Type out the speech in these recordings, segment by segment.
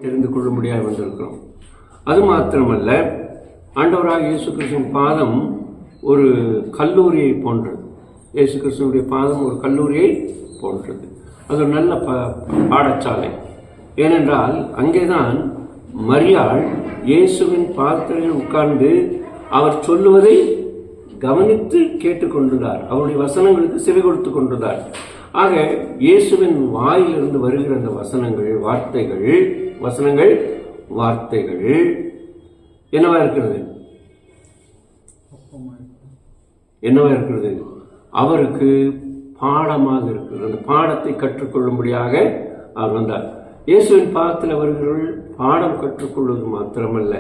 தெரிந்து கொள்ள முடியாது வந்திருக்கிறோம். அது மாத்திரமல்ல, ஆண்டவராக இயேசு கிறிஸ்துவின் பாதம் ஒரு கல்லூரியை போன்றது. இயேசு கிறிஸ்துவனுடைய பாதம் ஒரு கல்லூரியை போன்றது. அது ஒரு நல்ல பாடசாலை. ஏனென்றால் அங்கேதான் மரியாள் இயேசுவின் பாதத்தில் உட்கார்ந்து அவர் சொல்லுவதை கவனித்து கேட்டுக்கொண்டிருந்தார். அவருடைய வசனங்களுக்கு செவி கொடுத்து கொண்டிருந்தார். ஆக இயேசுவின் வாயிலிருந்து வருகிற அந்த வார்த்தைகள் என்னவா இருக்கிறது? அவருக்கு பாடமாக இருக்கிறது. அந்த பாடத்தை கற்றுக்கொள்ளும்படியாக அவர் வந்தார். இயேசுவின் பாதத்தில் வருகிறவர்கள் பாடம் கற்றுக்கொள்வது மாத்திரமல்ல,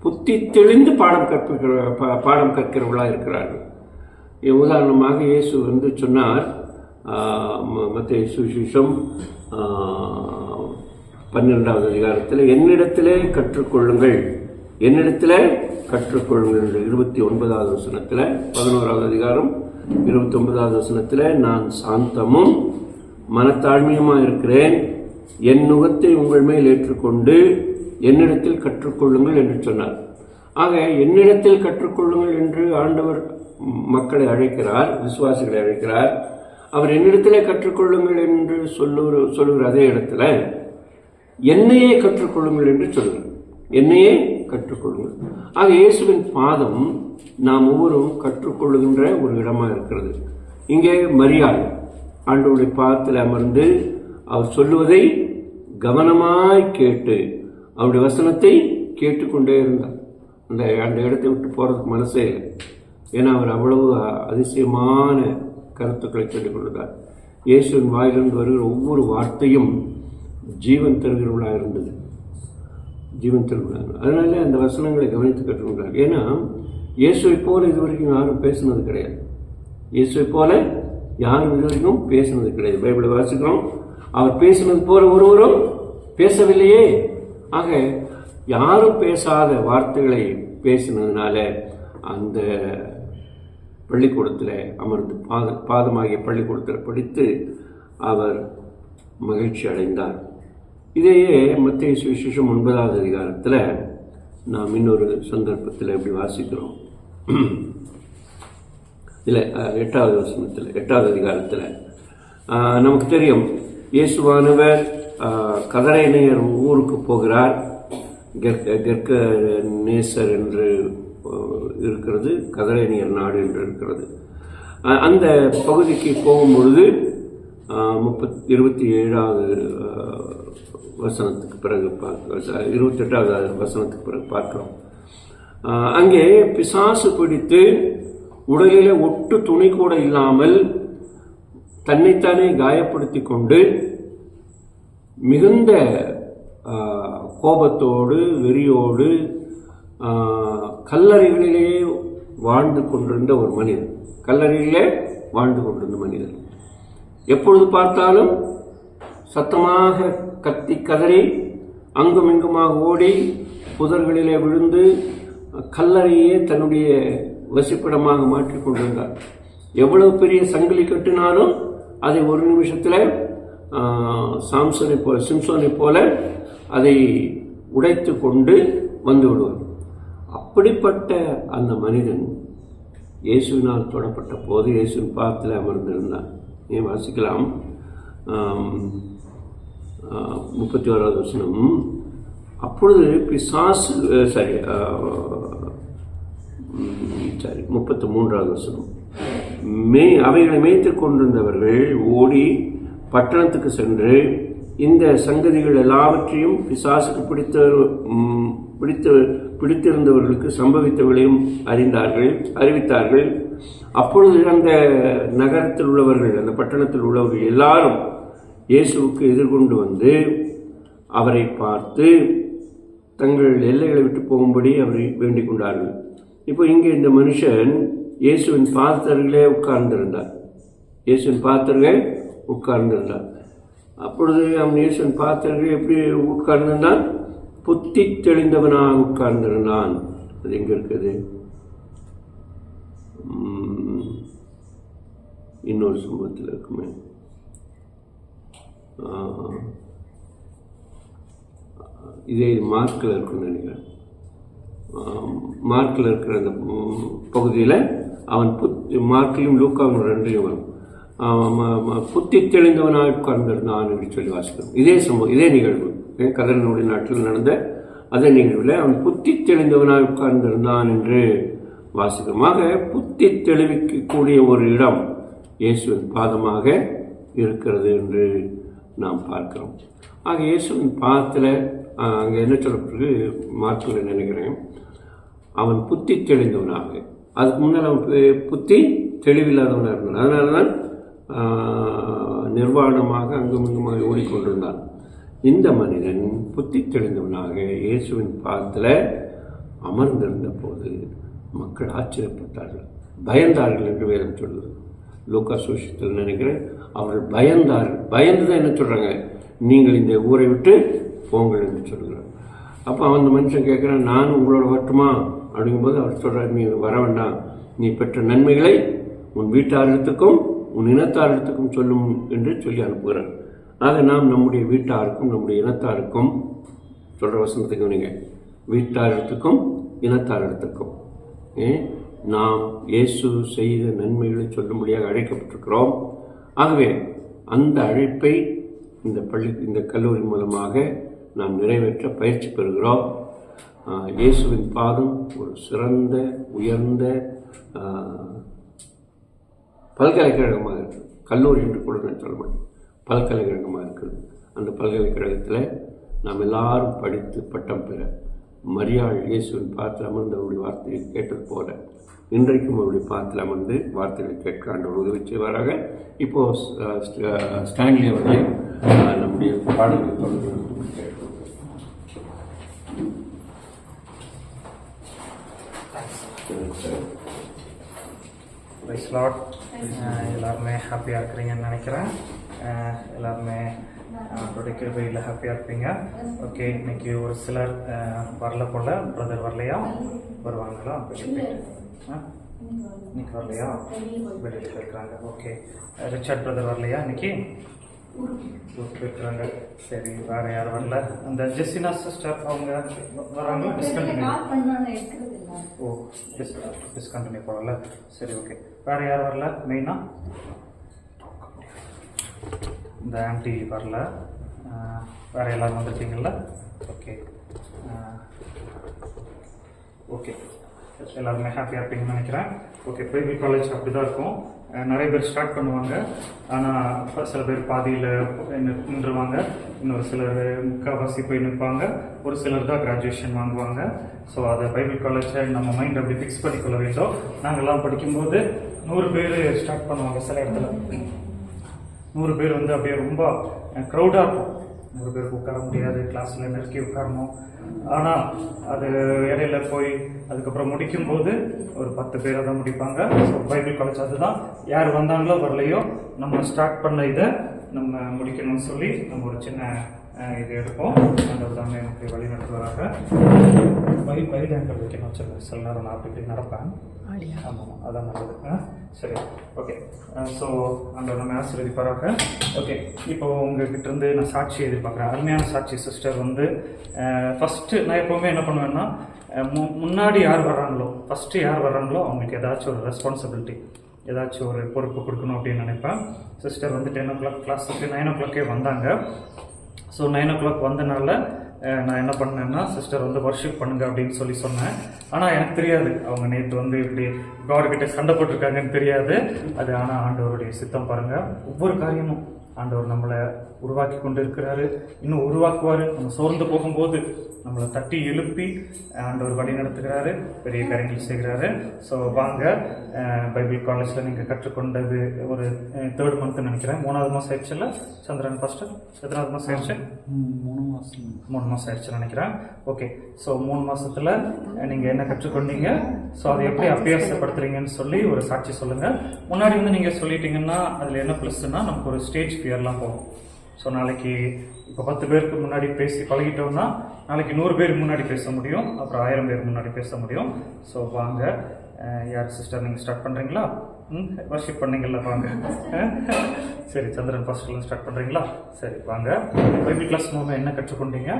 புத்தி தெளிந்து பாடம் கற்கிறவர்களாக இருக்கிறார்கள். உதாரணமாக இயேசு சொன்னார், மத்தேயு சுவிசேஷம் 12வது அதிகாரத்தில் என்னிடத்திலே கற்றுக்கொள்ளுங்கள் 29வது வசனத்தில், 11வது அதிகாரம் 29வது வசனத்தில், நான் சாந்தமும் மனத்தாழ்மையுமாக இருக்கிறேன், என் நுகத்தை உங்கள் மேல் ஏற்றுக்கொண்டு என்னிடத்தில் கற்றுக்கொள்ளுங்கள் என்று சொன்னார். ஆக என்னிடத்தில் கற்றுக்கொள்ளுங்கள் என்று ஆண்டவர் மக்களை அழைக்கிறார், விசுவாசிகளை அழைக்கிறார். அவர் என்னிடத்திலே கற்றுக்கொள்ளுங்கள் என்று சொல்லுகிற அதே இடத்துல என்னையே கற்றுக்கொள்ளுங்கள் என்று சொல்லுங்கள். என்னையே கற்றுக்கொள்ளுங்கள். ஆக இயேசுவின் பாதம் நாம் ஒவ்வொருவரும் கற்றுக்கொள்ளுகின்ற ஒரு இடமா இருக்கிறது. இங்கே மரியாள் ஆண்டவருடைய பாதத்தில் அமர்ந்து அவர் சொல்லுவதை கவனமாய் கேட்டு அவருடைய வசனத்தை கேட்டுக்கொண்டே இருந்தார். அந்த இடத்தை விட்டு போறதுக்கு மனசே இல்லை. ஏன்னா அவர் அவ்வளவு அதிசயமான கருத்துக்களை சொல்லிக் கொண்டார். இயேசுவின் வாயிலிருந்து வருகிற ஒவ்வொரு வார்த்தையும் ஜீவன் தருகிறவர்களாக இருந்தது. அதனால அந்த வசனங்களை கவனித்து கற்றுக்கொண்டார். ஏன்னா இயேசுவை போல இதுவரைக்கும் யாரும் பேசினது கிடையாது. பைபிளை வாசிக்கிறோம், அவர் பேசினது போல ஒருவரும் பேசவில்லையே. ஆக யாரும் பேசாத வார்த்தைகளை பேசினதுனால அந்த பள்ளிக்கூடத்தில் அமர்ந்து பாதமாகிய பள்ளிக்கூடத்தில் படித்து அவர் மகிழ்ச்சி அடைந்தார். இதையே மத்தேயு சுவிசேஷம் 9வது அதிகாரத்தில் நாம் இன்னொரு சந்தர்ப்பத்தில் எப்படி வாசிக்கிறோம். இல்லை, 8வது வசனத்தில், 8வது அதிகாரத்தில் நமக்கு தெரியும், இயேசுவானவர் கதரேனையர் ஊருக்கு போகிறார். கெர்கனேசர் என்று இருக்கிறது, கதரேனியர் நாடு என்று இருக்கிறது. அந்த பகுதிக்கு போகும்பொழுது 27வது வசனத்துக்கு பிறகு 28வது வசனத்துக்கு பிறகு பார்க்கிறோம். அங்கே பிசாசு பிடித்து உடலிலே ஒட்டு துணி கூட இல்லாமல் தன்னைத்தானே காயப்படுத்தி கொண்டு மிகுந்த கோபத்தோடு வெறியோடு கல்லறைகளிலேயே வாழ்ந்து கொண்டிருந்த ஒரு மனிதர். எப்பொழுது பார்த்தாலும் சத்தமாக கத்தி கதறி அங்கும் இங்குமாக ஓடி புதர்களிலே விழுந்து கல்லறையே தன்னுடைய வசிப்பிடமாக மாற்றிக் கொண்டிருந்தார். எவ்வளவு பெரிய சங்கிலி கட்டினாலும் அதை ஒரு நிமிஷத்தில் சிம்சோனை போல அதை உடைத்து கொண்டு வந்து விடுவார். அப்படிப்பட்ட அந்த மனிதன் இயேசுவினால் தொடப்பட்ட போது இயேசுவின் பாதத்தில் அமர்ந்திருந்தான். வாசிக்கலாம், 31வது வசனம். அப்பொழுது பிசாசு 33வது வசனம். அவைகளை மேய்த்துக் கொண்டிருந்தவர்கள் ஓடி பட்டணத்துக்கு சென்று இந்த சங்கதிகள் எல்லாவற்றையும் பிசாசுக்கு பிடித்திருந்தவர்களுக்கு சம்பவித்தவர்களையும் அறிவித்தார்கள். அப்பொழுது அந்த நகரத்தில் உள்ளவர்கள், அந்த பட்டணத்தில் உள்ளவர்கள் எல்லாரும் இயேசுவுக்கு எதிர்கொண்டு வந்து அவரை பார்த்து தங்கள் எல்லைகளை விட்டு போகும்படி அவரை வேண்டிக் கொண்டார்கள். இப்போ இங்கே இந்த மனுஷன் இயேசுவின் பாதத்தருகிலே உட்கார்ந்திருந்தார். அப்பொழுது அவன் இயேசுவின் பாதத்தருகிலே எப்படி உட்கார்ந்திருந்தான்? புத்தி தெளிந்தவனாக உட்கார்ந்திருந்தான். அது எங்க இருக்குது? இன்னொரு சம்பவத்தில் இருக்குமே. இதே மார்க்கில் இருக்குன்னு நினைக்கிறேன். மார்க்கில் இருக்கிற அந்த பகுதியில் அவன் மார்க்கிலும் லூக்காவும் 2 வரும். புத்தி தெளிந்தவனாக உட்கார்ந்திருந்தான் என்று சொல்லி வாசிக்கிறோம். இதே சம்பவம், இதே நிகழ்வு கதரனுடைய நாட்டில் நடந்த அதே நிகழ்வில் அவன் புத்தி தெளிந்தவனாக உட்கார்ந்திருந்தான் என்று வாசிக்கிறோம். ஆக புத்தி தெளிவிக்கக்கூடிய ஒரு இடம் இயேசுவின் பாதமாக இருக்கிறது என்று நாம் பார்க்கிறோம். ஆக இயேசுவின் பாதத்தில் அங்கே என்ன சொல்லப்பட்டிருக்கு மார்க்கில் நினைக்கிறேன், அவன் புத்தி தெளிந்தவனாக. அதுக்கு முன்னால் அவன் புத்தி தெளிவில்லாதவனாக இருந்தான். அதனால தான் நிர்வாணமாக அங்குமிங்குமாக ஓடிக்கொண்டிருந்தான். இந்த மனிதன் புத்தி தெளிந்தவனாக இயேசுவின் பாதத்தில் அமர்ந்திருந்த போது மக்கள் ஆச்சரியப்பட்டார்கள், பயந்தார்கள் என்று வேதம் சொல்லுது. லூக்கா சுவிசேஷத்தில் நினைக்கிறேன் அவர்கள் பயந்தார்கள். பயந்து தான் என்ன சொல்கிறாங்க, நீங்கள் இந்த ஊரை விட்டு போங்கள் என்று சொல்கிறார். அப்போ அந்த மனுஷன் கேட்குறான், நான் உங்களோட வரட்டுமா அப்படிங்கும்போது அவர் சொல்கிறார், நீ வர வேண்டாம், நீ பெற்ற நன்மைகளை உன் வீட்டாரிடத்துக்கும் உன் இனத்தாரிடத்துக்கும் சொல்லும் என்று சொல்லி அனுப்புகிறார். ஆக நாம் நம்முடைய வீட்டாருக்கும் நம்முடைய இனத்தாருக்கும் சொல்கிற வசனத்துக்கு நீங்கள் வீட்டாரிடத்துக்கும் இனத்தாரிடத்துக்கும் நாம் இயேசு செய்த நன்மைகளை சொல்லும்படியாக அழைக்கப்பட்டிருக்கிறோம். ஆகவே அந்த அழைப்பை இந்த கல்லூரி மூலமாக நாம் நிறைவேற்ற பயிற்சி பெறுகிறோம். இயேசுவின் பாதம் ஒரு சிறந்த உயர்ந்த பல்கலைக்கழகமாக இருக்குது. கல்லூரி என்று கூட நான் சொல்ல மாட்டேன், பல்கலைக்கழகமாக இருக்குது. அந்த பல்கலைக்கழகத்தில் நாம் எல்லாரும் படித்து பட்டம் பெற மரியாள் இயேசுவின் பாதத்தில் அமர்ந்து அவருடைய வார்த்தையை கேட்டது போல இன்றைக்கும் அவருடைய பாதத்தில் அமர்ந்து வார்த்தைகளை கேட்க ஆண்டவர் உதவி செய்வாராக. இப்போது ஸ்டான்லி அவர்களை நம்முடைய பாடல்களை தொடர்ந்து எல்லாருமே ஹாப்பியாக இருக்கிறீங்கன்னு நினைக்கிறேன். எல்லாருமே அவருடைய கிருபையில் ஹாப்பியாக இருப்பீங்க. ஓகே, இன்னைக்கு ஒரு சிலர் வரல போல. பிரதர் வரலையா? வருவாங்களா? இன்னைக்கு வரலையா? வெளியில் இருக்கிறாங்க. ஓகே, ரிச்சர்ட் பிரதர் வரலையா இன்னைக்கு? இருக்கிறாங்க. சரி, வேற யாரும் வரல? அந்த ஜெசினா சிஸ்டர் அவங்க வராங்க. டிஸ்கண்டினியூ போகல. சரி, ஓகே. வேற யாரும் வரல? மெயினா இந்த ஆன்டி வரல. வேற எல்லாரும் வந்துருக்கீங்களா? ஓகே ஓகே, எல்லாருமே ஹாப்பியாக இருப்பீங்கன்னு நினைக்கிறேன். ஓகே, பைபிள் காலேஜ் அப்படி தான் இருக்கும். நிறைய பேர் ஸ்டார்ட் பண்ணுவாங்க, ஆனால் சில பேர் பாதியில் நின்றுவாங்க, இன்னொரு சிலர் முக்கால்வாசி போய் நிற்பாங்க, ஒரு சிலர் தான் கிராஜுவேஷன் வாங்குவாங்க. ஸோ அதை பைபிள் காலேஜை நம்ம மைண்ட் அப்படி ஃபிக்ஸ் பண்ணிக்கொள்ள வேண்டும். நாங்கள்லாம் படிக்கும்போது 100 பேர் ஸ்டார்ட் பண்ணுவாங்க. சில இடத்துல 100 பேர் வந்து அப்படியே ரொம்ப க்ரௌடாக இருக்கும். 100 பேருக்கு உட்கார முடியாது, கிளாஸில் நெருக்கி உட்காரணும். ஆனால் அது இடையில போய் அதுக்கப்புறம் முடிக்கும்போது ஒரு 10 பேரை தான் முடிப்பாங்க. ஸோ பைபிள் காலேஜ் அதுதான். யார் வந்தாங்களோ வரலையோ நம்ம ஸ்டார்ட் பண்ண இதை நம்ம முடிக்கணும்னு சொல்லி நம்ம ஒரு சின்ன இது எடுப்போம். அந்த தாங்க எனக்கு வழி நடத்துவதாக வயது ஆங்கர் வைக்கணும். சில நேரம் நான் அப்படி நடப்பேன். ஆமாம், அதான் நல்லது. சரி, ஓகே. ஸோ அந்த நம்ம ஆசீர்வதிப்பாராக. ஓகே, இப்போ உங்ககிட்ட இருந்து நான் சாட்சி எதிர்பார்க்குறேன். அருமையான சாட்சி சிஸ்டர் வந்து ஃபஸ்ட்டு நான் எப்போவுமே என்ன பண்ணுவேன்னா, முன்னாடி யார் வர்றாங்களோ, ஃபஸ்ட்டு யார் வர்றாங்களோ அவங்களுக்கு ஏதாச்சும் ஒரு ரெஸ்பான்சிபிலிட்டி, ஏதாச்சும் ஒரு பொறுப்பு கொடுக்கணும் அப்படின்னு நினைப்பேன். சிஸ்டர் வந்து 10 o'clock கிளாஸுக்கு 9 o'clock வந்தாங்க. ஸோ 9 o'clock வந்தனால நான் என்ன பண்ணேன்னா, சிஸ்டர் வந்து வர்ஷிப் பண்ணுங்க அப்படின்னு சொல்லி சொன்னேன். ஆனால் எனக்கு தெரியாது அவங்க நேற்று வந்து இப்படி காட்கிட்ட சண்டை போட்டிருக்காங்கன்னு தெரியாது. அது ஆனால் ஆண்டவருடைய சித்தம் பாருங்கள். ஒவ்வொரு காரியமும் ஆண்டவர் நம்மளை உருவாக்கி கொண்டு இருக்கிறாரு, இன்னும் உருவாக்குவார். நம்ம சோர்ந்து போகும்போது நம்மளை தட்டி எழுப்பி ஆண்டவர் வழி நடத்துகிறாரு, பெரிய காரியங்கள் செய்கிறாரு. ஸோ வாங்க, பைபிள் காலேஜில் நீங்கள் கற்றுக்கொண்டது ஒரு 3rd month நினைக்கிறேன். 3வது மாதம் ஆயிடுச்சுல்ல சந்திரன்? ஃபஸ்ட்டு எத்தனாவது மாதம் ஆயிடுச்சு? 3 மாதம் ஆயிடுச்சு நினைக்கிறேன். ஓகே, ஸோ 3 மாதத்தில் நீங்கள் என்ன கற்றுக்கொண்டீங்க, ஸோ அதை எப்படி அபியாசப்படுத்துறீங்கன்னு சொல்லி ஒரு சாட்சி சொல்லுங்கள். முன்னாடி வந்து நீங்கள் சொல்லிட்டீங்கன்னா அதில் என்ன ப்ளஸ்ன்னா நமக்கு ஒரு ஸ்டேஜ் ஃபியர்லாம் போகும். ஸோ நாளைக்கு இப்போ 10 பேருக்கு முன்னாடி பேசி பழகிட்டோம்னா நாளைக்கு 100 பேர் முன்னாடி பேச முடியும், அப்புறம் 1000 பேர் முன்னாடி பேச முடியும். ஸோ வாங்க, யார் சிஸ்டர் நீங்கள் ஸ்டார்ட் பண்ணுறீங்களா? வர்ஷிப் பண்ணீங்கல்ல வாங்க. சரி, சந்திரன் ஃபர்ஸ்ட்லேருந்து ஸ்டார்ட் பண்ணுறீங்களா? சரி வாங்க. பைபிள் கிளாஸ் மூலமாக என்ன கற்றுக்கொண்டீங்க?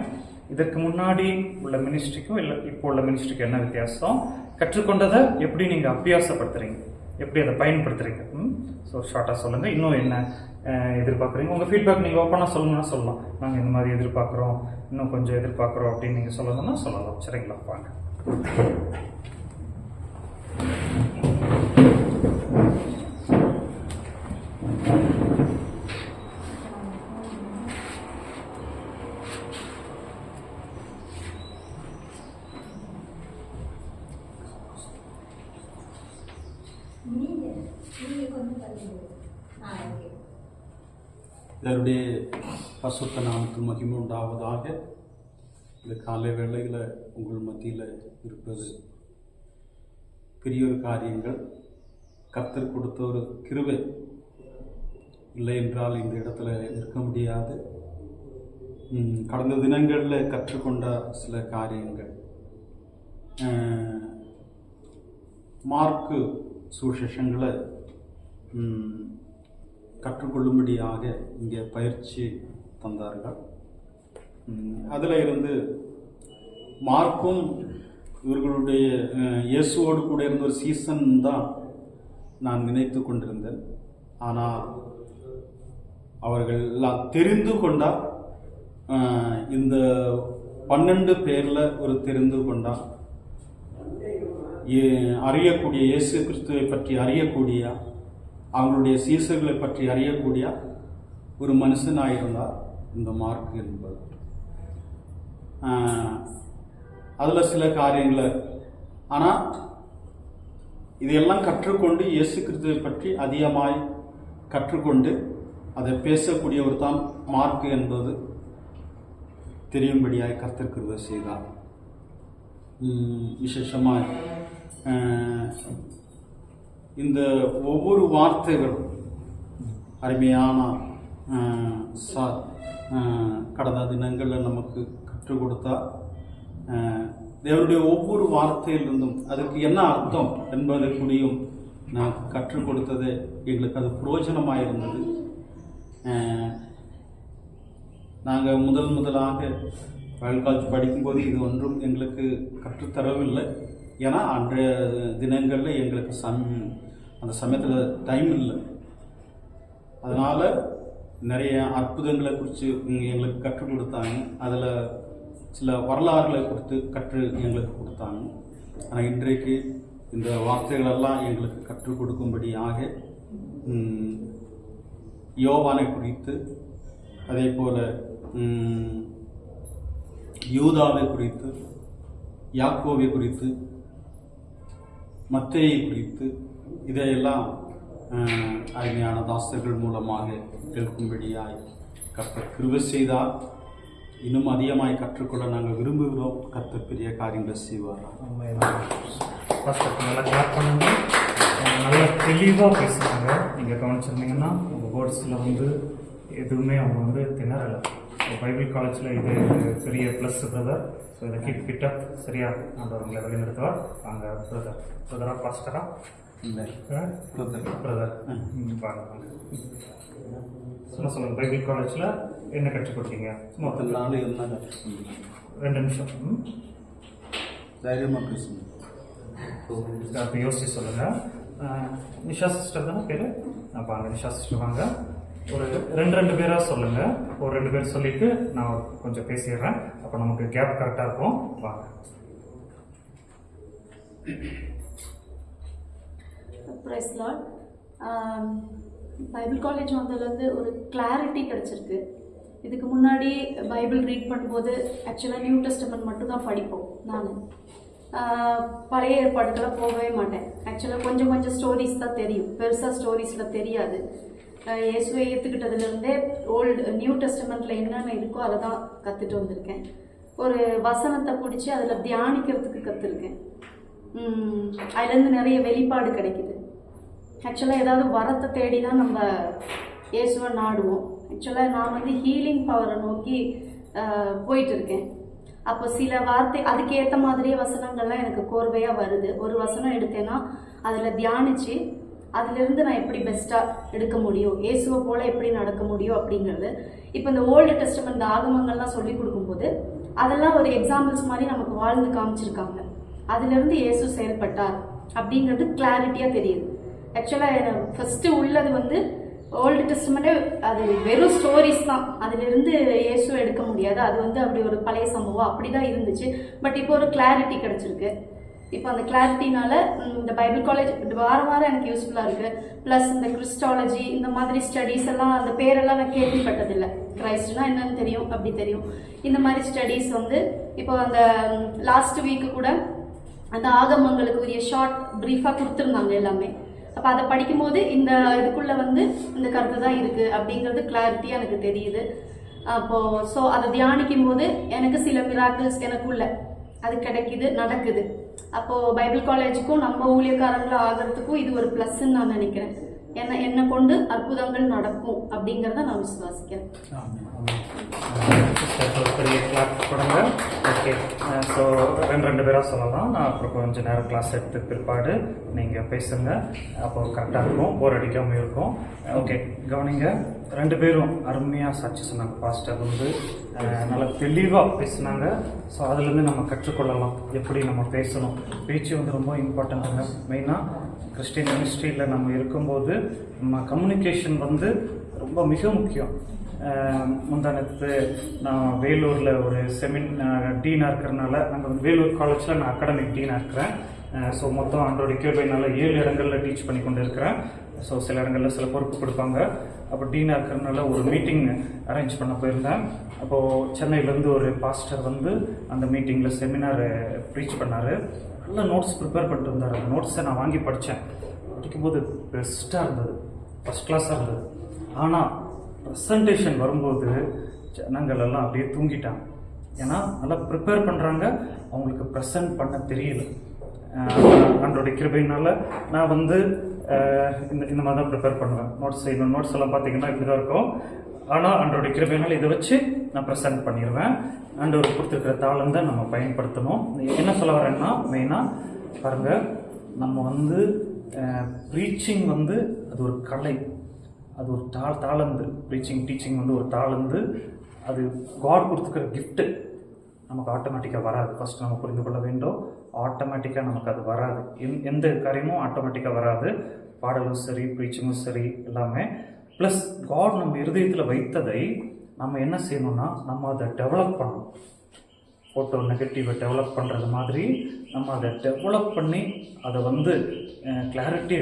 இதற்கு முன்னாடி உள்ள மினிஸ்ட்ரிக்கும் இல்லை இப்போ உள்ள மினிஸ்ட்ரிக்கும் என்ன வித்தியாசம்? கற்றுக்கொண்டதை எப்படி நீங்கள் அபியாசப்படுத்துறீங்க, எப்படி அதை பயன்படுத்துறீங்க? ஸோ ஷார்ட்டாக சொல்லுங்கள். இன்னும் என்ன எதிர்பார்க்குறீங்க? உங்கள் ஃபீட்பேக் நீங்கள் ஓப்பனாக சொல்லணும்னா சொல்லலாம். நாங்கள் இந்த மாதிரி எதிர்பார்க்குறோம், இன்னும் கொஞ்சம் எதிர்பார்க்குறோம் அப்படின்னு நீங்கள் சொல்லணும்னா சொல்லலாம். சரிங்களா? வாங்க. இதனுடைய பசுத்த நாமத்துக்கு மகிமை உண்டாவதாக. இந்த காலை வேளையில் உங்கள் மத்தியில் இருப்பது பெரிய ஒரு காரியங்கள். கர்த்தர் கொடுத்த ஒரு கிருபை. இல்லை என்றால் இந்த இடத்துல இருக்க முடியாது. கடந்த தினங்களில் கற்றுக்கொண்ட சில காரியங்கள், மார்க்கு சுவிசேஷங்களை கற்றுக்கொள்ளும்படியாக இங்கே பயிற்சி தந்தார்கள். அதில் இருந்து மார்க்கும் இவர்களுடைய இயேசுவோடு கூட இருந்த ஒரு சீசன் தான் நான் நினைத்து கொண்டிருந்தேன். ஆனால் அவர்கள் எல்லாம் தெரிந்து கொண்டா இந்த 12 பேரில் ஒரு தெரிந்து கொண்டா அறியக்கூடிய இயேசு கிறிஸ்துவை பற்றி அறியக்கூடிய, அவங்களுடைய சீசர்களை பற்றி அறியக்கூடிய ஒரு மனுஷனாயிருந்தார் இந்த மார்க் என்பது. அதில் சில காரியங்களை, ஆனால் இதையெல்லாம் கற்றுக்கொண்டு இயேசு கிறிஸ்துவை பற்றி அதிகமாய் கற்றுக்கொண்டு அதை பேசக்கூடியவர் தான் மார்க் என்பது தெரியும்படியாய் கர்த்தர் கிருபை செய்தார். விசேஷமாய் இந்த ஒவ்வொரு வார்த்தைகளும் அருமையான கடந்த தினங்களில் நமக்கு கற்றுக் கொடுத்தா தேவனுடைய ஒவ்வொரு வார்த்தையிலிருந்தும் அதற்கு என்ன அர்த்தம் என்பதை கூடியும் நான் கற்றுக் கொடுத்தது எங்களுக்கு அது பிரயோஜனமாக இருந்தது. நாங்கள் முதலாக பைபிள் காலேஜ் படிக்கும்போது இது ஒன்றும் எங்களுக்கு கற்றுத்தரவில்லை. ஏன்னா அன்றைய தினங்களில் எங்களுக்கு அந்த சமயத்தில் டைம் இல்லை. அதனால் நிறைய அற்புதங்களை குறித்து எங்களுக்கு கற்றுக் கொடுத்தாங்க. அதில் சில வரலாறுகளை கற்று எங்களுக்கு கொடுத்தாங்க. ஆனால் இன்றைக்கு இந்த வார்த்தைகளெல்லாம் எங்களுக்கு கற்றுக் கொடுக்கும்படியாக யோவானை குறித்து, அதே போல் யூதாவை குறித்து, யாக்கோவை குறித்து, மத்தேயை குறித்து இதையெல்லாம் அருமையான தாசர்கள் மூலமாக கேட்கும்படியாய் கர்த்தர் கிருபை செய்தார். இன்னும் அதிகமாய் கற்றுக்கொள்ள நாங்கள் விரும்புகிறோம். கர்த்தர் பெரிய காரியங்களை செய்வார். நல்லா கிளாப் பண்ணுங்க. நல்லா தெளிவாக பேசுகிறாங்க. நீங்கள் கவனிச்சிருந்தீங்கன்னா உங்கள் வேர்ட்ஸில் வந்து எதுவுமே அவங்க வந்து திணறலை. பைபிள் காலேஜில் இது பெரிய ப்ளஸ் பிரதர். ஸோ இதை கீப் இட் அப். சரியா? அந்த அவங்களை வழிநடத்துவார். வாங்க பிரதரா பாஸ்டரா? இல்லை பிரதர் வாங்க. சும்மா சொல்லுங்கள், பைபிள் காலேஜில் என்ன கற்றுக் கொடுத்தீங்க? மொத்தம் 4 இருந்தாங்க. 2 நிமிஷம் தைரியமாக பேசுங்க. அப்போ யோசிச்சு சொல்லுங்கள். நிஷா சிஸ்டர் தானே பேர்? வாங்க நிஷா சிஸ்டர் வாங்க. ஒரு 2 பேராக சொல்லுங்கள். ஒரு 2 பேர் சொல்லிவிட்டு நான் கொஞ்சம் பேசிடுறேன். அப்போ நமக்கு கேப் கரெக்டாக இருக்கும். வாங்க. Price Lord. பைபிள் காலேஜ் வந்ததுலேருந்து ஒரு கிளாரிட்டி கிடச்சிருக்கு. இதுக்கு முன்னாடி பைபிள் ரீட் பண்ணும்போது ஆக்சுவலாக நியூ டெஸ்டமெண்ட் மட்டும் தான் படிப்போம். நான் பழைய ஏற்பாடுக்கெல்லாம் போகவே மாட்டேன். ஆக்சுவலாக கொஞ்சம் ஸ்டோரிஸ் தான் தெரியும், பெருசாக ஸ்டோரிஸில் தெரியாது. இயேசுவை ஏற்றுக்கிட்டதுலேருந்தே நியூ டெஸ்டமெண்ட்டில் என்னென்ன இருக்கோ அதை தான் கற்றுட்டு வந்திருக்கேன். ஒரு வசனத்தை பிடிச்சி அதில் தியானிக்கிறதுக்கு கற்றுருக்கேன். அதுலேருந்து நிறைய வெளிப்பாடு கிடைக்குது. ஆக்சுவலாக ஏதாவது வரத்தை தேடி தான் நம்ம இயேசுவை நாடுவோம். ஆக்சுவலாக நான் வந்து ஹீலிங் பவரை நோக்கி போயிட்டு இருக்கேன். அப்போ சில வார்த்தை அதுக்கு ஏற்ற மாதிரியே வசனங்கள்லாம் எனக்கு கோர்வையாக வருது. ஒரு வசனம் எடுத்தேன்னா அதில் தியானித்து அதிலிருந்து நான் எப்படி பெஸ்ட்டாக எடுக்க முடியும், இயேசுவை போல எப்படி நடக்க முடியும் அப்படிங்கிறது. இப்போ இந்த ஓல்டு டெஸ்டமெண்ட் இந்த ஆகமங்கள்லாம் சொல்லி கொடுக்கும்போது அதெல்லாம் ஒரு எக்ஸாம்பிள்ஸ் மாதிரி நமக்கு வாழ்ந்து காமிச்சிருக்காங்க. அதிலிருந்து இயேசு செயல்பட்டார் அப்படிங்கிறது கிளாரிட்டியாக தெரியுது. ஆக்சுவலாக ஃபஸ்ட்டு உள்ளது வந்து ஓல்டு டெஸ்டமெண்ட்டே அது வெறும் ஸ்டோரிஸ் தான், அதிலிருந்து இயேசு எடுக்க முடியாது. அது வந்து அப்படி ஒரு பழைய சம்பவம் அப்படி தான் இருந்துச்சு. பட் இப்போ ஒரு கிளாரிட்டி கிடச்சிருக்கு. இப்போ அந்த கிளாரிட்டினால இந்த பைபிள் காலேஜ் வாரம் வாரம் எனக்கு யூஸ்ஃபுல்லாக இருக்குது. ப்ளஸ் இந்த கிறிஸ்டாலஜி இந்த மாதிரி ஸ்டடீஸ் எல்லாம் அந்த பேரெல்லாம் நான் கேள்விப்பட்டதில்லை. கிரைஸ்ட்னா என்னன்னு தெரியும், அப்படி தெரியும். இந்த மாதிரி ஸ்டடீஸ் வந்து இப்போ அந்த லாஸ்ட் வீக்கு கூட அந்த ஆகமங்களுக்கு உரிய ஷார்ட் ப்ரீஃபாக கொடுத்துருந்தாங்க எல்லாமே. அப்போ அதை படிக்கும்போது இந்த இதுக்குள்ளே வந்து இந்த கருத்து தான் இருக்குது அப்படிங்கிறது கிளாரிட்டியாக எனக்கு தெரியுது. அப்போது ஸோ அதை தியானிக்கும் போது எனக்கு சில மிராக்கிள்ஸ் எனக்குள்ள அது கிடைக்குது, நடக்குது. அப்போது பைபிள் காலேஜுக்கும் நம்ம ஊழியக்காரங்களும் ஆகிறதுக்கும் இது ஒரு ப்ளஸ்ன்னு நான் நினைக்கிறேன். என்னை கொண்டு அற்புதங்கள் நடக்கும் அப்படிங்கிறத நான் விசுவாசிக்கிறேன். பெரிய கிளாஸ் கொடுங்க. ஓகே, ஸோ ரெண்டு பேராக சொல்லலாம். நான் அப்புறம் கொஞ்சம் நேரம் கிளாஸ் எடுத்து பிற்பாடு நீங்கள் பேசுங்க. அப்போ கரெக்டாக இருக்கும், போர் அடிக்காமல் இருக்கும். ஓகே, கவனிங்க. ரெண்டு பேரும் அருமையாக சாட்சி சொன்னாங்க. பாஸ்டர் வந்து நல்லா தெளிவாக பேசினாங்க. ஸோ அதுலேருந்து நம்ம கற்றுக்கொள்ளலாம் எப்படி நம்ம பேசணும். பேச்சு வந்து ரொம்ப இம்பார்ட்டண்ட்டுங்க. மெயினாக கிறிஸ்டின் மினிஸ்ட்ரியில் நம்ம இருக்கும்போது நம்ம கம்யூனிகேஷன் வந்து ரொம்ப மிக முக்கியம். முந்தானத்து நான் வேலூரில் ஒரு டீனாக இருக்கிறனால, நாங்கள் வேலூர் காலேஜில் நான் அகாடமிக் டீனாக இருக்கிறேன். ஸோ மொத்தம் ஆண்டோட கிருபையினால 7 இடங்களில் டீச் பண்ணி கொண்டு இருக்கிறேன். ஸோ சில இடங்களில் சில பொறுப்பு கொடுப்பாங்க. அப்போ டீனாக இருக்கிறனால ஒரு மீட்டிங் அரேஞ்ச் பண்ண போயிருந்தேன். அப்போது சென்னையிலேருந்து ஒரு பாஸ்டர் வந்து அந்த மீட்டிங்கில் செமினார் ப்ரீச் பண்ணார். நல்ல நோட்ஸ் ப்ரிப்பேர் பண்ணிட்டு இருந்தார். அந்த நோட்ஸை நான் வாங்கி படிக்கும்போது பெஸ்ட்டாக இருந்தது, ஃபஸ்ட் கிளாஸாக இருந்தது. ஆனால் ப்ரெசன்டேஷன் வரும்போது ஜனங்கள் எல்லாம் அப்படியே தூங்கிட்டாங்க. ஏன்னா நல்லா ப்ரிப்பேர் பண்ணுறாங்க, அவங்களுக்கு ப்ரெசன்ட் பண்ண தெரியல. ஆண்டோடைய கிருபையினால நான் வந்து இந்த மாதிரி தான் ப்ரிப்பேர் பண்ணுவேன். நோட்ஸ் எல்லாம் பார்த்தீங்கன்னா இப்படி தான் இருக்கும். ஆனால் ஆண்டோடைய கிருபையினால இதை வச்சு நான் ப்ரெசன்ட் பண்ணிடுவேன். ஆண்டவர் கொடுத்துருக்கிற தாளம் தான் நம்ம பயன்படுத்தணும். என்ன சொல்ல வரேன்னா, மெயினாக பாருங்கள், நம்ம வந்து ப்ரீச்சிங் வந்து அது ஒரு கலை, அது ஒரு தாளந்து. ப்ரீச்சிங் டீச்சிங் வந்து ஒரு தாளந்து. அது காட் கொடுத்துக்கிற கிஃப்ட்டு. நமக்கு ஆட்டோமேட்டிக்காக வராது. ஃபஸ்ட் நம்ம புரிந்து கொள்ள வேண்டும், ஆட்டோமேட்டிக்காக நமக்கு அது வராது. எந்த காரியமும் ஆட்டோமேட்டிக்காக வராது. பாடலும் சரி, ப்ரீச்சிங்கும் சரி, எல்லாமே. ப்ளஸ் காட் நம்ம இருதயத்தில் வைத்ததை நம்ம என்ன செய்யணும்னா, நம்ம அதை டெவலப் பண்ணணும். ஃபோட்டோ நெகட்டிவை டெவலப் பண்ணுறது மாதிரி நம்ம அதை டெவலப் பண்ணி அதை வந்து கிளாரிட்டியை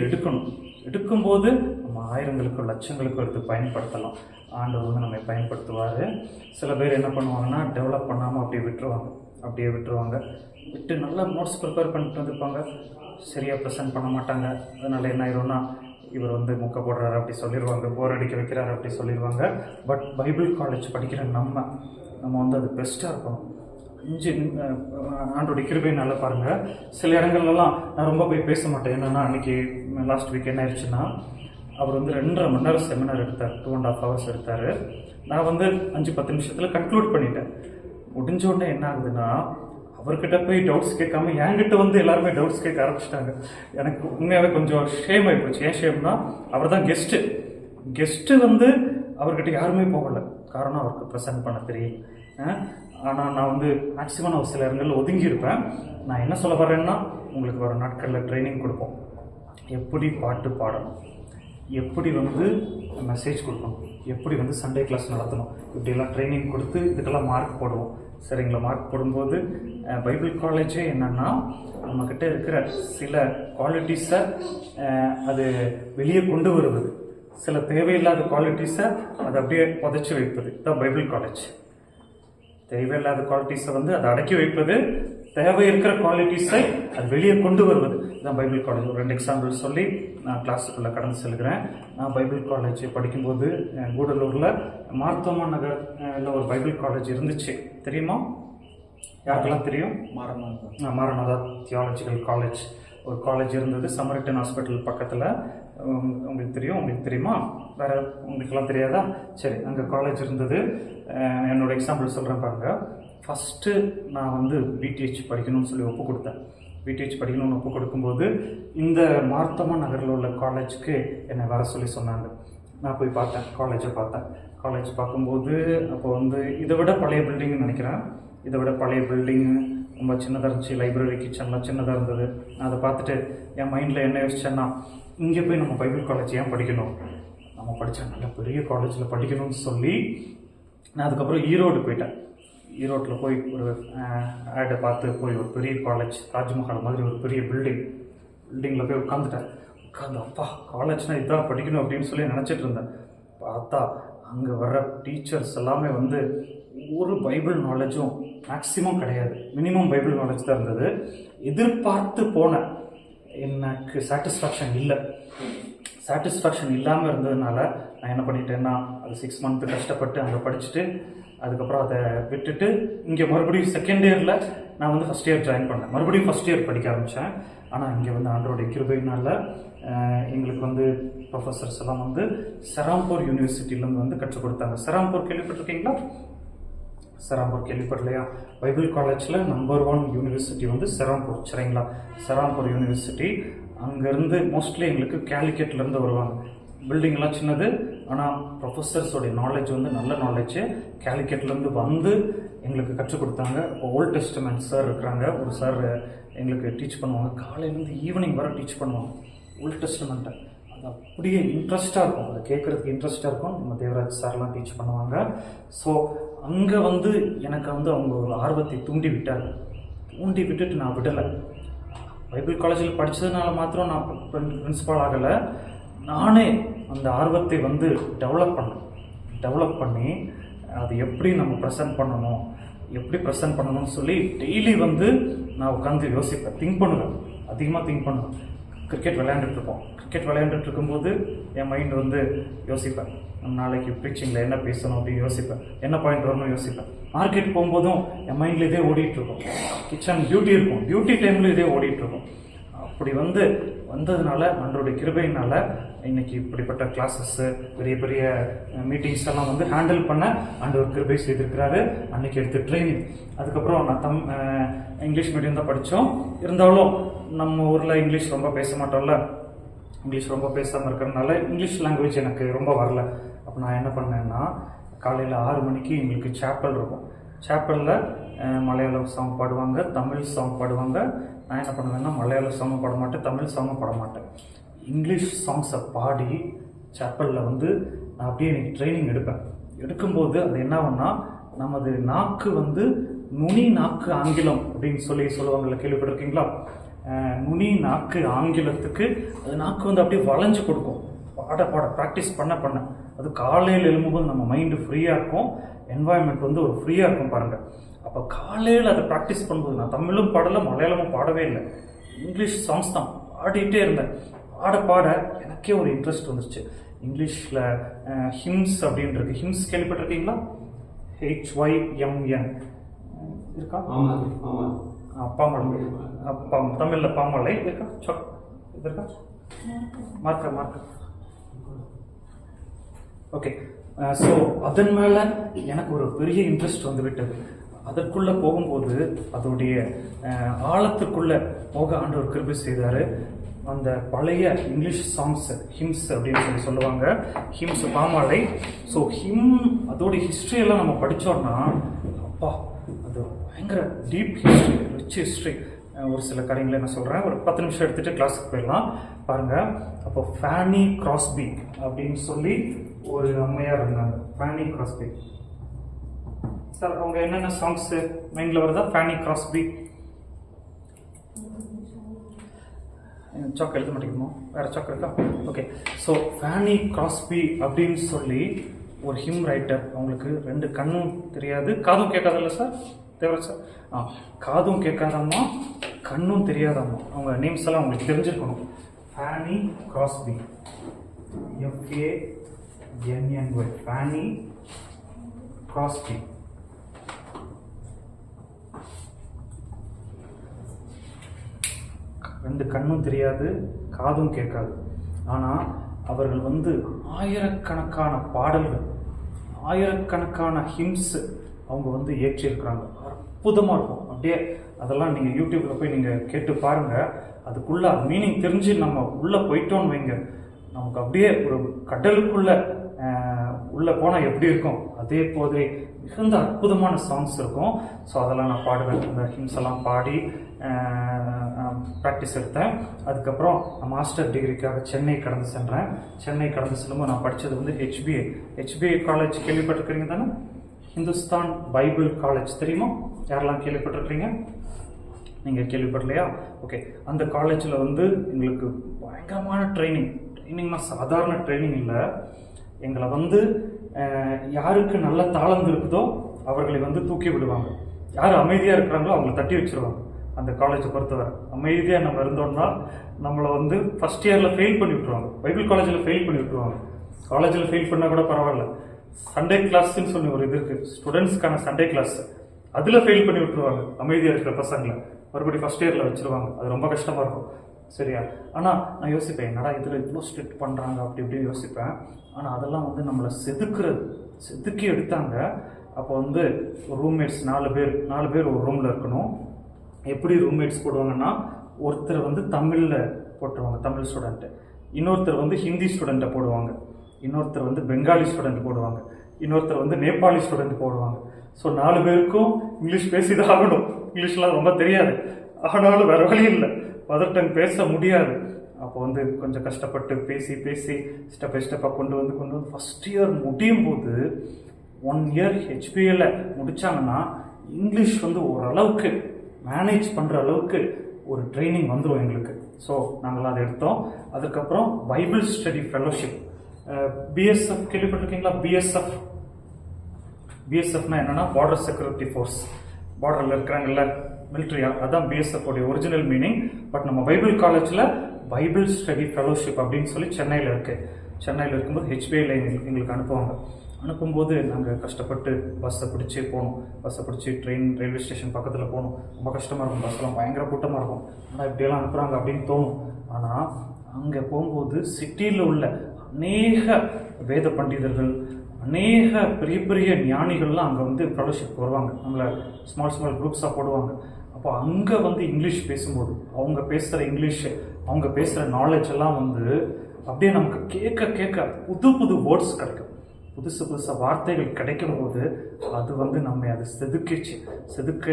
எடுக்கும்போது நம்ம ஆயிரங்களுக்கோ லட்சங்களுக்கோ எடுத்து பயன்படுத்தலாம். ஆண்டவர் வந்து நம்ம பயன்படுத்துவார். சில பேர் என்ன பண்ணுவாங்கன்னா, டெவலப் பண்ணாமல் அப்படியே விட்டுருவாங்க. விட்டு நல்லா நோட்ஸ் ப்ரிப்பேர் பண்ணிட்டு வந்திருப்பாங்க, சரியாக ப்ரெசென்ட் பண்ண மாட்டாங்க. அதனால் என்ன ஆயிடும்னா, இவர் வந்து முக்க போடுறாரு அப்படி சொல்லிடுவாங்க, போர் அடிக்க வைக்கிறாரு அப்படி சொல்லிடுவாங்க. பட் பைபிள் காலேஜ் படிக்கிற நம்ம வந்து அது பெஸ்ட்டாக இருக்கணும். ஆண்டோடைய கிருபை நல்லா பாருங்கள். சில இடங்கள்லாம் நான் ரொம்ப போய் பேச மாட்டேன். என்னென்னா, அன்றைக்கி லாஸ்ட் வீக் என்ன ஆயிடுச்சுன்னா, அவர் வந்து 2.5 மணி நேரம் செமினார் எடுத்தார். 2.5 hours எடுத்தார். நான் வந்து 5-10 நிமிஷத்தில் கன்க்ளூட் பண்ணிட்டேன். முடிஞ்ச உடனே என்ன ஆகுதுன்னா, அவர்கிட்ட போய் டவுட்ஸ் கேட்காம என்கிட்ட வந்து எல்லாருமே டவுட்ஸ் கேட்க ஆரம்பிச்சிட்டாங்க. எனக்கு உண்மையாகவே கொஞ்சம் ஷேம் ஆகிப்போச்சு. ஏன் ஷேம்னா, அவர் தான் கெஸ்ட்டு வந்து அவர்கிட்ட யாருமே போகலை. காரணம், அவருக்கு ப்ரெசென்ட் பண்ண தெரியும். ஆனால் நான் வந்து மேக்ஸிமம் நான் சில இடங்களில் ஒதுங்கியிருப்பேன். நான் என்ன சொல்ல வரேன்னா, உங்களுக்கு வர நாட்களில் ட்ரைனிங் கொடுப்போம். எப்படி பாட்டு பாடணும், எப்படி வந்து மெசேஜ் கொடுக்கணும், எப்படி வந்து சண்டே கிளாஸ் நடத்தணும், இப்படியெல்லாம் ட்ரைனிங் கொடுத்து இதுக்கெல்லாம் மார்க் போடுவோம். சரிங்களா? மார்க் போடும்போது பைபிள் காலேஜே என்னென்னா, நம்மக்கிட்ட இருக்கிற சில குவாலிட்டிஸை அது வெளியே கொண்டு வருவது, சில தேவையில்லாத குவாலிட்டிஸை அதை அப்படியே புதைச்சி வைப்பது தான் பைபிள் காலேஜ். தேவையில்லாத குவாலிட்டிஸை வந்து அதை அடக்கி வைப்பது, தேவை இருக்கிற குவாலிட்டிஸை அது வெளியே கொண்டு வருவது தான் பைபிள் காலேஜ். ஒரு 2 எக்ஸாம்பிள் சொல்லி நான் கிளாஸுக்குள்ளே கடந்து செல்கிறேன். நான் பைபிள் காலேஜ் படிக்கும்போது கூடலூரில் மார்த்தோமா நகரில் ஒரு பைபிள் காலேஜ் இருந்துச்சு. தெரியுமா? யாருக்கெல்லாம் தெரியும்? மாரநாதா தியாலஜிக்கல் காலேஜ் ஒரு காலேஜ் இருந்தது. சமரிட்டன் ஹாஸ்பிட்டல் பக்கத்தில். உங்களுக்கு தெரியுமா? வேறு உங்களுக்கெல்லாம் தெரியாதா? சரி, அங்கே காலேஜ் இருந்தது. என்னோடய எக்ஸாம்பிள் சொல்கிறேன் பாருங்கள். ஃபஸ்ட்டு நான் வந்து பிடிஹெச் படிக்கணும்னு சொல்லி ஒப்பு கொடுத்தேன். பிடிஹெச் படிக்கணும்னு ஒப்பு கொடுக்கும்போது இந்த மார்த்தமா நகரில் உள்ள காலேஜுக்கு என்னை வர சொல்லி சொன்னாங்க. நான் போய் பார்த்தேன், காலேஜை பார்த்தேன். காலேஜ் பார்க்கும்போது அப்போ வந்து இதை விட பழைய பில்டிங்னு நினைக்கிறேன், இதை விட பழைய பில்டிங்கு ரொம்ப சின்னதாக இருந்துச்சு. லைப்ரரி கிச்சன்லாம் சின்னதாக இருந்தது. நான் அதை பார்த்துட்டு என் மைண்டில் என்ன யோசிச்சேன்னா, இங்கே போய் நம்ம பைபிள் காலேஜ் ஏன் படிக்கணும், நம்ம படித்தா நல்ல பெரிய காலேஜில் படிக்கணும்னு சொல்லி நான் அதுக்கப்புறம் ஈரோடு போயிட்டேன். ஈரோட்டில் போய் ஒரு ஆடை பார்த்து போய் ஒரு பெரிய காலேஜ், தாஜ்மஹால் மாதிரி ஒரு பெரிய பில்டிங்கில் போய் உட்காந்துட்டேன். உட்காந்து அப்பா காலேஜ்னால் இதான் படிக்கணும் அப்படின்னு சொல்லி நினச்சிட்டு இருந்தேன். பார்த்தா அங்கே வர்ற டீச்சர்ஸ் எல்லாமே வந்து ஒரு பைபிள் நாலேஜும் மேக்ஸிமம் கிடையாது, மினிமம் பைபிள் நாலேஜ் தான் இருந்தது. எதிர்பார்த்து போனேன், எனக்கு சாட்டிஸ்ஃபேக்ஷன் இல்லை. சாட்டிஸ்ஃபேக்ஷன் இல்லாமல் இருந்ததுனால நான் என்ன பண்ணிட்டேன்னா, அது 6 மந்த்து கஷ்டப்பட்டு அங்கே படிச்சுட்டு அதுக்கப்புறம் அதை விட்டுட்டு இங்கே மறுபடியும் செகண்ட் இயரில் நான் வந்து ஃபஸ்ட் இயர் ஜாயின் பண்ணேன். மறுபடியும் ஃபஸ்ட் இயர் படிக்க ஆரம்பித்தேன். ஆனால் இங்கே வந்து ஆண்டவருடைய கிருபையினால எங்களுக்கு வந்து ப்ரொஃபஸர்ஸ் எல்லாம் வந்து செராம்பூர் யூனிவர்சிட்டியிலேருந்து வந்து கற்றுக் கொடுத்தாங்க. செராம்பூர் கேள்விப்பட்டிருக்கீங்களா? செராம்பூர் கேள்விப்படலையா? பைபிள் காலேஜில் நம்பர் 1 யூனிவர்சிட்டி வந்து செராம்பூர், சரிங்களா? செராம்பூர் யூனிவர்சிட்டி. அங்கேருந்து மோஸ்ட்லி எங்களுக்கு கேலிக்கெட்லேருந்து வருவாங்க. பில்டிங்லாம் சின்னது, ஆனால் ப்ரொஃபஸர்ஸோடைய நாலேஜ் வந்து நல்ல நாலேஜு. கேலிக்கெட்லேருந்து வந்து எங்களுக்கு கற்றுக் கொடுத்தாங்க. ஓல்ட் டெஸ்டமெண்ட் சார் இருக்கிறாங்க, ஒரு சார் எங்களுக்கு டீச் பண்ணுவாங்க. காலையிலேருந்து ஈவினிங் வரை டீச் பண்ணுவாங்க ஓல்ட் டெஸ்டமெண்ட்டை. அது அப்படியே இன்ட்ரெஸ்ட்டாக இருக்கும், அதை கேட்குறதுக்கு இன்ட்ரெஸ்ட்டாக இருக்கும். நம்ம தேவராஜ் சார்லாம் டீச் பண்ணுவாங்க. ஸோ அங்கே வந்து எனக்கு வந்து அவங்க ஒரு ஆர்வத்தை தூண்டி விட்டாங்க. தூண்டி விட்டுட்டு நான் விடலை. பைபிள் காலேஜில் படித்ததுனால மாத்திரம் நான் பிரின்சிபால் ஆகலை, நானே அந்த ஆர்வத்தை வந்து டெவலப் பண்ணி அது எப்படி நம்ம ப்ரெசென்ட் பண்ணணும்னு சொல்லி டெய்லி வந்து நான் உட்காந்து யோசிப்பேன், திங்க் பண்ணுவேன், அதிகமாக திங்க் பண்ணுவேன். கிரிக்கெட் விளையாண்டுட்டு இருக்கும்போது என் மைண்ட் வந்து யோசிப்பேன், நம்ம நாளைக்கு ப்ரீச்சிங்கில் என்ன பேசணும் அப்படின்னு யோசிப்பேன், என்ன பாயிண்ட் வரணும்னு யோசிப்பேன். மார்க்கெட் போகும்போதும் என் மைண்டில் இதே ஓடிட்டுருக்கும். கிச்சன் டியூட்டி டைமில் இதே ஓடிட்டுருக்கும். அப்படி வந்ததுனால ஆண்டவருடைய கிருபையினால இன்னைக்கு இப்படிப்பட்ட கிளாஸஸ்ஸு, பெரிய பெரிய மீட்டிங்ஸ் எல்லாம் வந்து ஹேண்டில் பண்ண ஆண்டவர் கிருபை செய்திருக்கிறாரு. அன்னைக்கு எடுத்து ட்ரைனிங். அதுக்கப்புறம் நான் இங்கிலீஷ் மீடியம் தான் படித்தோம். இருந்தாலும் நம்ம ஊரில் இங்கிலீஷ் ரொம்ப பேச மாட்டோம்ல, இங்கிலீஷ் ரொம்ப பேசாமல் இருக்கிறதுனால இங்கிலீஷ் லாங்குவேஜ் எனக்கு ரொம்ப வரல. அப்போ நான் என்ன பண்ணேன்னா, காலையில் 6 மணிக்கு எங்களுக்கு சேப்பல் இருக்கும். சேப்பலில் மலையாளம் சாங் பாடுவாங்க, தமிழ் சாங் பாடுவாங்க. நான் என்ன பண்ணுவேன்னா, மலையாள சாங்கும் பாட மாட்டேன், தமிழ் சாங்கும் பாட மாட்டேன். இங்கிலீஷ் சாங்ஸை பாடி சேப்பலில் வந்து நான் அப்படியே எனக்கு ட்ரைனிங் எடுக்கும்போது அது என்ன ஆகும்னா, நமது நாக்கு வந்து நுனி நாக்கு ஆங்கிலம் அப்படின்னு சொல்லுவாங்கள்ல, கேள்விப்பட்டிருக்கீங்களா? நுனி நாக்கு ஆங்கிலத்துக்கு அது நாக்கு வந்து அப்படியே வளைஞ்சு கொடுக்கும். பாட ப்ராக்டிஸ் பண்ண அது காலையில் எழும்பும்போது நம்ம மைண்டு ஃப்ரீயாக இருக்கும், என்வாயன்மெண்ட் வந்து ஒரு ஃப்ரீயாக இருக்கும் பாருங்கள். அப்போ காலையில் அதை ப்ராக்டிஸ் பண்ணும்போது நான் தமிழும் பாடலை, மலையாளமும் பாடவே இல்லை, இங்கிலீஷ் சாங்ஸ் தான் பாடிட்டே இருந்தேன். பாட எனக்கே ஒரு இன்ட்ரெஸ்ட் வந்துருச்சு. இங்கிலீஷில் ஹிம்ஸ் அப்படின்னு இருக்கு. ஹிம்ஸ் கேள்விப்பட்டிருக்கீங்களா? HYMN இருக்கா? பாமலை. தமிழில் பாமலை இருக்கா? இது இருக்கா? மார்க்க ஓகே. ஸோ அதன் மேலே எனக்கு ஒரு பெரிய இன்ட்ரெஸ்ட் வந்து விட்டது. அதற்குள்ளே போகும்போது அதோடைய ஆழத்துக்குள்ளே போக ஆண்டவர் கிருபை செய்தார். அந்த பழைய இங்கிலீஷ் சாங்ஸ், ஹிம்ஸ் அப்படின்னு சொல்லுவாங்க, ஹிம்ஸ் பாமாலை. ஸோ அதோடைய ஹிஸ்ட்ரியெல்லாம் நம்ம படித்தோம்னா, அப்பா அது பயங்கர டீப் ஹிஸ்ட்ரி, ரிச் ஹிஸ்ட்ரி. ஒரு சில காரியங்களை என்ன சொல்கிறேன், ஒரு 10 நிமிஷம் எடுத்துகிட்டு கிளாஸுக்கு போயிடலாம் பாருங்கள். அப்போ ஃபேனி கிராஸ்பி அப்படின்னு சொல்லி ஒரு அம்மையார் இருந்தாங்க, ஃபேனி கிராஸ்பி. சார் அவங்க என்னென்ன சாங்ஸு மைண்டில் வருதா? ஃபேனி கிராஸ்பி சாக் எழுத மாட்டேங்குமோ, வேறு சாக் இருக்கா? ஓகே. ஸோ ஃபேனி கிராஸ்பி அப்படின்னு சொல்லி ஒரு ஹிம் ரைட்டர். அவங்களுக்கு 2 கண்ணும் தெரியாது, காதும் கேட்காதில்ல சார் தேவராஜ் சார்? காதும் கேட்காதம்மா, கண்ணும் தெரியாதம்மா. அவங்க நேம்ஸ் எல்லாம் உங்களுக்கு தெரிஞ்சிருக்கணும். Pheni Crosby, FANNY, pheni Crosby. ரெண்டு கண்ணும் தெரியாது, காதும் கேட்காது. ஆனால் அவர்கள் வந்து ஆயிரக்கணக்கான பாடல்கள், ஆயிரக்கணக்கான ஹிம்ஸ் அவங்க வந்து ஏற்றிருக்கிறாங்க. அற்புதமாக இருக்கும். அப்படியே அதெல்லாம் நீங்கள் யூடியூப்பில் போய் நீங்கள் கேட்டு பாருங்கள். அதுக்குள்ளே மீனிங் தெரிஞ்சு நம்ம உள்ளே போயிட்டோன்னு வைங்க, நமக்கு அப்படியே ஒரு கடலுக்குள்ளே உள்ளே போனால் எப்படி இருக்கும் அதே போதே மிகுந்த அற்புதமான சாங்ஸ் இருக்கும். ஸோ அதெல்லாம் நான் பாடுவேன். அந்த ஹிம்ஸ் எல்லாம் பாடி ப்ராக்டிஸ் எடுத்தேன். அதுக்கப்புறம் நான் மாஸ்டர் டிகிரிக்காக சென்னை கடந்து சென்றேன். சென்னை கடந்து செல்லும்போது நான் படித்தது வந்து ஹெச்பிஏ காலேஜ் கேள்விப்பட்டிருக்கிறீங்க தானே? ஹிந்துஸ்தான் பைபிள் காலேஜ் தெரியுமா? யாரெல்லாம் கேள்விப்பட்டிருக்கிறீங்க? நீங்கள் கேள்விப்படலையா? ஓகே. அந்த காலேஜில் வந்து எங்களுக்கு பயங்கரமான ட்ரைனிங்னா சாதாரண ட்ரைனிங் இல்லை. எங்களை வந்து யாருக்கு நல்ல தாளந்து இருக்குதோ அவர்களை வந்து தூக்கி விடுவாங்க. யார் அமைதியாக இருக்கிறாங்களோ அவங்கள தட்டி வச்சுருவாங்க. அந்த காலேஜை பொறுத்தவரை அமைதியாக நம்ம இருந்தோம்னா நம்மளை வந்து ஃபஸ்ட் இயரில் ஃபெயில் பண்ணி விட்டுருவாங்க. பைபிள் காலேஜில் ஃபெயில் பண்ணி விட்டுருவாங்க. காலேஜில் ஃபெயில் பண்ணால் கூட பரவாயில்ல, சண்டே கிளாஸ்ன்னு சொல்லி ஒரு இது இருக்குது, ஸ்டூடெண்ட்ஸ்க்கான சண்டே கிளாஸ், அதில் ஃபெயில் பண்ணி விட்டுருவாங்க. அமைதியாக இருக்கிற பசங்களை மறுபடியும் ஃபஸ்ட் இயரில் வச்சுருவாங்க. அது ரொம்ப கஷ்டமாக இருக்கும். சரியா? ஆனால் நான் யோசிப்பேன், என்னடா இதில் இவ்வளோ ஸ்ட்ரிக்ட் பண்ணுறாங்க அப்படி இப்படி யோசிப்பேன். ஆனால் அதெல்லாம் வந்து நம்மளை செதுக்கி எடுத்தாங்க. அப்போ வந்து ரூம்மேட்ஸ் 4 பேர் ஒரு ரூமில் இருக்கணும். எப்படி ரூம்மேட்ஸ் போடுவாங்கன்னா, ஒருத்தர் வந்து தமிழில் போட்டுருவாங்க, தமிழ் ஸ்டூடெண்ட்டு, இன்னொருத்தர் வந்து ஹிந்தி ஸ்டூடெண்ட்டை போடுவாங்க, இன்னொருத்தர் வந்து பெங்காலி ஸ்டூடெண்ட் போடுவாங்க, இன்னொருத்தர் வந்து நேபாளி ஸ்டூடெண்ட் போடுவாங்க. ஸோ 4 பேருக்கும் இங்கிலீஷ் பேசிதான் ஆகணும். இங்கிலீஷ்லாம் ரொம்ப தெரியாது, ஆனாலும் வேறு வழி இல்லை, மதர் டங் பேச முடியாது. அப்போ வந்து கொஞ்சம் கஷ்டப்பட்டு பேசி ஸ்டெப் பை ஸ்டெப்பாக கொண்டு வந்து ஃபஸ்ட் இயர் முடியும் போது 1 இயர் ஹெச்பிஏல முடித்தாங்கன்னா இங்கிலீஷ் வந்து ஓரளவுக்கு மேனேஜ் பண்ணுற அளவுக்கு ஒரு ட்ரைனிங் வந்துடும் எங்களுக்கு. ஸோ நாங்களாம் அதை எடுத்தோம். அதுக்கப்புறம் பைபிள் ஸ்டடி ஃபெலோஷிப், பிஎஸ்எஃப் கேள்விப்பட்டிருக்கீங்களா? பிஎஸ்எஃப்னா என்னன்னா பார்டர் செக்யூரிட்டி ஃபோர்ஸ், பார்டரில் இருக்கிறாங்கல்ல மிலிட்ரியா, அதுதான் பிஎஸ்எஃப் உடைய ஒரிஜினல் மீனிங். பட் நம்ம பைபிள் காலேஜில் பைபிள் ஸ்டடி ஃபெலோஷிப் அப்படின்னு சொல்லி சென்னையில் இருக்கும்போது ஹெச்பிஐல எங்களுக்கு அனுப்பும்போது நாங்கள் கஷ்டப்பட்டு பஸ்ஸை பிடிச்சி போகணும். பஸ்ஸை பிடிச்சி ரயில்வே ஸ்டேஷன் பக்கத்தில் போகணும். ரொம்ப கஷ்டமாக இருக்கும், பஸ்ஸெல்லாம் பயங்கர கூட்டமாக இருக்கும். ஆனால் இப்படியெல்லாம் அனுப்புகிறாங்க அப்படின்னு தோணும். ஆனால் அங்கே போகும்போது சிட்டியில் உள்ள அநேக வேத பண்டிதர்கள், அநேக பெரிய பெரிய ஞானிகள்லாம் அங்கே வந்து ஃபெலோஷிப் வருவாங்க. நம்மளை ஸ்மால் குரூப்ஸாக போடுவாங்க. அப்போ அங்கே வந்து இங்கிலீஷ் பேசும்போது அவங்க பேசுகிற இங்கிலீஷு, அவங்க பேசுகிற நாலேஜ் எல்லாம் வந்து அப்படியே நமக்கு கேட்க புது வேர்ட்ஸ் கிடைக்கும், புதுசு வார்த்தைகள் கிடைக்கும் போது அது வந்து நம்ம அதை செதுக்க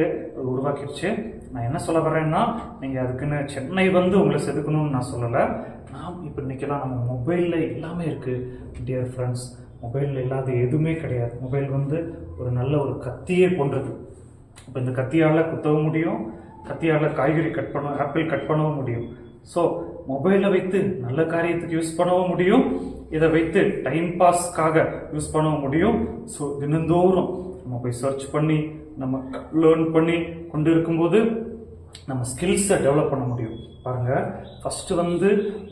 உருவாக்கிடுச்சு. நான் என்ன சொல்ல வரேன்னா, நீங்கள் அதுக்குன்னு சென்னை வந்து உங்களை செதுக்கணும்னு நான் சொல்லலை. இப்போ இன்றைக்கெல்லாம் நம்ம மொபைலில் எல்லாமே இருக்குது டியர் ஃப்ரெண்ட்ஸ். மொபைலில் இல்லாத எதுவுமே கிடையாது. மொபைல் வந்து ஒரு நல்ல ஒரு கத்தியே போன்றது. இப்போ இந்த கத்தியால் குத்தவும் முடியும், கத்தியால் காய்கறி ஆப்பிள் கட் பண்ணவும் முடியும். ஸோ மொபைலை வைத்து நல்ல காரியத்துக்கு யூஸ் பண்ணவும் முடியும், இதை வைத்து டைம் பாஸ்க்காக யூஸ் பண்ணவும் முடியும். ஸோ தினந்தோறும் நம்ம போய் சர்ச் பண்ணி நம்ம லேர்ன் பண்ணி கொண்டு இருக்கும்போது நம்ம ஸ்கில்ஸை டெவலப் பண்ண முடியும். பாருங்கள், ஃபஸ்ட்டு வந்து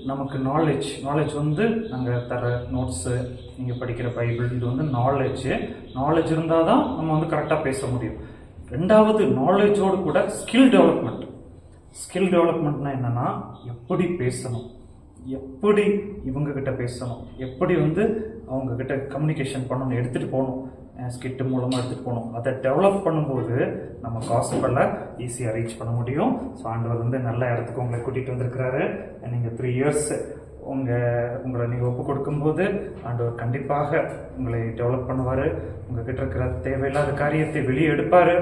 நமக்கு நாலேஜ் வந்து நாங்கள் தர நோட்ஸு, நீங்கள் படிக்கிற பைபிள், இது வந்து நாலேஜ் இருந்தால் தான் நம்ம வந்து கரெக்டாக பேச முடியும். ரெண்டாவது, நாலேஜோடு கூட ஸ்கில் டெவலப்மெண்ட்னா என்னென்னா, எப்படி பேசணும், எப்படி இவங்கக்கிட்ட பேசணும், எப்படி வந்து அவங்கக்கிட்ட கம்யூனிகேஷன் பண்ணணும், எடுத்துகிட்டு போகணும், ஸ்கிட்டு மூலமாக எடுத்துகிட்டு போகணும். அதை டெவலப் பண்ணும்போது நம்ம காசுகளை ஈஸியாக ரீச் பண்ண முடியும். ஸோ ஆண்டவர் வந்து நல்ல இடத்துக்கு உங்களை கூட்டிகிட்டு வந்திருக்கிறாரு. நீங்கள் 3 இயர்ஸ் உங்களை நீங்கள் ஒப்பு கொடுக்கும்போது ஆண்டவர் கண்டிப்பாக உங்களை டெவலப் பண்ணுவார். உங்ககிட்ட இருக்கிற தேவையில்லாத காரியத்தை வெளியே எடுப்பார்.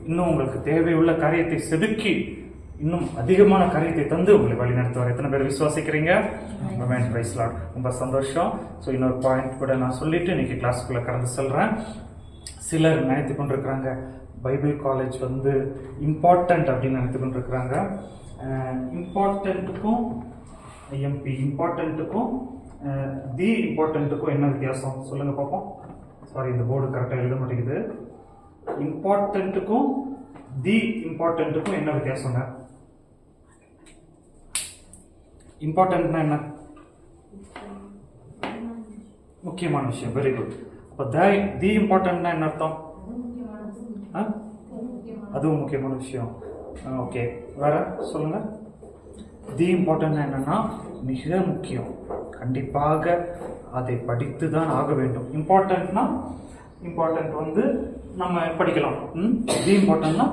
இன்னும் உங்களுக்கு தேவையுள்ள காரியத்தை செதுக்கி இன்னும் அதிகமான காரியத்தை தந்து உங்களை வழி நடத்துவார். எத்தனை பேர் விசுவாசிக்கிறீங்க? ரொம்ப சந்தோஷம். ஸோ இன்னொரு பாயிண்ட் கூட நான் சொல்லிட்டு இன்னைக்கு கிளாஸ்க்குள்ளே கடந்து செல்கிறேன். சிலர் நினைத்து கொண்டிருக்கிறாங்க பைபிள் காலேஜ் வந்து இம்பார்ட்டண்ட் அப்படின்னு நினைத்து கொண்டிருக்கிறாங்க. இம்பார்ட்டண்ட்டுக்கும் ஐஎம்பி இம்பார்ட்டண்ட்டுக்கும் தி இம்பார்ட்டண்ட்டுக்கும் என்ன வித்தியாசம் சொல்லுங்கள் பார்ப்போம். சாரி, இந்த போர்டு கரெக்டாக எழுத மாட்டேங்குது. இம்பார்ட்டண்ட்டுக்கும் தி இம்பார்ட்டண்ட்டுக்கும் என்ன வித்தியாசங்க? இம்பார்ட்டன்ட்னா என்ன? முக்கியமான விஷயம். Very good. அப்போ தி இம்பார்ட்டன்ட்னா என்ன அர்த்தம்? அதுவும் முக்கியமான விஷயம். ஓகே, வேற சொல்லுங்க. தி இம்பார்ட்டன்ட்னா என்னன்னா மிக முக்கியம், கண்டிப்பாக அதை படித்து தான் ஆக வேண்டும். இம்பார்ட்டன்ட் வந்து நம்ம படிக்கலாம். இது இம்பார்ட்டன்ட்னா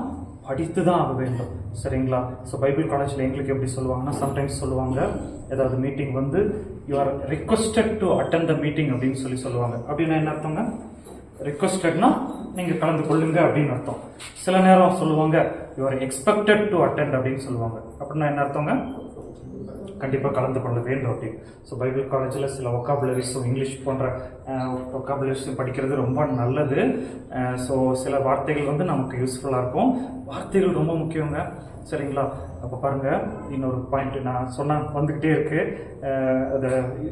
படித்து தான் ஆக வேண்டும். சரிங்களா? ஸோ பைபிள் காலேஜில் எங்களுக்கு எப்படி சொல்லுவாங்கன்னா, சம்டைம்ஸ் சொல்லுவாங்க, ஏதாவது மீட்டிங் வந்து you are requested to attend the meeting அப்படின்னு சொல்லுவாங்க. அப்படின்னா என்ன அர்த்தங்க? ரிக்வஸ்டட்னா நீங்கள் கலந்து கொள்ளுங்க அப்படின்னு அர்த்தம். சில நேரம் சொல்லுவாங்க you are expected to attend அப்படின்னு சொல்லுவாங்க. அப்படின்னா என்ன அர்த்தங்க? கண்டிப்பாக கலந்து கொள்ள வேண்டும் அப்படின்னு. ஸோ பைபிள் காலேஜில் சில ஒக்காபுலரிஸும் இங்கிலீஷ் போன்ற ஒக்காபுலரிஸும் படிக்கிறது ரொம்ப நல்லது. ஸோ சில வார்த்தைகள் வந்து நமக்கு யூஸ்ஃபுல்லாக இருக்கும். வார்த்தைகள் ரொம்ப முக்கியங்க. சரிங்களா? அப்போ பாருங்கள், இன்னொரு பாயிண்ட் நான் வந்துக்கிட்டே இருக்கு. அதை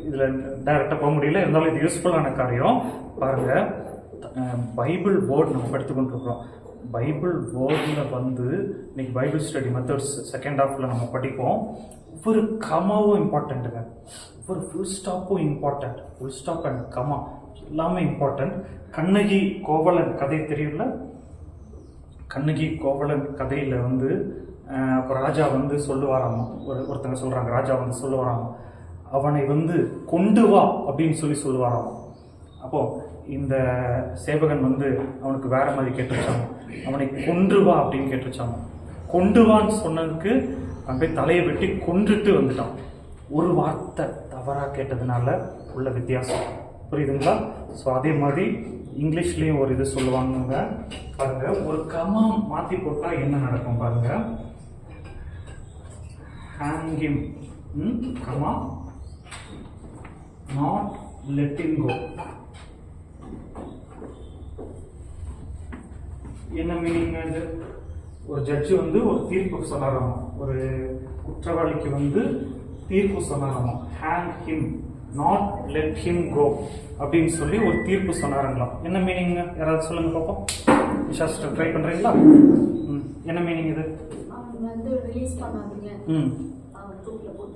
இதில் டைரெக்டாக போக முடியல, இருந்தாலும் இது யூஸ்ஃபுல்லான காரியம். பாருங்கள், பைபிள் வேர்ட் நம்ம படித்து கொண்டிருக்கிறோம். பைபிள் வேர்டில் வந்து இன்னைக்கு பைபிள் ஸ்டடி மெத்தட்ஸ் செகண்ட் ஹாஃபில் நம்ம படிப்போம். ஒவ்வொரு கமாவும் இம்பார்ட்டண்ட்டுங்க, ஒவ்வொரு ஃபுல் ஸ்டாப்பும் important. Full stop and comma எல்லாமே இம்பார்ட்டண்ட். கண்ணகி கோவலன் கதை தெரியும்ல? கண்ணகி கோவலன் கதையில் வந்து ராஜா வந்து சொல்லுவாராமா, ஒருத்தங்க சொல்கிறாங்க, ராஜா வந்து சொல்லுவாராமா, அவனை வந்து கொண்டு வா அப்படின்னு சொல்லுவாராமா. அப்போது இந்த சேவகன் வந்து அவனுக்கு வேற மாதிரி கேட்டுருச்சாங்க, அவனை கொன்று வா அப்படின்னு கேட்டுருச்சாங்க. கொண்டு வான்னு சொன்னதுக்கு அவன் போய் தலையை வெட்டி கொன்றுட்டு வந்துட்டான். ஒரு வார்த்தை தவறாக கேட்டதுனால உள்ள வித்தியாசம் புரியுதுங்களா? ஸோ அதே மாதிரி இங்கிலீஷ்லேயும் ஒரு இது சொல்லுவாங்க பாருங்க. ஒரு கமா மாற்றி போட்டால் என்ன நடக்கும் பாருங்க. hang him, comma not let him go. என்ன மீனிங்? அது ஒரு ஜட்ஜு வந்து ஒரு தீர்ப்பு சொன்னாராமா, ஒரு குற்றவாளிக்கு வந்து தீர்ப்பு சொன்னாராமா, hang him not let him go அப்படின்னு சொல்லி ஒரு தீர்ப்பு சொன்னாருங்களாம். என்ன மீனிங்? யாராவது சொல்லுங்க பார்ப்போம். நிஷா சிஸ்டர் ட்ரை பண்றீங்களா? என்ன மீனிங் இது?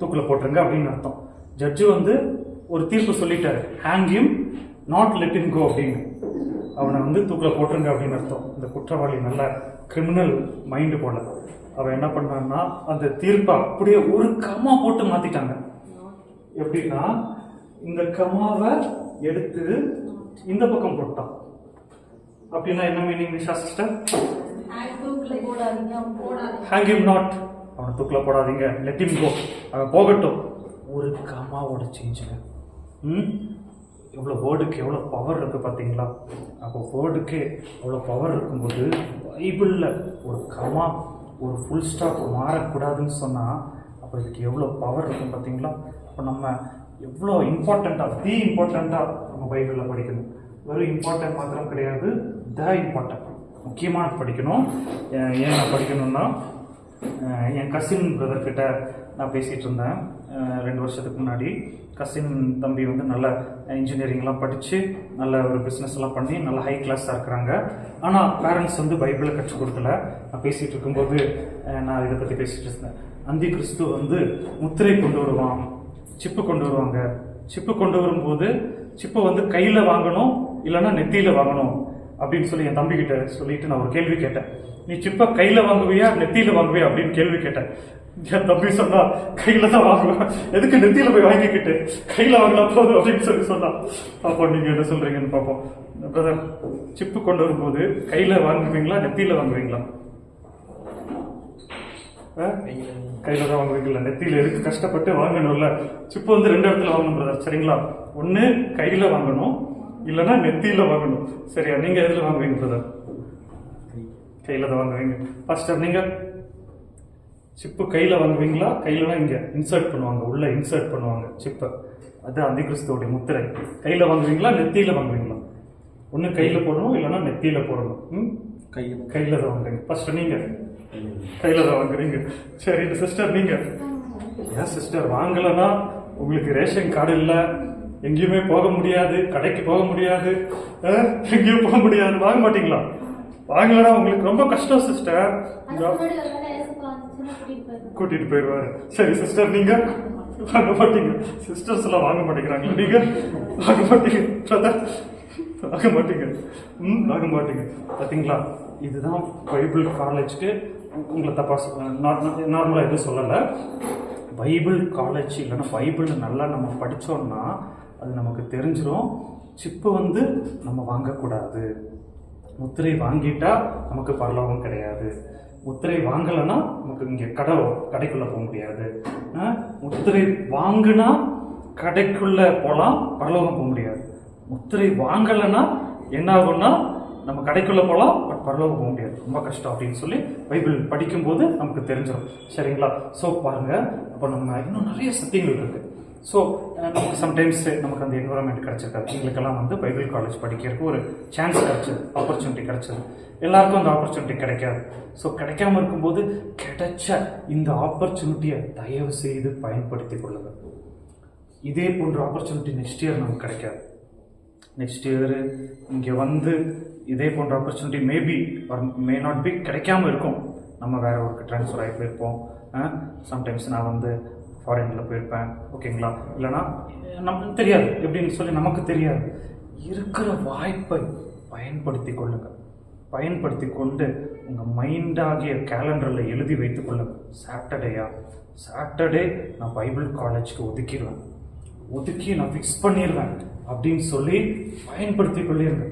தூக்குல போட்டுருங்க அப்படின்னு அர்த்தம். ஜட்ஜு வந்து ஒரு தீர்ப்பு சொல்லிட்டாரு, hang him not let him go அப்படின்னு. அவனை வந்து தூக்கில் போட்டுருங்க அப்படின்னு அர்த்தம். இந்த குற்றவாளி நல்ல கிரிமினல் மைண்டு போல. அவன் என்ன பண்ணான்னா அந்த தீர்ப்பை அப்படியே ஒரு கமா போட்டு மாத்திட்டாங்க. எப்படின்னா இந்த கமாவை எடுத்து இந்த பக்கம் போட்டான். அப்படின்னா என்ன meaning Nisha sister? Hang him not, அவனை தூக்கில் போடாதீங்க, லெட் ஹிம் கோ, அவன் போகட்டும். ஒரு கமாவோட சேஞ்சுங்க. எவ்வளோ வேர்டுக்கு எவ்வளோ பவர் இருக்குது பார்த்தீங்களா? அப்போ வேர்டுக்கே அவ்வளோ பவர் இருக்கும்போது பைபிளில் ஒரு கமா ஒரு ஃபுல் ஸ்டாப் மாறக்கூடாதுன்னு சொன்னால் அப்போ இதுக்கு எவ்வளோ பவர் இருக்கும் பார்த்தீங்களா? அப்போ நம்ம எவ்வளோ இம்பார்ட்டண்ட்டாக நம்ம பைபிளில் படிக்கணும். வெறும் இம்பார்ட்டன்ட் மாத்திரம் கிடையாது, இம்பார்ட்டன்ட் முக்கியமாக படிக்கணும். ஏன் நான் படிக்கணும்னா, என் கசின் பிரதர்கிட்ட நான் பேசிகிட்டு இருந்தேன் 2 வருஷத்துக்கு முன்னாடி. கசின் தம்பி வந்து நல்ல இன்ஜினியரிங்லாம் படித்து நல்ல ஒரு பிஸ்னஸ்லாம் பண்ணி நல்ல ஹை கிளாஸாக இருக்கிறாங்க. ஆனால் பேரண்ட்ஸ் வந்து பைபிளை கற்றுக் கொடுக்கல. நான் பேசிகிட்டு இருக்கும்போது நான் இதை பற்றி பேசிகிட்டு இருந்தேன். அந்தி கிறிஸ்து வந்து முத்திரை கொண்டு வருவான், சிப்பு கொண்டு வருவாங்க. சிப்பு கொண்டு வரும்போது சிப்பை வந்து கையில் வாங்கணும் இல்லைன்னா நெத்தியில் வாங்கணும் அப்படின்னு சொல்லி என் தம்பிக்கிட்ட சொல்லிட்டு நான் ஒரு கேள்வி கேட்டேன். நீ சிப்பை கையில் வாங்குவியா நெத்தியில் வாங்குவியா அப்படின்னு கேள்வி கேட்டேன். என் தம்பி சொன்னா கையில தான் வாங்குவேன், எதுக்கு நெத்தியில போய் வாங்கிக்கிட்டு, கையில வாங்கலாம் போதும் அப்படின்னு சொன்னா. அப்போ நீங்க என்ன சொல்றீங்கன்னு பார்ப்போம். பிரதர், சிப்பு கொண்டு வரும்போது கையில வாங்குவீங்களா நெத்தியில வாங்குவீங்களா? கையில தான் வாங்குவீங்களா? நெத்தியில எதுக்கு கஷ்டப்பட்டு வாங்கணும்ல? சிப்பு வந்து 2 இடத்துல வாங்கணும் பிரதர், சரிங்களா? ஒண்ணு கையில வாங்கணும் இல்லைன்னா நெத்தியில வாங்கணும். சரியா? நீங்க எதுல வாங்குவீங்க பிரதர்? கையில தான் வாங்குவீங்க. பாஸ்டர் நீங்க சிப்பு கையில் வாங்குவீங்களா? கையிலனா இங்கே இன்சர்ட் பண்ணுவாங்க, உள்ள இன்சர்ட் பண்ணுவாங்க சிப்பை. அது அந்தி கிறிஸ்துவோடைய முத்திரை. கையில் வாங்குவீங்களா நெத்தியில் வாங்குவீங்களா? ஒன்று கையில் போடணும் இல்லைன்னா நெத்தியில் போடணும். கையில் தான் வாங்குறீங்க. ஃபர்ஸ்ட் நீங்கள் கையில் தான் வாங்குறீங்க. சரி சிஸ்டர் நீங்கள்? ஏன் சிஸ்டர் வாங்கலைன்னா உங்களுக்கு ரேஷன் கார்டு இல்லை, எங்கேயுமே போக முடியாது, கடைக்கு போக முடியாது, எங்கேயும் போக முடியாது, வாங்க மாட்டீங்களா? வாங்கலன்னா உங்களுக்கு ரொம்ப கஷ்டம் சிஸ்டர், கூட்டிட்டு போயிடுவாரு. சரி சிஸ்டர் நீங்க வாங்க மாட்டீங்க? சிஸ்டர்ஸ் எல்லாம் வாங்க மாட்டேங்கிறாங்க, நீங்க வாங்க மாட்டீங்க? வாங்க மாட்டீங்க. வாங்க மாட்டீங்க. பார்த்தீங்களா? இதுதான் பைபிள் காலேஜ்க்கு. உங்களை தப்பா நார்மலாக எதுவும் சொல்லலை. பைபிள் காலேஜ் இல்லைன்னா பைபிள் நல்லா நம்ம படித்தோம்னா அது நமக்கு தெரிஞ்சிடும். சிப்பு வந்து நம்ம வாங்கக்கூடாது, முத்திரை வாங்கிட்டா நமக்கு பரலோகம் கிடையாது. முத்திரை வாங்கலைன்னா நமக்கு இங்கே கடைக்குள்ள போக முடியாது. முத்திரை வாங்கினா கடைக்குள்ள போகலாம், பரலோகம் போக முடியாது. முத்திரை வாங்கலைன்னா என்ன ஆகும்னா நம்ம கடைக்குள்ள போகலாம், பட் பரலோகம் போக முடியாது, ரொம்ப கஷ்டம் அப்படின்னு சொல்லி பைபிள் படிக்கும்போது நமக்கு தெரிஞ்சிடும். சரிங்களா? ஸோ பாருங்க, அப்போ நம்ம இன்னும் நிறைய சத்தியங்கள் இருக்கு. ஸோ நமக்கு சம்டைம்ஸ் நமக்கு அந்த என்வரன்மெண்ட் கிடைச்சிருக்காது. எங்களுக்கெல்லாம் வந்து பைபிள் காலேஜ் படிக்கிறதுக்கு ஒரு சான்ஸ் கிடைச்சது, ஆப்பர்ச்சுனிட்டி கிடைச்சது. எல்லாருக்கும் அந்த ஆப்பர்ச்சுனிட்டி கிடைக்காது. ஸோ கிடைக்காம இருக்கும்போது கிடைச்ச இந்த ஆப்பர்ச்சுனிட்டியை தயவு செய்து பயன்படுத்தி கொள்ளுங்கள். இதே போன்ற ஆப்பர்ச்சுனிட்டி நெக்ஸ்ட் இயர் நமக்கு கிடைக்காது. நெக்ஸ்ட் இயர் இங்கே வந்து இதே போன்ற opportunity maybe R may not be கிடைக்காம இருக்கும். நம்ம வேற ஒரு ட்ரான்ஸ்ஃபர் ஆகி போயிருப்போம். சம்டைம்ஸ் நான் வந்து ஃபாரினில் போயிருப்பேன். ஓகேங்களா? இல்லைனா நமக்கு தெரியாது, எப்படின்னு சொல்லி நமக்கு தெரியாது. இருக்கிற வாய்ப்பை பயன்படுத்தி கொள்ளுங்கள். பயன்படுத்தி கொண்டு உங்கள் மைண்டாகிய கேலண்டரில் எழுதி வைத்து கொள்ளுங்கள். சாட்டர்டே நான் பைபிள் காலேஜ்க்கு ஒதுக்கி நான் ஃபிக்ஸ் பண்ணிடுவேன் அப்படின்னு சொல்லி பயன்படுத்தி கொள்ளிருங்க.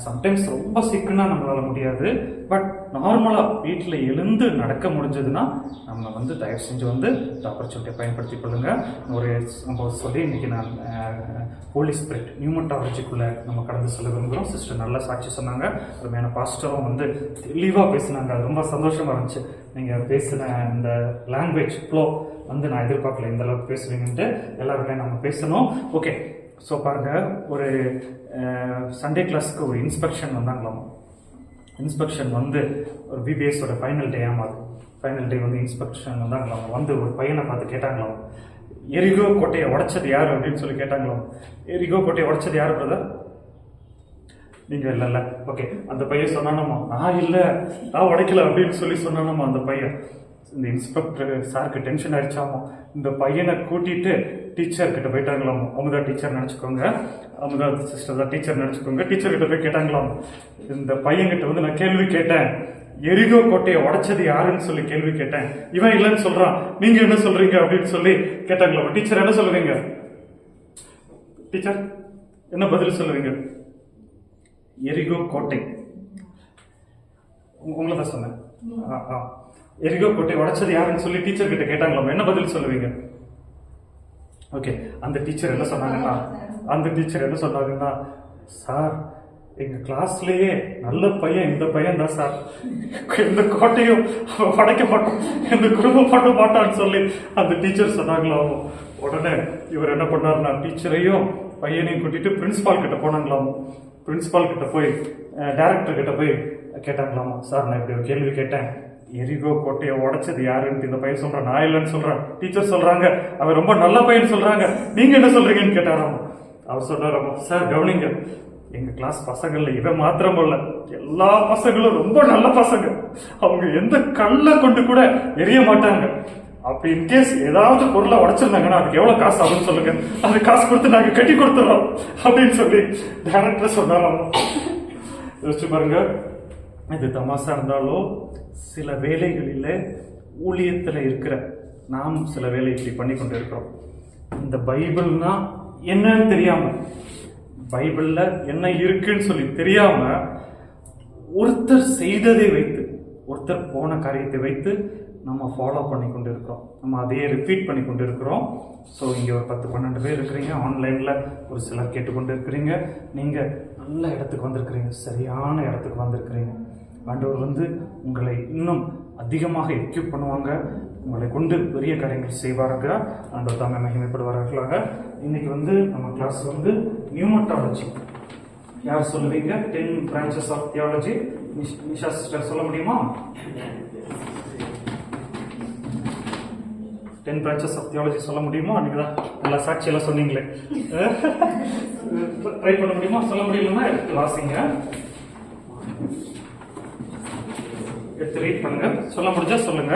சம்டைம்ஸ் ரொம்ப சீக்கிரமாக நம்மளால் முடியாது, பட் நார்மலாக வீட்டில் எழுந்து நடக்க முடிஞ்சதுன்னா நம்ம வந்து தயவு செஞ்சு வந்து இந்த ஆப்பர்ச்சுனிட்டியை பயன்படுத்தி கொள்ளுங்க. ஒரு சம்பவம் சொல்லி இன்னைக்கு நான் ஹோலி ஸ்பிரிட் நியூமட்டாலஜிக்குள்ளே நம்ம கடந்து செல்ல விரும்புகிறோம். சிஸ்டர் நல்லா சாட்சி சொன்னாங்க. அருமையான பாஸ்டரும் வந்து தெளிவாக பேசினாங்க. அது ரொம்ப சந்தோஷமாக இருந்துச்சு. நீங்கள் பேசின இந்த லாங்குவேஜ் ஃப்ளோ வந்து நான் எதிர்பார்க்கல, இந்த அளவுக்கு பேசுவீங்கன்ட்டு. எல்லாருமே நம்ம பேசணும். ஓகே, ஸோ பாருங்கள், ஒரு சண்டே கிளாஸ்க்கு ஒரு இன்ஸ்பெக்ஷன் வந்தாங்களாம். இன்ஸ்பெக்ஷன் வந்து ஒரு பிபிஎஸோட ஃபைனல் டே. ஃபைனல் டே வந்து இன்ஸ்பெக்ஷன் வந்தாங்களாம். வந்து ஒரு பையனை பார்த்து கேட்டாங்களாம், எரிகோ கோட்டையை உடைச்சது யார் அப்படின்னு சொல்லி கேட்டாங்களாம். எரிகோ கோட்டையை உடைச்சது யார் பிரதர்? நீங்கள் இல்லைல்ல. ஓகே, அந்த பையன் சொன்னானம்மா, நான் இல்லை, நான் உடைக்கல அப்படின்னு சொல்லி சொன்னானம்மா அந்த பையன். இந்த இன்ஸ்பெக்டர் சாருக்கு டென்ஷன் ஆயிடுச்சாமா. இந்த பையனை கூட்டிட்டு டீச்சர் கிட்ட போயிட்டாங்களாம். அவங்க தான் டீச்சர் நினச்சிக்கோங்க, அவங்க தான் சிஸ்டர் தான் டீச்சர் நினச்சிக்கோங்க. டீச்சர் கிட்ட போய் கேட்டாங்களாம், இந்த பையன்கிட்ட வந்து நான் கேள்வி கேட்டேன், எரிகோ கோட்டையை உடைச்சது யாருன்னு சொல்லி கேள்வி கேட்டேன், இவன் இல்லைன்னு சொல்றான், நீங்க என்ன சொல்றீங்க அப்படின்னு சொல்லி கேட்டாங்களாம். டீச்சர் என்ன சொல்லுவீங்க? டீச்சர் என்ன பதில் சொல்லுவீங்க? எரிகோ கோட்டை, உங்களை தான் சொன்னேன். எரிகோ கோட்டை உடைச்சது யாருன்னு சொல்லி டீச்சர் கிட்ட கேட்டாங்களாம். என்ன பதில் சொல்லுவீங்க? ஓகே, அந்த டீச்சர் என்ன சொன்னாங்கன்னா, சார் எங்க கிளாஸ்லயே நல்ல பையன் இந்த பையன் தான் சார், எந்த கோட்டையும் உடைக்க மாட்டோம், எந்த குடும்பம் பண்ண மாட்டான்னு சொல்லி அந்த டீச்சர் சொன்னாங்களாம். உடனே இவர் என்ன பண்ணாருன்னா, டீச்சரையும் பையனையும் கூட்டிட்டு பிரின்சிபால் கிட்ட போனாங்களாம். பிரின்சிபால் கிட்ட போய் டைரக்டர் கிட்ட போய் கேட்டாங்களாமா, சார் நான் இப்படி ஒரு கேள்வி கேட்டேன், எரிகோ கோட்டையை உடைச்சது யாருன்னு இந்த பையன் சொல்றான், நான் இல்லைன்னு சொல்றேன். டீச்சர் சொல்றாங்க அவன் ரொம்ப நல்ல பையன் சொல்றாங்க, நீங்க என்ன சொல்றீங்கன்னு கேட்டாராமா. அவர் சொல்றாராமா, சார் கவனிங்க, எங்க கிளாஸ் பசங்கள்ல இவன் மாத்திரம் இல்ல, எல்லா பசங்களும் ரொம்ப நல்ல பசங்க, அவங்க எந்த கல்லை கொண்டு கூட எரிய மாட்டாங்க. அப்படி இன்கேஸ் ஏதாவது பொருளை உடைச்சிருந்தாங்கன்னா அதுக்கு எவ்வளவு காசு ஆகுன்னு சொல்லுங்க, அது காசு கொடுத்து நாங்க கட்டி கொடுத்துறோம் அப்படின்னு சொல்லி டைரக்டர் சொன்னாலும். யோசிச்சு பாருங்க, இது தமாசா இருந்தாலும் சில வேலைகளில ஊழியத்துல இருக்கிற நாம் சில வேலை இப்படி பண்ணி கொண்டு இருக்கிறோம். இந்த பைபிள்னா என்னன்னு தெரியாம, பைபிள்ல என்ன இருக்குன்னு சொல்லி தெரியாம, ஒருத்தர் செய்ததை வைத்து, ஒருத்தர் போன காரியத்தை வைத்து நம்ம ஃபாலோ பண்ணி கொண்டு இருக்கிறோம், நம்ம அதையே ரிப்பீட் பண்ணி கொண்டு இருக்கிறோம். ஸோ இங்கே ஒரு 10-12 பேர் இருக்கிறீங்க, ஆன்லைனில் ஒரு சிலர் கேட்டுக்கொண்டு இருக்கிறீங்க. நீங்கள் நல்ல இடத்துக்கு வந்திருக்கிறீங்க, சரியான இடத்துக்கு வந்திருக்கிறீங்க. ஆண்டவர் வந்து உங்களை இன்னும் அதிகமாக எக்யூப் பண்ணுவாங்க, உங்களை கொண்டு பெரிய காரியங்கள் செய்வாங்க. ஆண்டவர் தாமே மகிமைப்படுவார்களாக. இன்னைக்கு வந்து நம்ம கிளாஸ் வந்து நியூமட்டாலஜி. யார் சொல்லுவீங்க? 10 branches of theology. Nisha sister சொல்ல முடியுமா? 10 branches ஆஃப் தியாலஜி சொல்ல முடியுமா? அன்னைக்கு தான் நல்லா சாட்சியெல்லாம் சொன்னீங்களே, ட்ரை பண்ண முடியுமா? சொல்ல முடியலன்னா எடுத்து வாசிங்க, எடுத்து ரீட் பண்ணுங்க. சொல்ல முடிஞ்சா சொல்லுங்க.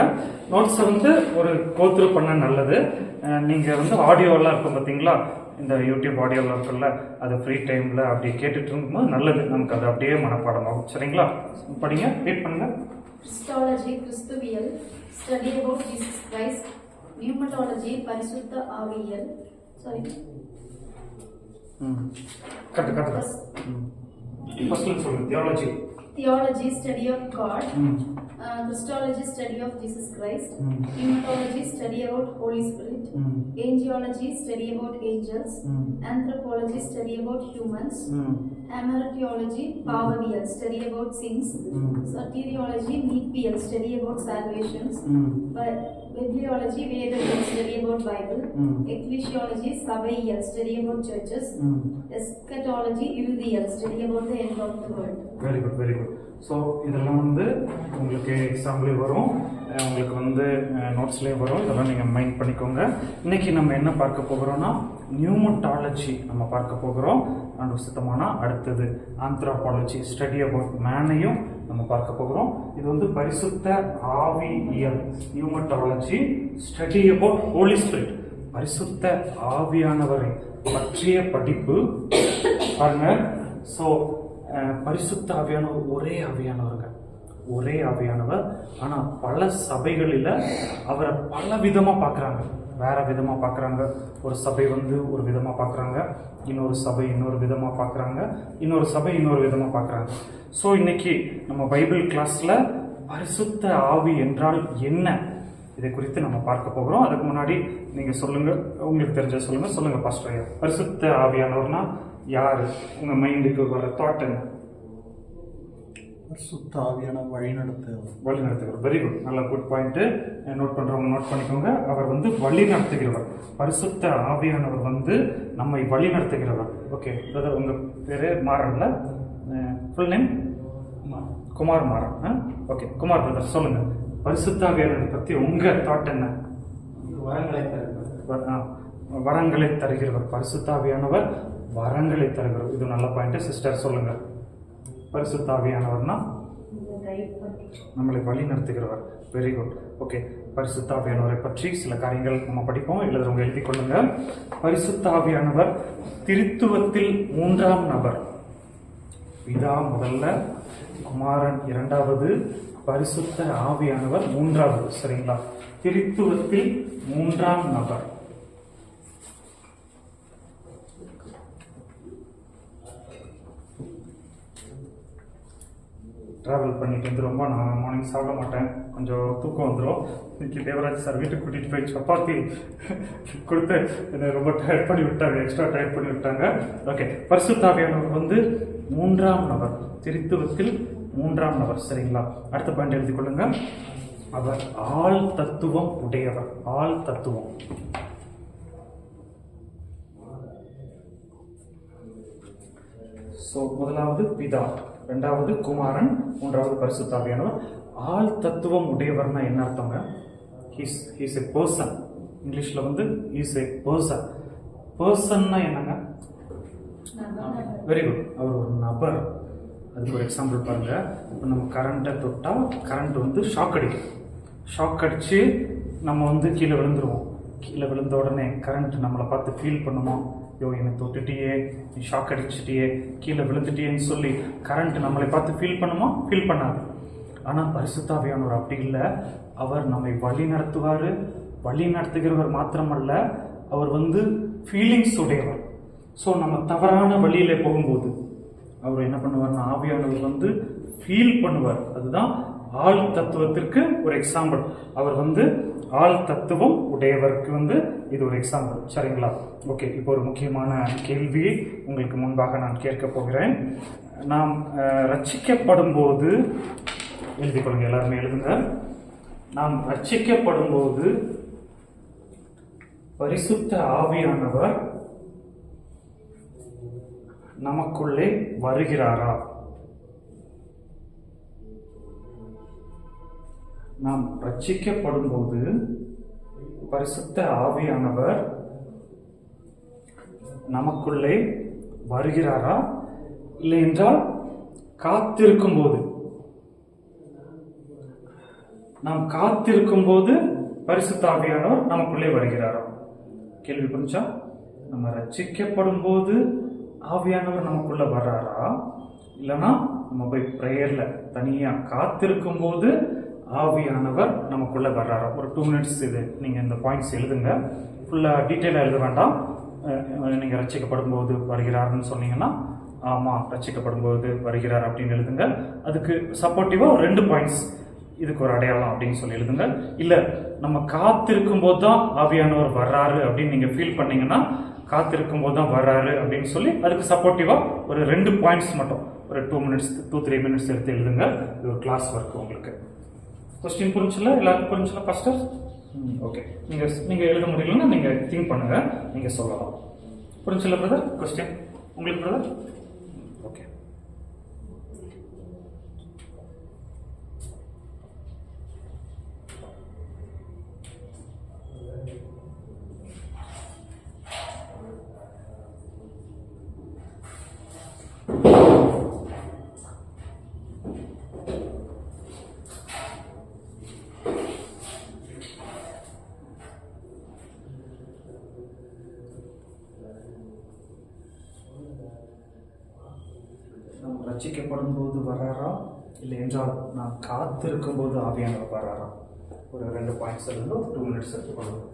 நோட்ஸை வந்து ஒரு கோத்ரூ பண்ண நல்லது. நீங்க வந்து ஆடியோலாம் இருக்கும் பார்த்தீங்களா, இந்த யூடியூப் ஆடியோலாம் இருக்குல்ல, அது ஃப்ரீ டைம்ல அப்படி கேட்டுட்டு இருக்கும்போது நல்லது, நமக்கு அது அப்படியே மனப்பாடமாகும். சரிங்களா? படிங்க, ரீட் பண்ணுங்க. கிறிஸ்டாலஜி கிறிஸ்துவியல், study about Jesus Christ. Pneumatology பரிசுத்த ஆவியல். Sorry, correct. ஃபர்ஸ்ட்ல சொல்லுங்க, theology. theology, study of God. Christology, study of Jesus Christ. Pneumatology, study about Holy Spirit. Angelology, study about angels. Anthropology, study about humans. Hamartiology, Pavaviyal, study about sins. Soteriology, Nepial, study about salvations. Bibliology, Vedaviyal, study about Bible. Ecclesiology, Sabaiyal, study about churches. Eschatology, Irudiyal, study about the end of the world. Very good very good. So இதெல்லாம் வந்து உங்களுக்கு example வரும், உங்களுக்கு வந்து நோட்ஸ்லேயும் வரும். இதெல்லாம் நீங்கள் mind பண்ணிக்கோங்க. இன்னைக்கு நம்ம என்ன பார்க்க போகிறோம்னா நியூமட்டாலஜி நம்ம பார்க்க போகிறோம். அண்ட் சுத்தமான அடுத்தது ஆந்த்ரோபாலஜி, ஸ்டடி அபவுட் மேனையும் நம்ம பார்க்க போகிறோம். இது வந்து பரிசுத்த ஆவியியல். நியூமட்டாலஜி, ஸ்டடி அபவுட் ஹோலி ஸ்பிரிட், பரிசுத்த ஆவியானவரை பற்றிய படிப்பு பாருங்க. ஸோ பரிசுத்த ஆவியானவர் ஒரே ஆவியானவர். ஆனால் பல சபைகளில் அவரை பல விதமாக பார்க்குறாங்க, வேற விதமாக பார்க்குறாங்க. ஒரு சபை வந்து ஒரு விதமாக பார்க்குறாங்க, இன்னொரு சபை இன்னொரு விதமாக பார்க்குறாங்க, இன்னொரு சபை இன்னொரு விதமாக பார்க்குறாங்க. ஸோ இன்னைக்கு நம்ம பைபிள் கிளாஸில் பரிசுத்த ஆவி என்றால் என்ன, இதை குறித்து நம்ம பார்க்க போகிறோம். அதுக்கு முன்னாடி நீங்கள் சொல்லுங்கள், உங்களுக்கு தெரிஞ்ச சொல்லுங்கள் பாஸ்டர் ஐயா. பரிசுத்த ஆவியானவர்னா யார்? உங்கள் மைண்டுக்கு வர தாட் என்ன? பரிசுத்த ஆவியானவர் வழிநடத்துகிறவர். வெரி குட், நல்ல குட் பாயிண்ட். நோட் பண்ணுறவங்க நோட் பண்ணிக்கோங்க. அவர் வந்து வழி நடத்துகிறவர். பரிசுத்த ஆவியானவர் வந்து நம்மை வழி நடத்துகிறவர். ஓகே பிரதர், உங்கள் பேர் மாறன்ல, full name Kumar Maran. Okay Kumar brother, சொல்லுங்கள் பரிசுத்த ஆவியானவரை பற்றி உங்கள் தாட் என்ன? வரங்களை தருகிறவர். பரிசுத்த ஆவியானவர் வரங்களை தருகிறவர். இது நல்ல பாயிண்ட். சிஸ்டர் சொல்லுங்க, பரிசுத்த ஆவியானவர்னா நம்மளை வழி நடத்துகிறவர். Very good. ஓகே, பரிசுத்த ஆவியானவரை பற்றி சில காரியங்கள் நம்ம படிப்போம். எழுதுறவங்க எழுதி கொள்ளுங்க. பரிசுத்த ஆவியானவர் திருத்துவத்தில் 3ஆம் நபர். பிதா முதல்ல, குமாரன் 2வது, பரிசுத்த ஆவியானவர் 3வது. சரிங்களா? திருத்துவத்தில் 3ஆம் நபர். ட்ராவல் பண்ணிட்டு வந்து ரொம்ப நான் மார்னிங் சாப்பிட மாட்டேன், கொஞ்சம் தூக்கம் வந்துடும். இன்னைக்கு தேவராஜ் சார் வீட்டுக்கு கூட்டிகிட்டு போய் சப்பாத்தி கொடுத்து என்னை ரொம்ப டயர்ட் பண்ணி விட்டாங்க, எக்ஸ்ட்ரா டயர்ட் பண்ணி விட்டாங்க. ஓகே, பரிசுத்த ஆவியானவர் வந்து 3ஆம் நபர், திருத்துவத்தில் 3ஆம் நபர். சரிங்களா? அடுத்த பாயிண்ட் எழுதி கொள்ளுங்க. அவர் ஆள் தத்துவம் உடையவர். ஆள் தத்துவம். ஸோ முதலாவது பிதா, 2வது குமாரன், 3வது பரிசுத்த ஆவியானவர். ஆள் தத்துவம் உடையவர்னா என்ன அர்த்தங்க? He's a person. இங்கிலீஷ்ல வந்து இஸ் எ பர்சன். பர்சன்னா என்னங்க? வெரி குட், அவர் ஒரு நபர். அதுக்கு ஒரு எக்ஸாம்பிள் பாருங்க. இப்போ நம்ம கரண்ட்டை தொட்டால் கரண்ட் வந்து ஷாக் அடிக்கும். ஷாக் அடிச்சு நம்ம வந்து கீழே விழுந்துருவோம். கீழே விழுந்த உடனே கரண்ட் நம்மளை பார்த்து ஃபீல் பண்ணுமா? யோ, என்னை தொட்டுட்டியே, நீ ஷாக் அடிச்சிட்டியே, கீழே விழுந்துட்டியேன்னு சொல்லி கரண்ட் நம்மளை பார்த்து ஃபீல் பண்ணுமா? ஃபீல் பண்ணாது. ஆனால் பரிசுத்த ஆவியானவர் அப்படி இல்லை. அவர் நம்மை வழி நடத்துவார். வழி நடத்துகிறவர் மாத்திரமல்ல, அவர் வந்து ஃபீலிங்ஸ் உடையவர். ஸோ நம்ம தவறான வழியில் போகும்போது அவர் என்ன பண்ணுவார்னா, ஆவியானவர் வந்து ஃபீல் பண்ணுவார். அதுதான் ஆள் தத்துவத்திற்கு ஒரு எக்ஸாம்பிள். அவர் வந்து ஆள் தத்துவம் உடையவருக்கு வந்து இது ஒரு எக்ஸாம்பிள். சரிங்களா? ஓகே, இப்போ ஒரு முக்கியமான கேள்வியை உங்களுக்கு முன்பாக நான் கேட்க போகிறேன். நாம் ரட்சிக்கப்படும் போது, எழுதி கொள்ளுங்க, எல்லாருமே எழுதுங்க. நாம் ரட்சிக்கப்படும் போது பரிசுத்த ஆவியானவர் நமக்குள்ளே வருகிறாரா? நாம் ரட்சிக்கப்படும் போது பரிசுத்த ஆவியானவர் நமக்குள்ளே வருகிறாரா? இல்லை என்றால் காத்திருக்கும் போது, நாம் காத்திருக்கும் போது பரிசுத்த ஆவியானவர் நமக்குள்ளே வருகிறாரா? கேள்வி புரிஞ்சா? நம்ம ரட்சிக்கப்படும் போது ஆவியானவர் நமக்குள்ள வர்றாரா? இல்லைன்னா நம்ம போய் ப்ரேயர்ல தனியா காத்திருக்கும் போது ஆவியானவர் நமக்குள்ள வர்றாரா? ஒரு 2 மினிட்ஸ் இது நீங்க இந்த பாயிண்ட்ஸ் எழுதுங்க. ஃபுல்லா டீட்டெயிலாக எழுத வேண்டாம். நீங்க ரட்சிக்கப்படும் போது வருகிறாருன்னு சொன்னீங்கன்னா ஆமாம் ரட்சிக்கப்படும் போது வருகிறார் அப்படின்னு எழுதுங்க. அதுக்கு சப்போர்ட்டிவாக ஒரு 2 பாயிண்ட்ஸ், இதுக்கு ஒரு அடையாளம் அப்படின்னு சொல்லி எழுதுங்க. இல்லை நம்ம காத்திருக்கும் போது தான் ஆவியானவர் வர்றாரு அப்படின்னு நீங்கள் ஃபீல் பண்ணீங்கன்னா காத்திருக்கும் போது தான் வர்றாரு அப்படின்னு சொல்லி அதுக்கு சப்போர்ட்டிவாக ஒரு 2 பாயிண்ட்ஸ் மட்டும் ஒரு 2-3 மினிட்ஸ் எடுத்து எழுதுங்க. இது ஒரு கிளாஸ் ஒர்க் உங்களுக்கு. கொஸ்டின் புரிஞ்சுல? எல்லாருக்கும் புரிஞ்சுல பாஸ்டர்? ஓகே. நீங்கள் எழுத முடியலன்னா நீங்கள் திங்க் பண்ணுங்க, நீங்கள் சொல்லலாம். புரிஞ்சுல பிரதர் கொஸ்டின் உங்களுக்கு பிரதர்? ஓகே. ரட்சிக்கப்படும் போது வராரா, இல்லை என்றால் நான் காத்திருக்கும் போது ஆவியானவர் வராரா? ஒரு 2 பாயிண்ட்ஸ் இருந்து 2 மினிட்ஸ் எடுத்துக்கொள்ளும்.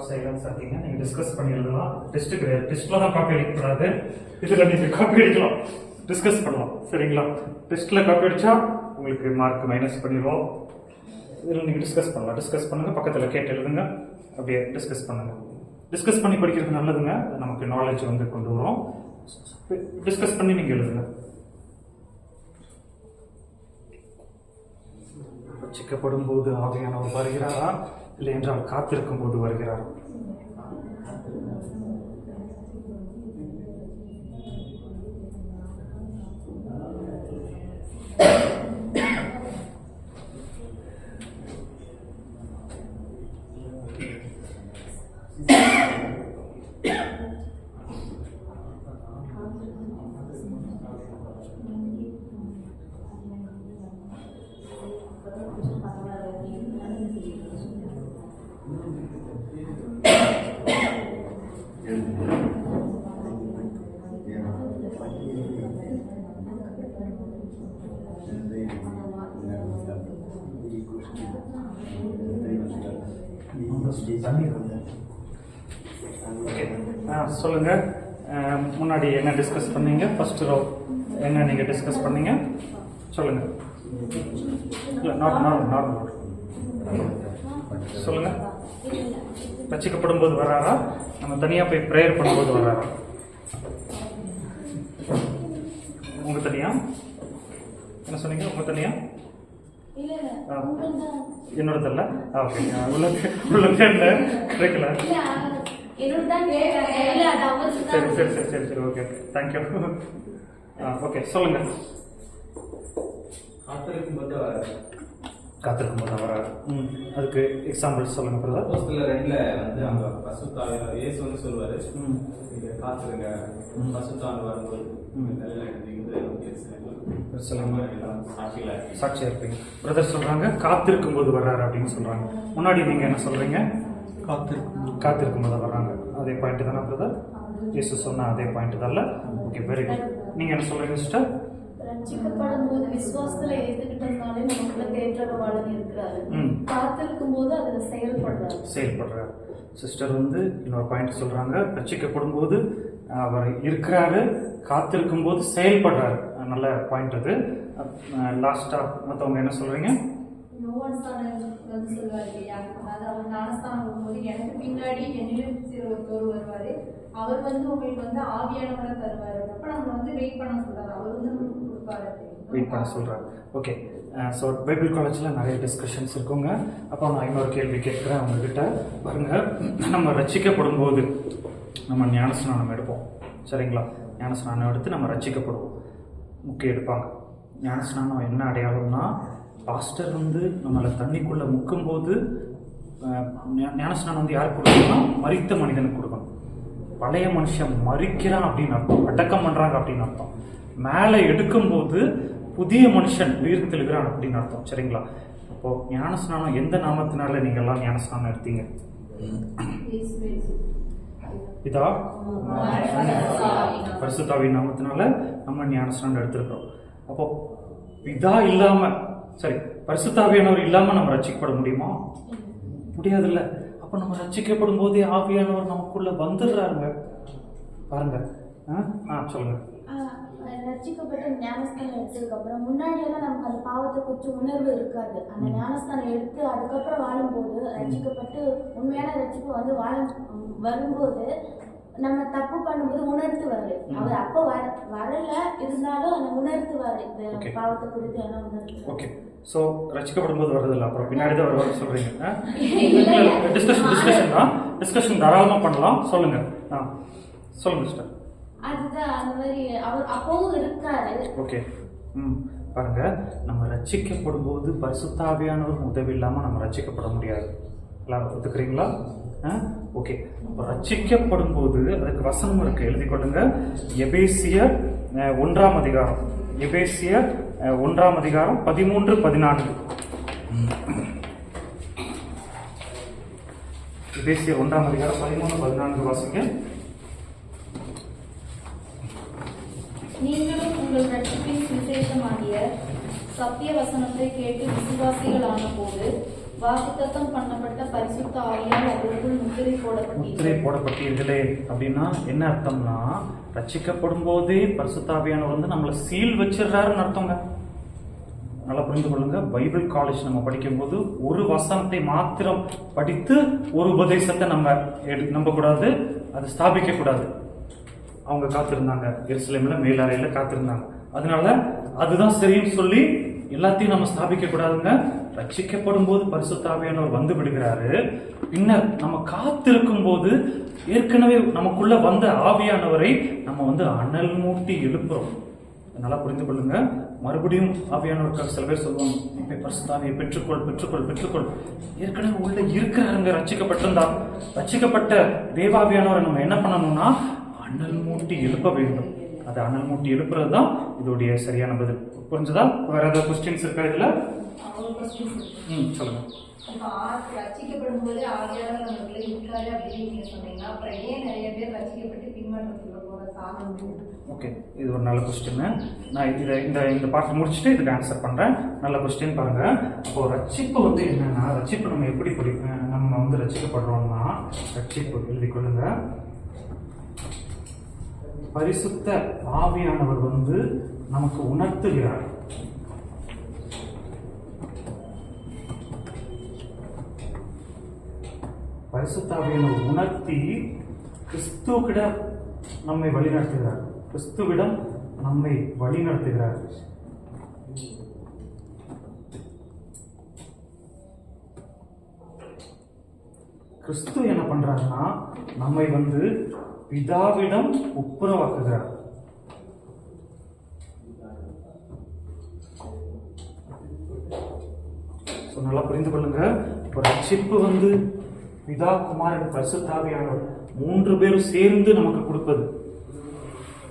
சைலன்ஸ் ஆகிங்க. நீங்கள் டிஸ்கஸ் பண்ணி எழுதலாம். டெஸ்ட்டு கிடையாது, டெஸ்ட்டில் தான் காப்பி அடிக்கக்கூடாது. இதில் நீங்கள் காப்பி அடிக்கலாம், டிஸ்கஸ் பண்ணலாம். சரிங்களா? டெஸ்ட்டில் காப்பி அடித்தா உங்களுக்கு மார்க் மைனஸ் பண்ணிடுவோம். இதில் நீங்கள் டிஸ்கஸ் பண்ணலாம். டிஸ்கஸ் பண்ணுங்கள், பக்கத்தில் கேட்டு எழுதுங்க, அப்படியே டிஸ்கஸ் பண்ணுங்கள். டிஸ்கஸ் பண்ணி படிக்கிறது நல்லதுங்க, நமக்கு நாலேஜ் வந்து கொண்டு வரும். டிஸ்கஸ் பண்ணி நீங்கள் எழுதுங்க. ரட்சிக்கப்படும் போது ஆவியானவர் வருகிறாரா, இல்லை என்றால் காத்திருக்கும் போது வருகிறார்? சொல்லுங்க. முன்னாடி என்ன டிஸ்கஸ் பண்ணீங்க? ஃபர்ஸ்ட் ரோ என்ன நீங்க டிஸ்கஸ் பண்ணீங்க சொல்லுங்க. இல்லை நார்மல் சொல்லுங்க. ரட்சிக்கப்படும் போது வராரா, நம்ம தனியாக போய் ப்ரேயர் பண்ணும்போது வராரா? உங்க தனியா என்ன சொன்னீங்க? உங்க தனியா என்னோட தெரியல. ஓகே, உள்ள கேட்கல. சரி ஓகே, தேங்க்யூ. ஓகே சொல்லுங்க. காத்திருக்கும் போது வராரு. அதுக்கு எக்ஸாம்பிள் சொல்லுங்க பிரதர். அப்போஸ்தலர் 2ல வந்து அங்க பரிசுத்தாவியானவர் இயேசு வந்து சொல்வாரு, நீங்க காத்திருங்க, பரிசுத்தாவியானவர் வரும்போது சாட்சியா இருப்பீங்க. பிரதர் சொல்றாங்க காத்திருக்கும் போது வர்றாரு அப்படின்னு சொல்றாங்க. முன்னாடி நீங்க என்ன சொல்றீங்க? காத்திருக்கும் போது வர்றாங்க. அதே பாயிண்ட் தானே பிரதர்? இயேசு சொன்ன அதே பாயிண்ட் தான். Okay, very good. நீங்க என்ன சொல்றீங்க சிஸ்டர்? ரட்சிக்கப்படும் போது விசுவாசத்துல ஏத்துக்கிட்டதுனாலே நமக்குள்ள தேற்றவாளன் இருக்கிறாரு. காத்திருக்கும் போது அதுல செயல்படுறாரு. சிஸ்டர் வந்து இன்னொரு பாயிண்ட் சொல்றாங்க, ரட்சிக்கப்படும் போது அவர் இருக்கிறாரு, காத்திருக்கும் போது செயல்படுறாரு. நல்ல பாயிண்ட் அது. லாஸ்டா மற்றவங்க என்ன சொல்றீங்க? யோவான்ஸ்தானன் வந்து சொல்லுவார் இல்லையா, அதாவது அவர் ஞானஸ்தானம் போகும்போது எனக்கு பின்னாடி என்னிலும் ஒருத்தர் வருவார், அவர் வந்து உங்களுக்கு வந்து ஆவியானவரை தருவார். அப்போ நம்ம வந்து வெயிட் பண்ண சொல்றாரு, அவர் வந்து நமக்கு கொடுப்பாரு, வெயிட் பண்ண சொல்கிறாரு. ஓகே, ஸோ பைபிள் காலேஜில் நிறைய டிஸ்கஷன்ஸ் இருக்குங்க. அப்போ நான் இன்னொரு கேள்வி கேட்குறேன் உங்ககிட்ட. பாருங்கள், நம்ம ரட்சிக்கப்படும் போது நம்ம ஞானஸ்நானம் எடுப்போம், சரிங்களா? ஞானஸ்நானம் எடுத்து நம்ம ரட்சிக்கப்படுவோம், முக்கிய எடுப்பாங்க. ஞானஸ்நானம் என்ன அடையாளம்னா, பாஸ்டர் வந்து நம்மளை தண்ணிக்குள்ளே முக்கும்போது ஞானஸ்நானம் வந்து யாருக்கு கொடுக்கணும்னா மரித்த மனிதனுக்கு கொடுக்கணும். பழைய மனுஷன் மரிக்கிறான் அப்படின்னு அர்த்தம், அடக்கம் பண்ணுறாங்க அப்படின்னு அர்த்தம். மேலே எடுக்கும்போது புதிய மனுஷன் உயிர் தெழுகிறான் அப்படின்னு அர்த்தம், சரிங்களா? அப்போது ஞானஸ்நானம் எந்த நாமத்தினால நீங்கள்லாம் ஞானஸ்நானம் எடுத்தீங்க? இதா பரிசுத்தாவின் நாமத்தினால நம்ம ஞானஸ்நானம் எடுத்திருக்கிறோம். அப்போ பிதா இல்லாம, சரி, பரிசுத்தாவியானவர் இல்லாம நம்ம ரட்சிக்கப்பட முடியுமா? முடியாதுல்ல. அப்ப நம்ம ரட்சிக்கப்படும் போதே ஆவியானவர் நமக்குள்ள வந்துடுறாருங்க. பாருங்க, சொல்லுங்க. ரட்சிக்கப்பட்ட ஞானஸ்தானம் எடுத்ததுக்கு அப்புறம் முன்னாடியெல்லாம் நமக்கு அந்த பாவத்தை குறித்து உணர்வு இருக்காது. அந்த ஞானஸ்தானம் எடுத்து அதுக்கப்புறம் வாழும்போது, ரட்சிக்கப்பட்டு உண்மையான ரட்சிப்பு வந்து வரும்போது நம்ம தப்பு பண்ணும்போது உணர்த்துவாரு. அவர் அப்போ வரல, இருந்தாலும் அந்த உணர்த்துவாரு, இந்த பாவத்தை குறித்து எல்லாம் உணர்த்து. ஓகே, ஸோ ரட்சிக்கப்படும் போது வருதில்ல, அப்புறம் பின்னாடி தான் வருவாங்க சொல்றீங்க. டிஸ்கஷன் தாராளமா பண்ணலாம். சொல்லுங்க, சொல்லுங்க சிஸ்டர். அதுதான் அந்த மாதிரி அவர் அப்பவும் இருக்காரு. ஓகே, பாருங்க, நம்ம ரட்சிக்கப்படும் போது பரிசுத்தாவியானவர் உதவி இல்லாம நம்ம ரட்சிக்கப்பட முடியாது. எல்லாரும் ஒத்துக்கிறீங்களா? ஓகே, அப்போ ரட்சிக்கப்படும் போது அதுக்கு வசனம் இருக்கு, எழுதி கொள்ளுங்க. எபேசியர் 1ஆம் அதிகாரம், எபேசியர் 1ஆம் அதிகாரம் 13-14. எபேசியர் 1ஆம் அதிகாரம் 13-14 வாசிங்க. நீங்களும் உங்கள் ரட்சிப்பின் சுவிசேஷமாகிய சத்திய வசனத்தை கேட்டு விசுவாசிகளான போது வாக்குத்தத்தம் பண்ணப்பட்ட பரிசுத்த ஆவியால் அவருக்குள் முத்திரை போடப்பட்டீர்களே அப்படின்னா என்ன அர்த்தம்னா, ரட்சிக்கப்படும் போதே பரிசுத்தாவியானவர் வந்து நம்மளை சீல் வச்சிடறாருன்னு அர்த்தங்க. நல்லா புரிந்து கொள்ளுங்க. பைபிள் காலேஜ் நம்ம படிக்கும்போது ஒரு வசனத்தை மாத்திரம் படித்து ஒரு உபதேசத்தை நம்ம நம்பக்கூடாது, அது ஸ்தாபிக்க கூடாது. அவங்க காத்திருந்தாங்க, எருசலேம்ல மேலறையில காத்திருந்தாங்க. அதனால அதுதான் சரின்னு சொல்லி எல்லாத்தையும் நம்ம ஸ்தாபிக்க கூடாதுங்க. ரட்சிக்கப்படும் போது பரிசுத்தாவியானவர் வந்து விடுகிறாரு. பின்னர் நம்ம காத்திருக்கும் போது ஏற்கனவே நமக்குள்ள வந்த ஆவியானவரை நம்ம வந்து அனல் மூட்டி எழுப்புறோம். நல்லா புரிந்து கொள்ளுங்க. மறுபடியும் ஆவியானவருக்காக சில பேர் சொல்லுவாங்க, இப்ப பரிசுத்தாவியை பெற்றுக்கொள் பெற்றுக்கொள் பெற்றுக்கொள். ஏற்கனவே உள்ள இருக்கிறாருங்க, ரட்சிக்கப்பட்டிருந்தா. ரட்சிக்கப்பட்ட தேவாவியானவரை நம்ம என்ன பண்ணணும்னா அனல் மூட்டி எழுப்ப வேண்டும். அது அனல் மூட்டி எழுப்புறது தான் இதோடைய சரியான பதில். புரிஞ்சதா? வேற ஏதாவது கொஸ்டின்ஸ் இருக்கா இதுல? சொல்லுங்க. ரட்சிக்கப்படும் போது ஆவியானவர் நமக்குள்ள இருக்காரு அப்படின்னு நீங்க சொன்னீங்க, அப்புறம் ஏன் நிறைய பேர் ரட்சிக்கப்பட்டு பின்மாற்றத்துல போற காரணம்? ஓகே, இது ஒரு நல்ல கொஸ்டின். நான் இந்த பாட்டு முடிச்சுட்டு இதுக்கு ஆன்சர் பண்றேன். நல்ல கொஸ்டின் பாருங்க. அப்போ ரட்சிப்பு வந்து என்னன்னா, ரட்சிப்பு நம்ம எப்படி நம்ம வந்து ரட்சிக்கப்படுறோம்னா, ரட்சிப்பு எழுதி கொள்ளுங்க. பரிசுத்த ஆவியானவர் வந்து நமக்கு உணர்த்துகிறார். பரிசுத்த ஆவியானவர் உணர்த்தி கிறிஸ்துவிடம் நம்மை வழிநடத்துகிறார். கிறிஸ்துவிடம் நம்மை வழிநடத்துகிறார். கிறிஸ்து என்ன பண்றாருன்னா, நம்மை வந்து பிதாவிடம் ஒப்புரவாக்குகிறார். நல்லா புரிந்து கொள்ளுங்க. ரட்சிப்பு வந்து பிதா, குமாரன், பரிசுத்தாவியானவர் 3 பேரும் சேர்ந்து நமக்கு கொடுப்பது.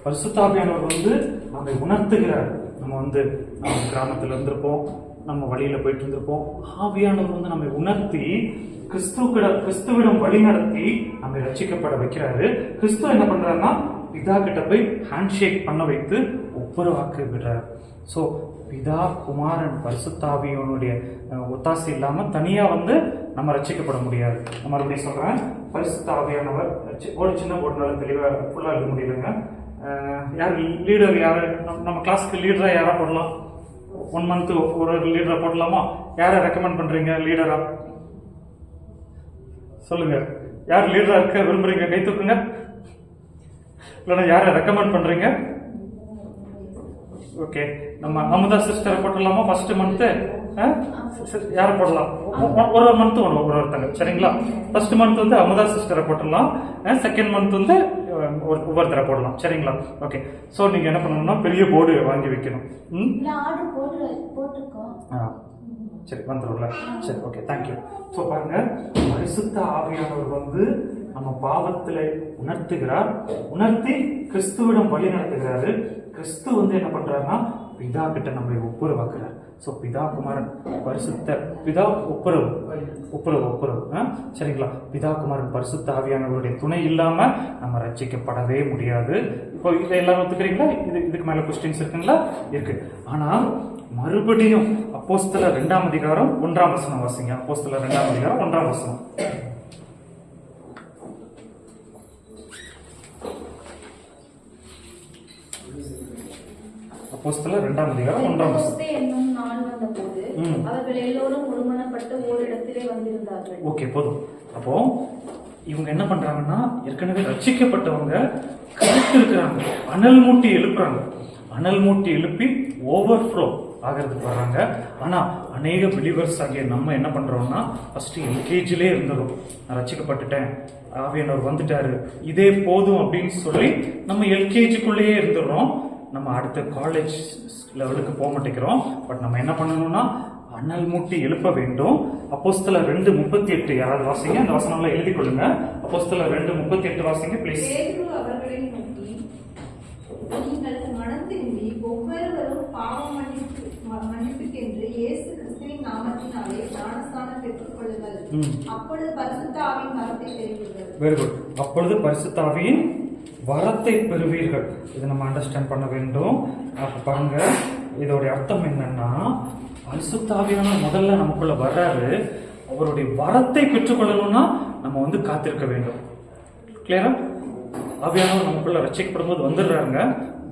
பரிசுத்தாவியானவர் வந்து நம்மை உணர்த்துகிறார். நம்ம வந்து நம்ம கிராமத்துல இருந்திருப்போம், நம்ம வழியில போயிட்டு இருந்திருப்போம். ஆவியானவர் வந்து நம்மை உணர்த்தி கிறிஸ்துவிடம் வழி நடத்தி நம்மை ரட்சிக்கப்பட வைக்கிறாரு. கிறிஸ்து என்ன பண்றாருன்னா, பிதா கிட்ட போய் ஹேண்ட் ஷேக் பண்ண வைத்து ஒப்புரவாக்க விடுறாரு. ஸோ பிதா, குமாரன், பரிசுத்தாவியனுடைய ஒத்தாசை இல்லாம தனியா வந்து நம்ம ரட்சிக்கப்பட முடியாது. நான் மறுபடியும் சொல்றேன். பரிசுத்தாவியானவர் ஒரு சின்ன போர்டுனால தெளிவா ஃபுல்லா எழுத முடியலங்க. யார் லீடர்? யாரு நம்ம கிளாஸ்க்கு லீடரா யாரா போடலாம்? 1 மந்த் ஒரு லீடரை போடலாமா? யாரை ரெக்கமெண்ட் பண்றீங்க லீடரா? சொல்லுங்க. யார் லீடரா இருக்க விரும்புறீங்க? கை தூக்குங்க. இல்லைன்னா யாரை ரெக்கமெண்ட் பண்றீங்க? ஓகே, நம்ம அமுதா சிஸ்டரை போட்டுடலாமா? ஃபர்ஸ்ட் மந்த்து யாரை போடலாம்? ஒரு மந்த் ஒருத்தங்க, சரிங்களா? ஃபர்ஸ்ட் மந்த் வந்து அமுதா சிஸ்டரை போட்டுடலாம். செகண்ட் மந்த் வந்து ஒவ்வொருத்தரை போடலாம், சரிங்களா? ஓகே. ஸோ நீங்க என்ன பண்ணணும்னா பெரிய போர்டு வாங்கி வைக்கணும். ஆர்டர் போட்டிருக்கோம். சரி, வந்துடும்ல. சரி, ஓகே, தேங்க்யூ. ஸோ பாருங்க, பரிசுத்த ஆவியானவர் வந்து நம்ம பாவத்தில் உணர்த்துகிறார், உணர்த்தி கிறிஸ்துவிடம் வழி நடத்துகிறாரு. கிறிஸ்து வந்து என்ன பண்றாருன்னா பிதா கிட்ட நம்மளை ஒப்புரவாக்குறார். ஸோ பிதா குமாரன் பரிசுத்த பிதா ஒப்புரவு சரிங்களா? பிதா குமாரன் பரிசுத்த ஆவியானவருடைய துணை இல்லாம நம்ம ரட்சிக்கப்படவே முடியாது. இப்போ இதை எல்லாரும் ஒத்துக்கிறீங்களா? இதுக்கு மேல கொஸ்டின்ஸ் இருக்குங்களா? இருக்கு. ஆனா மறுபடியும் அப்போஸ்தலர் 2ஆம் அதிகாரம் 1ஆம் வசனம் வாசிங்க. அப்போஸ்தலர் 2ஆம் அதிகாரம் 1ஆம் வசனம். அப்போஸ்தலர் 2ஆம் அதிகாரம் 1ஆம் வசனம். என்னும் நாள் வந்தபோது அவர்கள் எல்லோரும் ஒருமனப்பட்டு ஓரிடத்திலே வந்திருந்தார்கள். ஓகே, போதும். அப்போ இவங்க என்ன பண்றாங்கன்னா, ஏற்கனவே ரட்சிக்கப்பட்டவங்க கருத்து இருக்கிறாங்க, அனல் மூட்டி எழுப்புறாங்க. அனல் மூட்டி எழுப்பி ஓவர்ஃப்ளோ ஆகிறதுக்கு வர்றாங்க. ஆனா அநேக பிலீவர்ஸ் ஆகிய நம்ம என்ன பண்றோம்னா, ஃபர்ஸ்ட் எல்கேஜிலே இருந்துடும். நான் ரட்சிக்கப்பட்டுட்டேன், ஆவியானவர் வந்துட்டாரு, இதே போதும் அப்படின்னு சொல்லி நம்ம எல்கேஜிக்குள்ளேயே இருந்துடுறோம். நம்ம அடுத்த காலேஜ் லெவலுக்கு போக மாட்டேங்கிறோம். பட் நம்ம என்ன பண்ணணும்னா அனல் மூட்டி எழுப்ப வேண்டும். அப்போஸ்தலர் 2:38 யாராவது வாசிங்க, அந்த வசனம்லாம் எழுதி கொள்ளுங்க. அப்போஸ்தலர் 2:38 வாசிங்க ப்ளீஸ். அவர்களை நோக்கி, நீங்கள் மனம் திரும்பி ஒவ்வொருவரும் பாவ மன்னிப்புக்கென்று இயேசு கிறிஸ்துவின் நாமத்தினாலே ஞானஸ்நானம் பெற்றுக் கொள்ளுங்கள். அப்பொழுது பரிசுத்த ஆவியின் வரத்தை பெறுவீர்கள். Very good. அப்பொழுது பரிசுத்த ஆவியின் வரத்தை பெறுவீர்கள். இதை நம்ம அண்டர்ஸ்டாண்ட் பண்ண வேண்டும். அப்ப பாருங்க, இதோடைய அர்த்தம் என்னன்னா, பரிசுத்த ஆவியானவர் முதல்ல நமக்குள்ள வர்றாரு. அவருடைய வரத்தை பெற்றுக்கொள்ளணும்னா நம்ம வந்து காத்திருக்க வேண்டும். கிளியரா? ஆவியானவர் நமக்குள்ள ரட்சிக்கப்படும் போது வந்துடுறாங்க.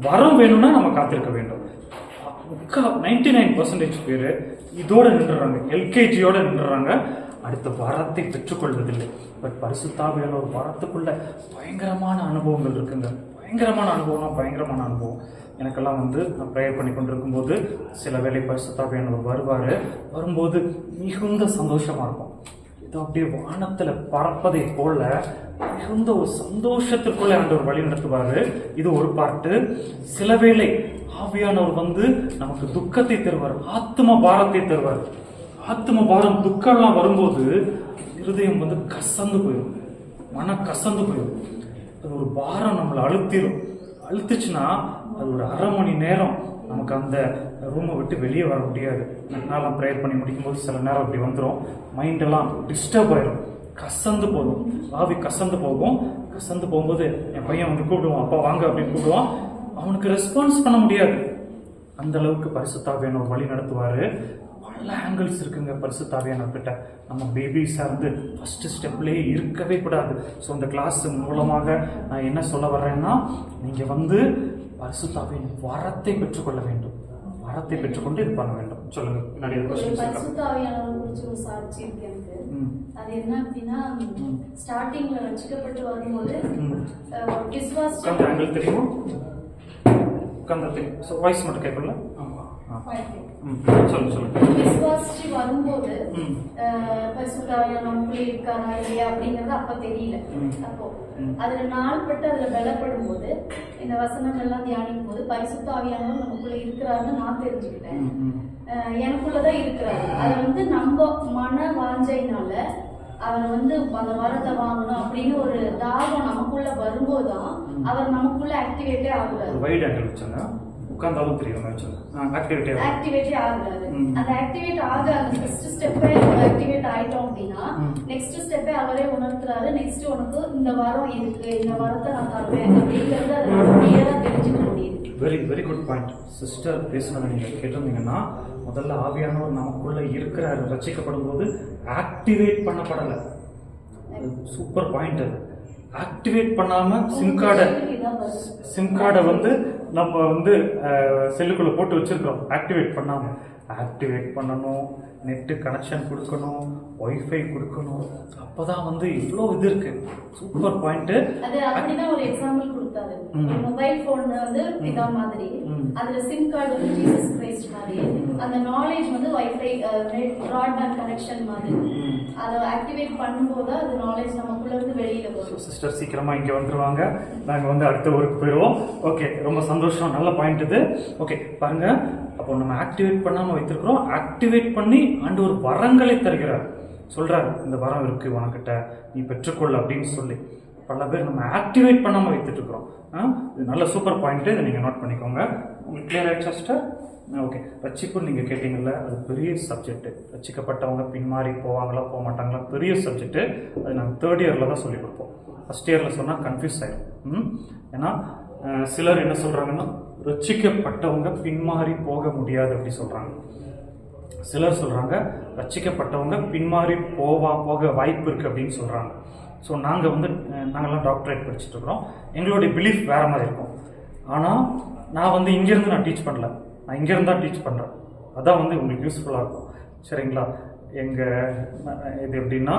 வரம் வேணும்னா நம்ம காத்திருக்க வேண்டும். 99% பேரு இதோட நின்றுறாங்க, எல்கேஜியோட நின்றுறாங்க. அடுத்த வரத்தை பெற்றுக்கொள்வதில்லை. பட் பரிசுத்த ஆவியானவர் வரத்துக்குள்ள பயங்கரமான அனுபவங்கள் இருக்குங்க. பயங்கரமான அனுபவம். எனக்கெல்லாம் வந்து நான் ப்ரேயர் பண்ணி கொண்டிருக்கும் போது சில வேளை பரிசுத்த ஆவியானவர் வரும்போது மிகுந்த சந்தோஷமா இருக்கும். இது அப்படியே வானத்துல பறப்பதை போல மிகுந்த ஒரு சந்தோஷத்திற்குள்ள ஆண்டவர் வழி நடத்துவாரு. இது ஒரு பாட்டு. சில வேளை ஆவியானவர் வந்து நமக்கு துக்கத்தை தருவார், ஆத்ம பாரத்தை தருவார். ஆத்ம பாரம், துக்கம் எல்லாம் வரும்போது இருதயம் வந்து கசந்து போயிடும், மன கசந்து போயிடும். அது ஒரு பாரம் நம்மளை அழுத்துச்சுன்னா அது ஒரு அரை மணி நேரம் நமக்கு அந்த ரூமை விட்டு வெளியே வர முடியாது. நான் ப்ரேயர் பண்ணி முடிக்கும் போது சில நேரம் அப்படி வந்துடும். மைண்டெல்லாம் டிஸ்டர்ப் ஆயிடும், கசந்து போகும், ஆவி கசந்து போகும்போது என் பையன் வந்து கூப்பிடுவான், அப்பா வாங்க அப்படின்னு கூப்பிடுவான். அவனுக்கு ரெஸ்பான்ஸ் பண்ண முடியாது. அந்த அளவுக்கு பரிசுத்த ஆவியானவர் வழி நடத்துவாரு. பல ஆங்கிள்ஸ் இருக்குங்க பரிசுத்த ஆவியானவர் கிட்ட. நம்ம பேபிஸா இருந்து ஃபர்ஸ்ட் ஸ்டெப்லேயே இருக்கவே கூடாது. ஸோ இந்த கிளாஸ் மூலமாக நான் என்ன சொல்ல வர்றேன்னா, நீங்க வந்து பரிசுத்த ஆவியின் வரத்தை பெற்றுக்கொள்ள வேண்டும். வரத்தை பெற்றுக்கொண்டு இது பண்ண வேண்டும். சொல்லுங்க. பரிசுத்த ஆவியானவர் குறிச்சு ஒரு சாட்சி இருக்கு எனக்கு. அது என்ன அப்படின்னா, ஸ்டார்டிங்ல ரட்சிக்கப்பட்டு வரும்போது ஆங்கிள் தெரியுமா? வாய்ஸ் மட்டும் கேட்கல. விசுவாசிச்சு வரும்போது பரிசுத்த ஆவியானவர் நமக்குள்ளே இருக்காரா இல்லையா அப்படிங்கறது அப்ப தெரியல. அப்போ அதுல நாள்பட்டு அதுல பலப்படும் போது இந்த வசனங்கள்லாம் தியானிக்கும் போது பரிசுத்த ஆவியானவர் நமக்குள்ள இருக்கிறாருன்னு நான் தெரிஞ்சுக்கிட்டேன். எனக்குள்ளதான் இருக்கிறாரு. அதை வந்து நம்ம மன வாஞ்சையினால அவர் வந்து அந்த வரத்தை வாங்கணும் அப்படின்னு ஒரு தாகம் நமக்குள்ள வரும்போதுதான் அவர் நமக்குள்ள ஆக்டிவேட்டே ஆகுறாரு. உட்கார்ந்தாலும் தெரியும், ஆக்டிவேட்டே ஆகுறாரு. அந்த ஆக்டிவேட் ஆகாது ஃபர்ஸ்ட் ஸ்டெப்பே ஆக்டிவேட் ஆயிட்டோம் அப்படின்னா நெக்ஸ்ட் ஸ்டெப்பே அவரே உணர்த்துறாரு. நெக்ஸ்ட் உனக்கு இந்த வாரம் இருக்கு, இந்த வாரத்தை நான் தருவேன் அப்படிங்கறது அதை கிளியரா தெரிஞ்சுக்க முடியுது. Very good point sister. பேசுனதை நீங்க கேட்டிருந்தீங்கன்னா, முதல்ல ஆவியானவர் நமக்குள்ள இருக்கிறாரு. ரட்சிக்கப்படும் போது ஆக்டிவேட் பண்ணப்படல. Super point. ஆக்டிவேட் பண்ணாம சிம் கார்டை வந்து நம்ம வந்து செல்லுக்குள்ளே போட்டு வச்சுருக்கிறோம் ஆக்டிவேட் பண்ணாமல். ஆக்டிவேட் பண்ணணும், நெட்டு கனெக்ஷன் கொடுக்கணும், ஒய்ஃபை கொடுக்கணும். அப்போ தான் வந்து இவ்வளோ இது இருக்குது. Super point. அது அப்படிதான் ஒரு எக்ஸாம்பிள் கொடுத்தாரு. மொபைல் ஃபோன் வந்து இதா மாதிரி, அதுல சிம் கார்டு வந்து ஜீசஸ் கிரைஸ்ட் மாதிரி, அந்த நாலேஜ் வந்து வைஃபை பிராட்பேண்ட் கனெக்ஷன் மாதிரி. அதை ஆக்டிவேட் பண்ணும்போது அது நாலேஜ் நமக்குள்ள இருந்து வெளியில வரும். சிஸ்டர் சீக்கிரமா இங்க வந்துருவாங்க, நாங்க வந்து அடுத்த ஊருக்கு போயிடுவோம். ஓகே, ரொம்ப சந்தோஷம், நல்ல பாயிண்ட் இது. ஓகே பாருங்க, அப்போ நம்ம ஆக்டிவேட் பண்ணாம வைத்திருக்கிறோம். ஆக்டிவேட் பண்ணி ஆண்டவர் வரங்களை தருகிறார். சொல்றாரு, இந்த வரம் இருக்கு உனக்கிட்ட, நீ பெற்றுக்கொள்ள அப்படின்னு சொல்லி. பல பேர் நம்ம ஆக்டிவேட் பண்ணாம வைத்துட்டு இருக்கிறோம். இது நல்ல சூப்பர் பாயிண்ட், இதை நீங்க நோட் பண்ணிக்கோங்க. உங்களுக்கு கிளியர் ஆயிடுச்சா சிஸ்டர்? ஓகே, ரட்சிப்பு நீங்கள் கேட்டீங்கல்ல, அது பெரிய சப்ஜெக்ட்டு. ரட்சிக்கப்பட்டவங்க பின்மாறி போவாங்களா போக மாட்டாங்களா, பெரிய சப்ஜெக்ட்டு. அது நாங்கள் 3rd இயரில் தான் சொல்லிக் கொடுப்போம். 1st இயரில் சொன்னால் கன்ஃபியூஸ் ஆகிடும். ஏன்னா சிலர் என்ன சொல்கிறாங்கன்னா, ரட்சிக்கப்பட்டவங்க பின்மாறி போக முடியாது அப்படி சொல்கிறாங்க. சிலர் சொல்கிறாங்க ரட்சிக்கப்பட்டவங்க பின்மாறி போக வாய்ப்பு இருக்குது அப்படின்னு சொல்கிறாங்க. ஸோ நாங்கள்லாம் டாக்டரேட் படிச்சுட்டு இருக்கிறோம். எங்களுடைய பிலீஃப் வேறு மாதிரி இருக்கும். ஆனால் நான் வந்து இங்கேருந்து நான் டீச் பண்ணல, நான் இங்கேருந்து தான் டீச் பண்ணுறேன். அதான் வந்து உங்களுக்கு யூஸ்ஃபுல்லாக இருக்கும். சரிங்களா? இது எப்படின்னா,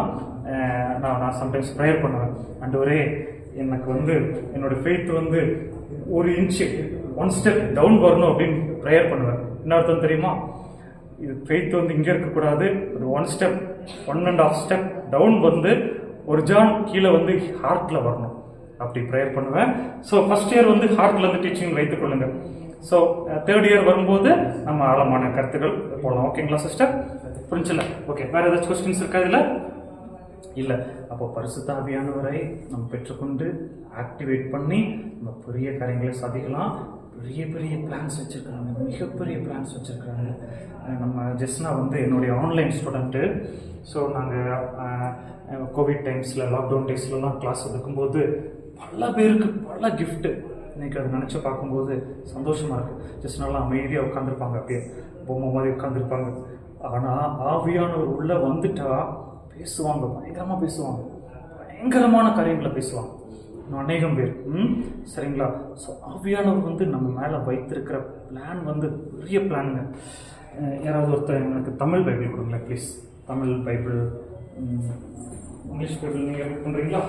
நான் சம்டைம்ஸ் ப்ரேயர் பண்ணுவேன். ஆண்டவரே, எனக்கு வந்து என்னோடய ஃபெய்த் வந்து 1 இன்ச்சு 1 ஸ்டெப் டவுன் வரணும் அப்படின்னு ப்ரேயர் பண்ணுவேன். என்ன அர்த்தம் தெரியுமா? இது ஃபெய்த் வந்து இங்கே இருக்கக்கூடாது, அது 1 ஸ்டெப் 1.5 ஸ்டெப் டவுன் வந்து 1 ஜான் கீழே வந்து ஹார்ட்டில் வரணும். அப்படி ப்ரேயர் பண்ணுவேன். ஸோ 1st இயர் வந்து ஹார்ட்டில் வந்து டீச்சிங் வைத்துக் கொள்ளுங்க. ஸோ 3rd இயர் வரும்போது நம்ம ஆழமான கருத்துக்கள் போகலாம். ஓகேங்களா சிஸ்டர்? புரிஞ்சல? ஓகே, வேறு ஏதாச்சும் கொஸ்டின்ஸ் இருக்கா இதில்? இல்லை. அப்போ பரிசுத்த ஆவியானவரை நம்ம பெற்றுக்கொண்டு ஆக்டிவேட் பண்ணி நம்ம பெரிய காரியங்களை சாதிக்கலாம். பெரிய பெரிய பிளான்ஸ் வச்சுருக்காங்க, மிகப்பெரிய பிளான்ஸ் வச்சுருக்காங்க. நம்ம ஜெஸ்னா வந்து என்னுடைய ஆன்லைன் ஸ்டூடெண்ட்டு. ஸோ நாங்கள் கோவிட் டைம்ஸில், லாக்டவுன் டேஸ்லலாம் கிளாஸ் எடுக்கும்போது பல பேருக்கு பல கிஃப்ட்டு. இன்றைக்கி அதை நினச்சி பார்க்கும்போது சந்தோஷமாக இருக்குது. ஜஸ்ட் நல்லா அமைதியாக உட்காந்துருப்பாங்க, அப்படியே பொம்மை மாதிரி உட்காந்துருப்பாங்க. ஆனால் ஆவியானவர் உள்ளே வந்துட்டா பேசுவாங்க, பயங்கரமாக பேசுவாங்க, பயங்கரமான காரியங்களை பேசுவாங்க. அநேகம் பேர். சரிங்களா? ஸோ ஆவியானவர் வந்து நம்ம மேலே வைத்திருக்கிற பிளான் வந்து பெரிய பிளானுங்க. யாராவது ஒருத்தர் எனக்கு தமிழ் பைபிள் கொடுங்களேன் please. Tamil Bible, English Bible நீங்கள் ரீட் பண்ணுறீங்களா?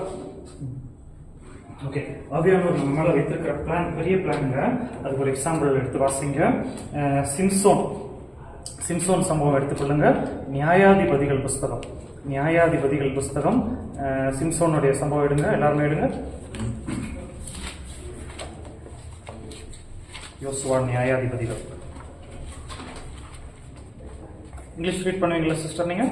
ஓகே, ஆவியானவர் நம்ம மேலே வைத்திருக்கிற பிளான் பெரிய பிளானுங்க. அதுக்கு ஒரு எக்ஸாம்பிள் எடுத்து வாசிங்க. சிம்சோன் சம்பவம் எடுத்துக்கொள்ளுங்க. நியாயாதிபதிகள் புஸ்தகம், நியாயாதிபதிகள் புஸ்தகம், சிம்சோனுடைய சம்பவம் எடுங்க, எல்லாருமே எடுங்க. யோசுவா, நியாயாதிபதிகள். இங்கிலீஷ் ரீட் பண்ணுவீங்களா சிஸ்டர் நீங்க?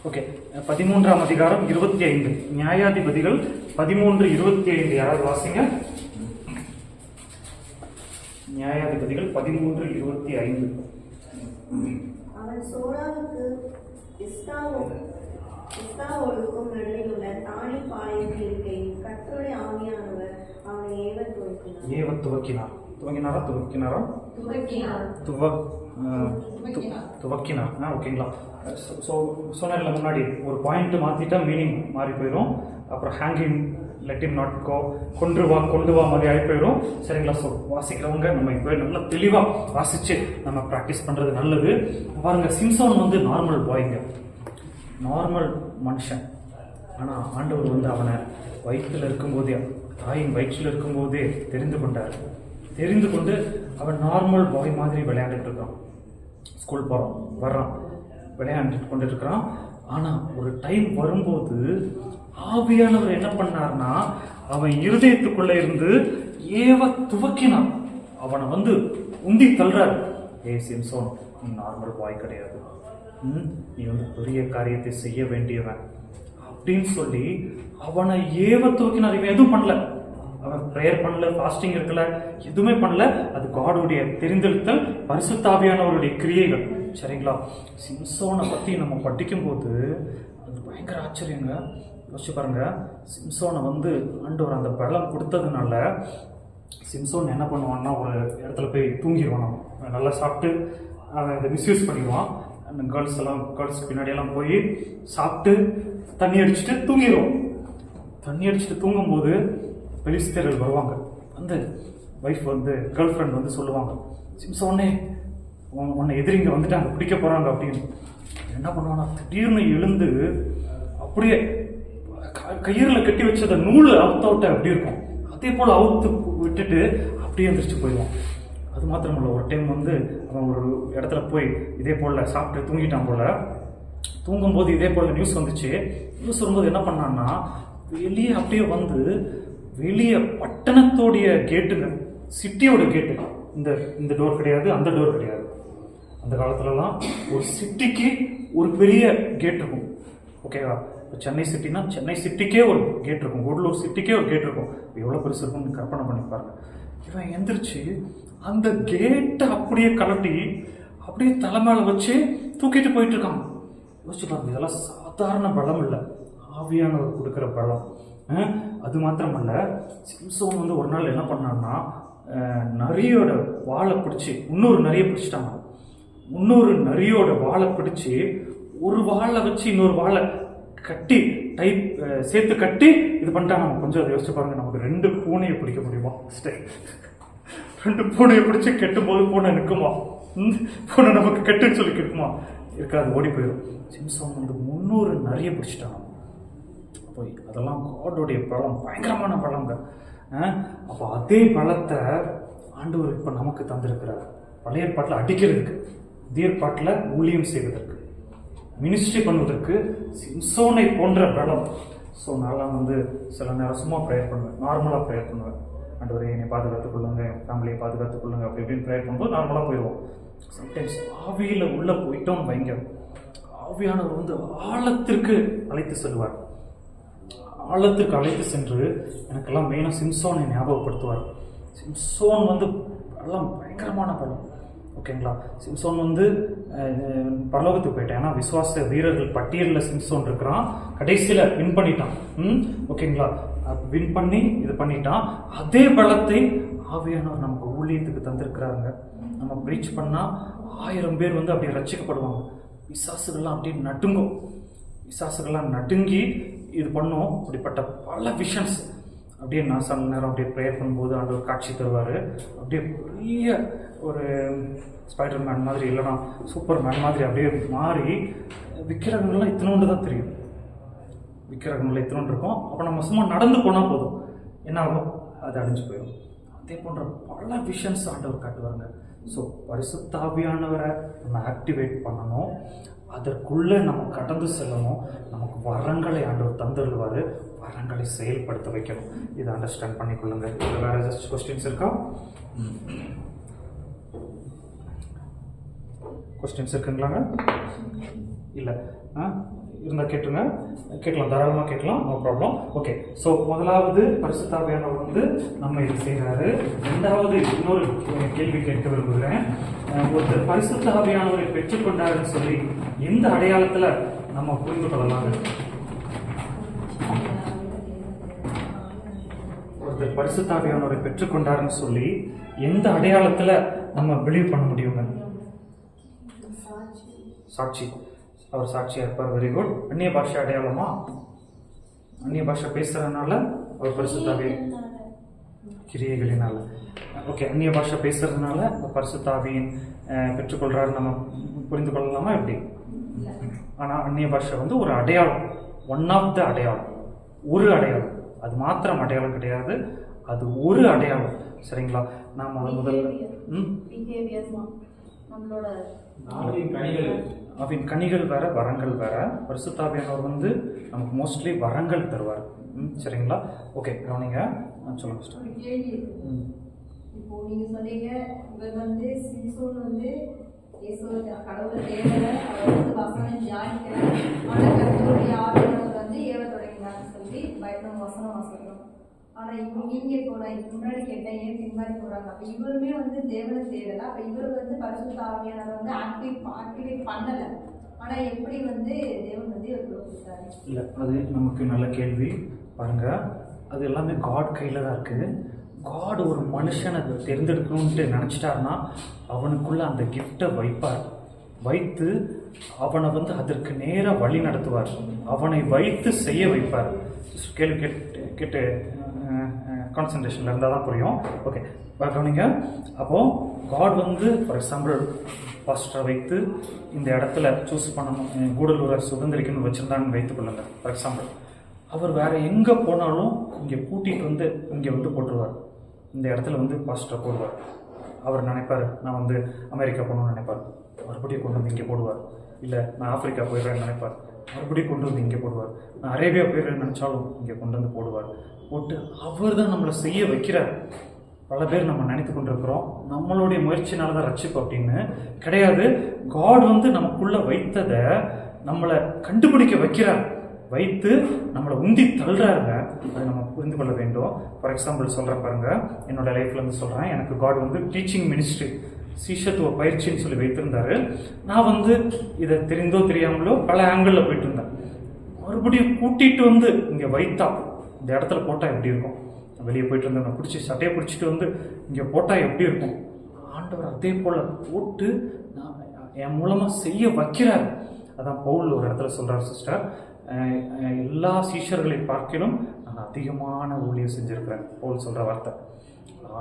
ஓகே, 13ஆம் அதிகாரம் 25, நியாயாதிபதிகள் 13:25. யாராவது வாசிங்க. நியாயாதிபதிகள் 13:25. அவன் சோராவுக்கு எஸ்தாவோலுக்கும் நடுவிலுள்ள தானி பாளையத்தில் இருக்கையில் கர்த்தருடைய ஆவியானவர் அவனை துவக்கினார். ஓகேங்களா? ஸோ சொன்னதில்ல முன்னாடி, ஒரு பாயிண்ட் மாற்றிட்டா மீனிங் மாறி போயிடும். அப்புறம் hanging, let him not go, கொண்டு வா மாதிரி ஆகி போயிடும். சரிங்களா? ஸோ வாசிக்கிறவங்க நம்ம இப்போ நல்லா தெளிவாக வாசித்து நம்ம ப்ராக்டிஸ் பண்ணுறது நல்லது. பாருங்க, சிம்சோன் வந்து நார்மல் பாய்ங்க, நார்மல் மனுஷன். ஆனால் ஆண்டவர் வந்து அவனை வயிற்றில் இருக்கும்போதே, தாயின் வயிற்றில் இருக்கும்போதே தெரிந்து கொண்டார். தெரிந்து கொண்டு அவன் நார்மல் பாய் மாதிரி விளையாண்டுட்டு இருக்கான். ஸ்கூல் போகிறான், வர்றான், விளையாண்டுட்டு கொண்டு இருக்கிறான். ஆனால் ஒரு டைம் வரும்போது ஆவியானவர் என்ன பண்ணார்னா, அவன் இருதயத்துக்குள்ளே இருந்து துவக்கினான். அவனை வந்து உந்தி தள்ளுறாரு. சிம்சோன், நீ நார்மல் பாய் கிடையாது, நீ வந்து பெரிய காரியத்தை செய்ய வேண்டியவன் அப்படின்னு சொல்லி அவனை துவக்கினார். இவன் எதுவும் பண்ணல, அவன் ப்ரேயர் பண்ணல, ஃபாஸ்டிங் இருக்கல, எதுவுமே பண்ணல. அது காடுடைய தெரிந்தெடுத்தல், பரிசுத்த ஆவியானவருடைய கிரியைகள். சரிங்களா? சிம்சோனை பற்றி நம்ம படிக்கும்போது அது பயங்கர ஆச்சரியங்க. யோசிச்சு பாருங்க, சிம்சோனை வந்து ஆண்டவர் அந்த பலம் கொடுத்ததுனால சிம்சோன் என்ன பண்ணுவான்னா, ஒரு இடத்துல போய் தூங்கிடுவான். அவன் நல்லா சாப்பிட்டு அவன் இதை மிஸ்யூஸ் பண்ணிடுவான். அந்த கேர்ள்ஸ் பின்னாடியெல்லாம் போய் சாப்பிட்டு தண்ணி அடிச்சுட்டு தூங்கிடுவோம். தண்ணி அடிச்சுட்டு தூங்கும்போது பெலிஸ்தர்கள் வருவாங்க. வந்து ஒய்ஃப் வந்து கேர்ள் ஃப்ரெண்ட் வந்து சொல்லுவாங்க, சிம்சோனே உன்னை எதிரிங்க வந்துட்டாங்க, பிடிக்க போகிறாங்க அப்படின்னு. என்ன பண்ணுவானா, திடீர்னு எழுந்து அப்படியே கயிறில் கட்டி வச்சத நூல் அவுத்த அப்படி இருக்கும், அதே போல் அவுத்து விட்டுட்டு அப்படியே எந்திரிச்சு போயிடுவான். அது மாத்திரமில்ல, ஒரு டைம் வந்து அவன் ஒரு இடத்துல போய் இதே போல் சாப்பிட்டு தூங்கிட்டான் போல். தூங்கும்போது இதே போல் நியூஸ் வந்துச்சு. நியூஸ் வரும்போது என்ன பண்ணான்னா, வெளியே அப்படியே வந்து வெளியே பட்டணத்தோடைய கேட்டுங்க, சிட்டியோட கேட்டு, இந்த டோர் கிடையாது, அந்த டோர் கிடையாது. அந்த காலத்துலலாம் ஒரு சிட்டிக்கு ஒரு பெரிய கேட் இருக்கும், ஓகேவா? இப்போ சென்னை சிட்டினா சென்னை சிட்டிக்கே ஒரு கேட் இருக்கும், கூடலூர் சிட்டிக்கே ஒரு கேட் இருக்கும். எவ்வளோ பெருசு இருக்கும்னு கற்பனை பண்ணி பாருங்க. இவன் எந்திரிச்சு அந்த கேட்டை அப்படியே கலட்டி அப்படியே தலை மேலே வச்சு தூக்கிட்டு போயிட்டு இருக்கான். யோசிச்சு பாருங்க, இதெல்லாம் சாதாரண பலம் இல்லை, ஆவியானவர் கொடுக்குற பலம். அது மாத்திரமல்ல, சிம்சோன் வந்து ஒரு நாள் என்ன பண்ணான்னா, நரியோட வாழை பிடிச்சி, இன்னொரு நரியை பிடிச்சிட்டாங்க. இன்னொரு நரியோட வாழை பிடிச்சி ஒரு வாழை வச்சு இன்னொரு வாழை கட்டி சேர்த்து கட்டி இது பண்ணிட்டாங்க. நம்ம கொஞ்சம் அதை யோசிச்சு பாருங்க, நமக்கு 2 பூனையை பிடிக்க முடியுமா? 2 பூனையை பிடிச்சி கெட்டும் போது பூனை நிற்குமா? பூனை நமக்கு கெட்டுன்னு சொல்லி கெட்டுமா? இருக்காது, ஓடி போயிடும். சிம்சோன் வந்து 300 நரியை பிடிச்சிட்டாங்க. போய் அதெல்லாம் காடோடைய பலம், பயங்கரமான பலங்க. அப்போ அதே பலத்தை ஆண்டவர் இப்போ நமக்கு தந்திருக்கிறார். பழைய ஏற்பாட்டில் அடிக்கிறதுக்கு, புதிய ஏற்பாட்டில் ஊழியம் செய்வதற்கு, மினிஸ்ட்ரி பண்ணுவதற்கு சிம்சோனை போன்ற பலம். ஸோ நான் வந்து சில நேரம் சும்மா ப்ரேயர் பண்ணுவேன், நார்மலாக ப்ரேயர் பண்ணுவேன். ஆண்டவரே என்னை பாதுகாத்துக் கொள்ளுங்க, என் ஃபேமிலியை பாதுகாத்துக் கொள்ளுங்க, அப்படி இப்படின்னு ப்ரேயர் பண்ணும்போது நார்மலாக போயிடுவோம். சம்டைம்ஸ் ஆவியில் உள்ளே போயிட்டோம் வைங்க, ஆவியானவர் வந்து ஆழத்திற்கு அழைத்து செல்வார். ஆழத்திற்கு அழைத்து சென்று எனக்கெல்லாம் மெயினாக சிம்சோனை ஞாபகப்படுத்துவார். சிம்சோன் வந்து எல்லாம் பயங்கரமான பலம், ஓகேங்களா? சிம்சோன் வந்து பரலோகத்துக்கு போயிட்டேன், ஏன்னா விசுவாச வீரர்கள் பட்டியலில் சிம்சோன் இருக்கிறான். கடைசியில் வின் பண்ணிட்டான், ஓகேங்களா? வின் பண்ணி இது பண்ணிட்டான். அதே பலத்தை ஆவியானவர் நமக்கு ஊழியத்துக்கு தந்திருக்கிறாங்க. நம்ம ப்ரீச் பண்ணால் 1000 பேர் வந்து அப்படியே ரட்சிக்கப்படுவாங்க. விசுவாசுகள்லாம் அப்படியே நடுங்கும், விசுவாசுகள்லாம் நடுங்கி இது பண்ணும். அப்படிப்பட்ட பல விஷன்ஸ் அப்படியே நான் சில நேரம் அப்படியே ப்ரேயர் பண்ணும்போது ஆண்டவர் காட்சி தருவார். அப்படியே பெரிய ஒரு ஸ்பைடர் மேன் மாதிரி, இல்லைனா சூப்பர் மேன் மாதிரி அப்படியே மாறி விக்கிரகங்கள்லாம் இத்தினோண்டு தான் தெரியும், விக்கிரகங்கள்லாம் இத்தினோண்டு இருக்கும். அப்போ நம்ம சும்மா நடந்து போனால் போதும், என்ன ஆகும்? அது அழிஞ்சு போயிடும். அதே போன்ற பல விஷன்ஸ் ஆண்டவர் காட்டுவாங்க. ஸோ பரிசுத்த ஆவியானவரை நம்ம ஆக்டிவேட் பண்ணணும், அதற்குள்ளே நம்ம கடந்து செல்லணும். நமக்கு வரங்களை ஆண்டவர் தந்துடுவார், வரங்களை செயல்படுத்த வைக்கணும். இதை அண்டர்ஸ்டாண்ட் பண்ணிக்கொள்ளுங்க. இதில் வேறு ஏதாச்சும் கொஸ்டின்ஸ் இருக்கா? கொஸ்டின்ஸ் இருக்குங்களாங்க? இல்லை இருந்தால் கேட்டுருங்க, கேட்கலாம், தாராளமாக கேட்கலாம், நோ ப்ராப்ளம். ஓகே, ஸோ முதலாவது பரிசுத்த ஆவியானவர் வந்து நம்ம இது செய்கிறாரு. ரெண்டாவது இன்னொரு கேள்வி கேட்க விரும்புகிறேன். ஒருத்தர் பரிசுத்த ஆவியானவரை பெற்றுக்கொண்டாருன்னு சொல்லி எந்த அடையாளத்தில் நம்ம புரிந்து கொள்ளலாம்? ஒருத்தர் பரிசுத்த ஆவியானவரை பெற்றுக்கொண்டாருன்னு சொல்லி எந்த அடையாளத்தில் நம்ம பிலீவ் பண்ண முடியுங்க? சாட்சி. அவர் சாட்சியாக இருப்பார். Very good. அந்நிய பாஷை அடையாளமா? அந்நிய பாஷை பேசுறதுனால அவர் பரிசுத்தாவி கிரியைகளினால. ஓகே, அந்நிய பாஷை பேசுறதுனால பரிசுத்தாவியின் பெற்றுக்கொள்றாரு நம்ம புரிந்து கொள்ளலாமா? எப்படி? ஆனால் அந்நிய பாஷை வந்து ஒரு அடையாளம், ஒன் ஆஃப் த அடையாளம், ஒரு அடையாளம். அது மாத்திரம் அடையாளம் கிடையாது, அது ஒரு அடையாளம். சரிங்களா? நாம் முதல்ல நம்மளோட அவின் கனிகள் வேற, வரங்கள் வேற. பரிசுத்தாவியானவர் வந்து நமக்கு மோஸ்ட்லி வரங்கள் தருவார். சரிங்களா? ஓகே, கவனிங்க, சொல்லுங்க. கேள்வி இருக்கு. இப்போ நீங்க சொன்னீங்க, இவர் வந்து சிம்சோன் வந்து கடவுள் தேவரை, அவர் வந்து வசனம் தியானிக்கிறார், ஆனால் கர்த்தருடைய ஆவியானவர் வந்து ஏவ தொடங்கினார்னு சொல்லி நம்ம வசனம் வாசிக்கிறோம். ஆனால் இப்போ நீங்க இப்போ நான் முன்னாடி கேட்டேன், ஏன் பின்னாடி போறாங்க? அப்போ இவருமே வந்து தேவனை தேடல, அப்போ இவர் வந்து பரிசுத்த ஆவியானவர் வந்து ஆக்டிவேட் பண்ணல, ஆனா எப்படி வந்து தேவன் வந்து இவருக்கு கொடுத்தாரு? இல்லை, அது நமக்கு நல்ல கேள்வி. பாருங்க, அது எல்லாமே காட் கையில் தான் இருக்குது. காட் ஒரு மனுஷனை தேர்ந்தெடுக்கணும்ட்டு நினச்சிட்டாருன்னா அவனுக்குள்ள அந்த கிஃப்டை வைப்பார். வைத்து அவனை வந்து அதற்கு நேராக வழி நடத்துவார், அவனை வைத்து செய்ய வைப்பார். கேள்வி கேட்டு கான்சன்ட்ரேஷனில் இருந்தால் தான் புரியும். ஓகே, கவனிங்க. அப்போது காட் வந்து ஃபார் எக்ஸாம்பிள் பாஸ்டரை வைத்து இந்த இடத்துல சூஸ் பண்ணணும், கூடலூரை சுதந்திரிக்கணும்னு வச்சுருந்தான்னு வைத்துக்கொள்ளுங்க. ஃபார் எக்ஸாம்பிள் அவர் வேறு எங்கே போனாலும் இங்கே கூட்டிகிட்டு வந்து இங்கே வந்து போட்டுருவார். இந்த இடத்துல வந்து பாஸ்டரை போடுவார். அவர் நினைப்பார் நான் வந்து அமெரிக்கா போகணும்னு நினைப்பார், மறுபடியும் கொண்டு வந்து இங்கே போடுவார். இல்லை நான் ஆப்பிரிக்கா போயிடுறேன்னு நினைப்பார், மறுபடியும் கொண்டு வந்து இங்கே போடுவார். நான் அரேபியா போயிடுறேன்னு நினச்சாலும் இங்கே கொண்டு வந்து போடுவார். போட்டு அவர் தான் நம்மளை செய்ய வைக்கிறார். பல பேர் நம்ம நினைத்து கொண்டிருக்கிறோம் நம்மளுடைய முயற்சினால தான் ரட்சிப்பு அப்படின்னு. கிடையாது. காட் வந்து நமக்குள்ளே வைத்ததை நம்மளை கண்டுபிடிக்க வைக்கிறார், வைத்து நம்மளை உந்தி தள்ளுறாருங்க. அதை நம்ம புரிந்து கொள்ள வேண்டும். ஃபார் எக்ஸாம்பிள் சொல்கிறேன் பாருங்க, என்னோட லைஃப்ல இருந்து சொல்கிறேன். எனக்கு காட் வந்து டீச்சிங் மினிஸ்ட்ரி, சீஷத்துவ பயிற்சின்னு சொல்லி வைத்திருந்தாரு. நான் வந்து இதை தெரிந்தோ தெரியாமலோ பல ஆங்கிளில் போயிட்டு இருந்தேன். மறுபடியும் கூட்டிகிட்டு வந்து இங்கே வைத்தா இந்த இடத்துல போட்டால் எப்படி இருக்கும்? வெளியே போயிட்டு இருந்தேன், நான் பிடிச்சி சட்டையை பிடிச்சிட்டு வந்து இங்கே போட்டால் எப்படி இருக்கும்? ஆண்டவர் அதே போல் போட்டு நான் என் மூலமாக செய்ய வைக்கிறார். அதான் பவுல் ஒரு இடத்துல சொல்கிறார், சிஸ்டர் எல்லா சீஷர்களை பார்க்கிலும் நான் அதிகமான ஊழியம் செஞ்சுருக்கிறேன் பவுல் சொல்கிற வார்த்தை.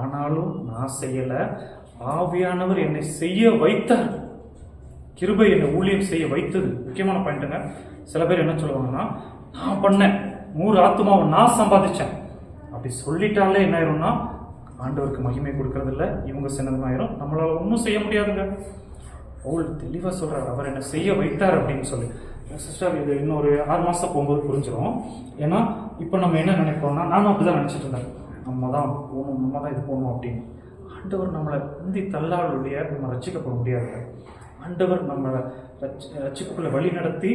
ஆனாலும் நான் செய்யலை, ஆவியானவர் என்னை செய்ய வைத்தார். கிருபை என்னை ஊழியம் செய்ய வைத்தது. முக்கியமான பாயிண்ட்டுங்க. சில பேர் என்ன சொல்லுவாங்கன்னா, நான் பண்ணேன் 100 ஆத்துமாவை நான் சம்பாதிச்சேன் அப்படி சொல்லிட்டாலே என்ன ஆயிரும்னா ஆண்டவருக்கு மகிமை கொடுக்கறதில்ல, இவங்க சின்னதுமாயிரும், நம்மளால ஒன்றும் செய்ய முடியாதுங்க. பவுல் தெளிவாக சொல்கிறார், அவர் என்னை செய்ய வைத்தார் அப்படின்னு சொல்லி. சிஸ்டர் இது இன்னொரு 6 மாதம் போகும்போது புரிஞ்சிடும். ஏன்னா இப்போ நம்ம என்ன நினைப்போம்னா, நானும் அப்படி தான் நினச்சிட்டு இருந்தேன், நம்ம தான் போகணும், நம்ம தான் இது போகணும் அப்படின்னு. ஆண்டவர் நம்மளை உந்தி தள்ளாளுடைய நம்ம ரட்சிக்கப்பட முடியாது. ஆண்டவர் நம்மளை ரட்சிப்புக்குள்ள வழி நடத்தி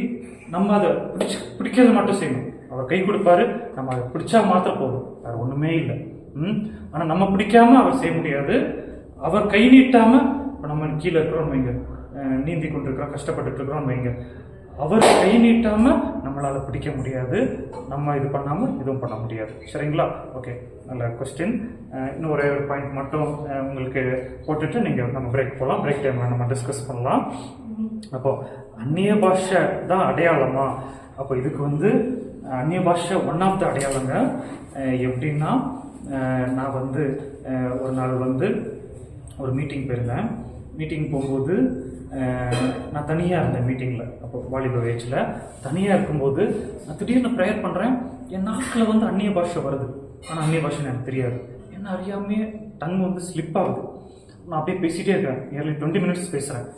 நம்ம அதை பிடிக்கிறது மட்டும் செய்யணும். அவர் கை கொடுப்பாரு, நம்ம அதை பிடிச்சா மாத்திரம் போதும், வேறு ஒன்றுமே இல்லை. ஆனால் நம்ம பிடிக்காம அவர் செய்ய முடியாது. அவர் கை நீட்டாம இப்போ நம்ம கீழே இருக்கிறோம் வைங்க, நீந்தி கொண்டிருக்கிறோம், கஷ்டப்பட்டு இருக்கிறோம் வைங்க, அவர் கை நீட்டாம நம்மளால பிடிக்க முடியாது, நம்ம இது பண்ணாமல் இதுவும் பண்ண முடியாது. சரிங்களா? ஓகே, நல்ல கொஸ்டின். இன்னும் ஒரே ஒரு பாயிண்ட் மட்டும் உங்களுக்கு போட்டுட்டு நீங்கள் நம்ம பிரேக் போகலாம். பிரேக் டைமில் நம்ம டிஸ்கஸ் பண்ணலாம். அப்போ அந்நிய பாஷை தான் அடையாளமா? அப்போ இதுக்கு வந்து அந்நிய பாஷை ஒன் ஆஃப் த அடையாளங்க. எப்படின்னா, நான் வந்து ஒரு நாள் வந்து ஒரு மீட்டிங் போயிருந்தேன். மீட்டிங் போகும்போது நான் தனியாக இருந்தேன் மீட்டிங்கில். அப்போ வாலிப ஏஜில் தனியாக இருக்கும்போது நான் திடீர்னு ப்ரேயர் பண்ணுறேன். என் நாக்கில் வந்து அந்நிய பாஷை வருது, ஆனால் அந்நிய பாஷைன்னு எனக்கு தெரியாது. என்ன அறியாமே டங் வந்து ஸ்லிப் ஆகுது. நான் அப்படியே பேசிகிட்டே இருக்கேன், நியர்லி 20 மினிட்ஸ் பேசுகிறேன்.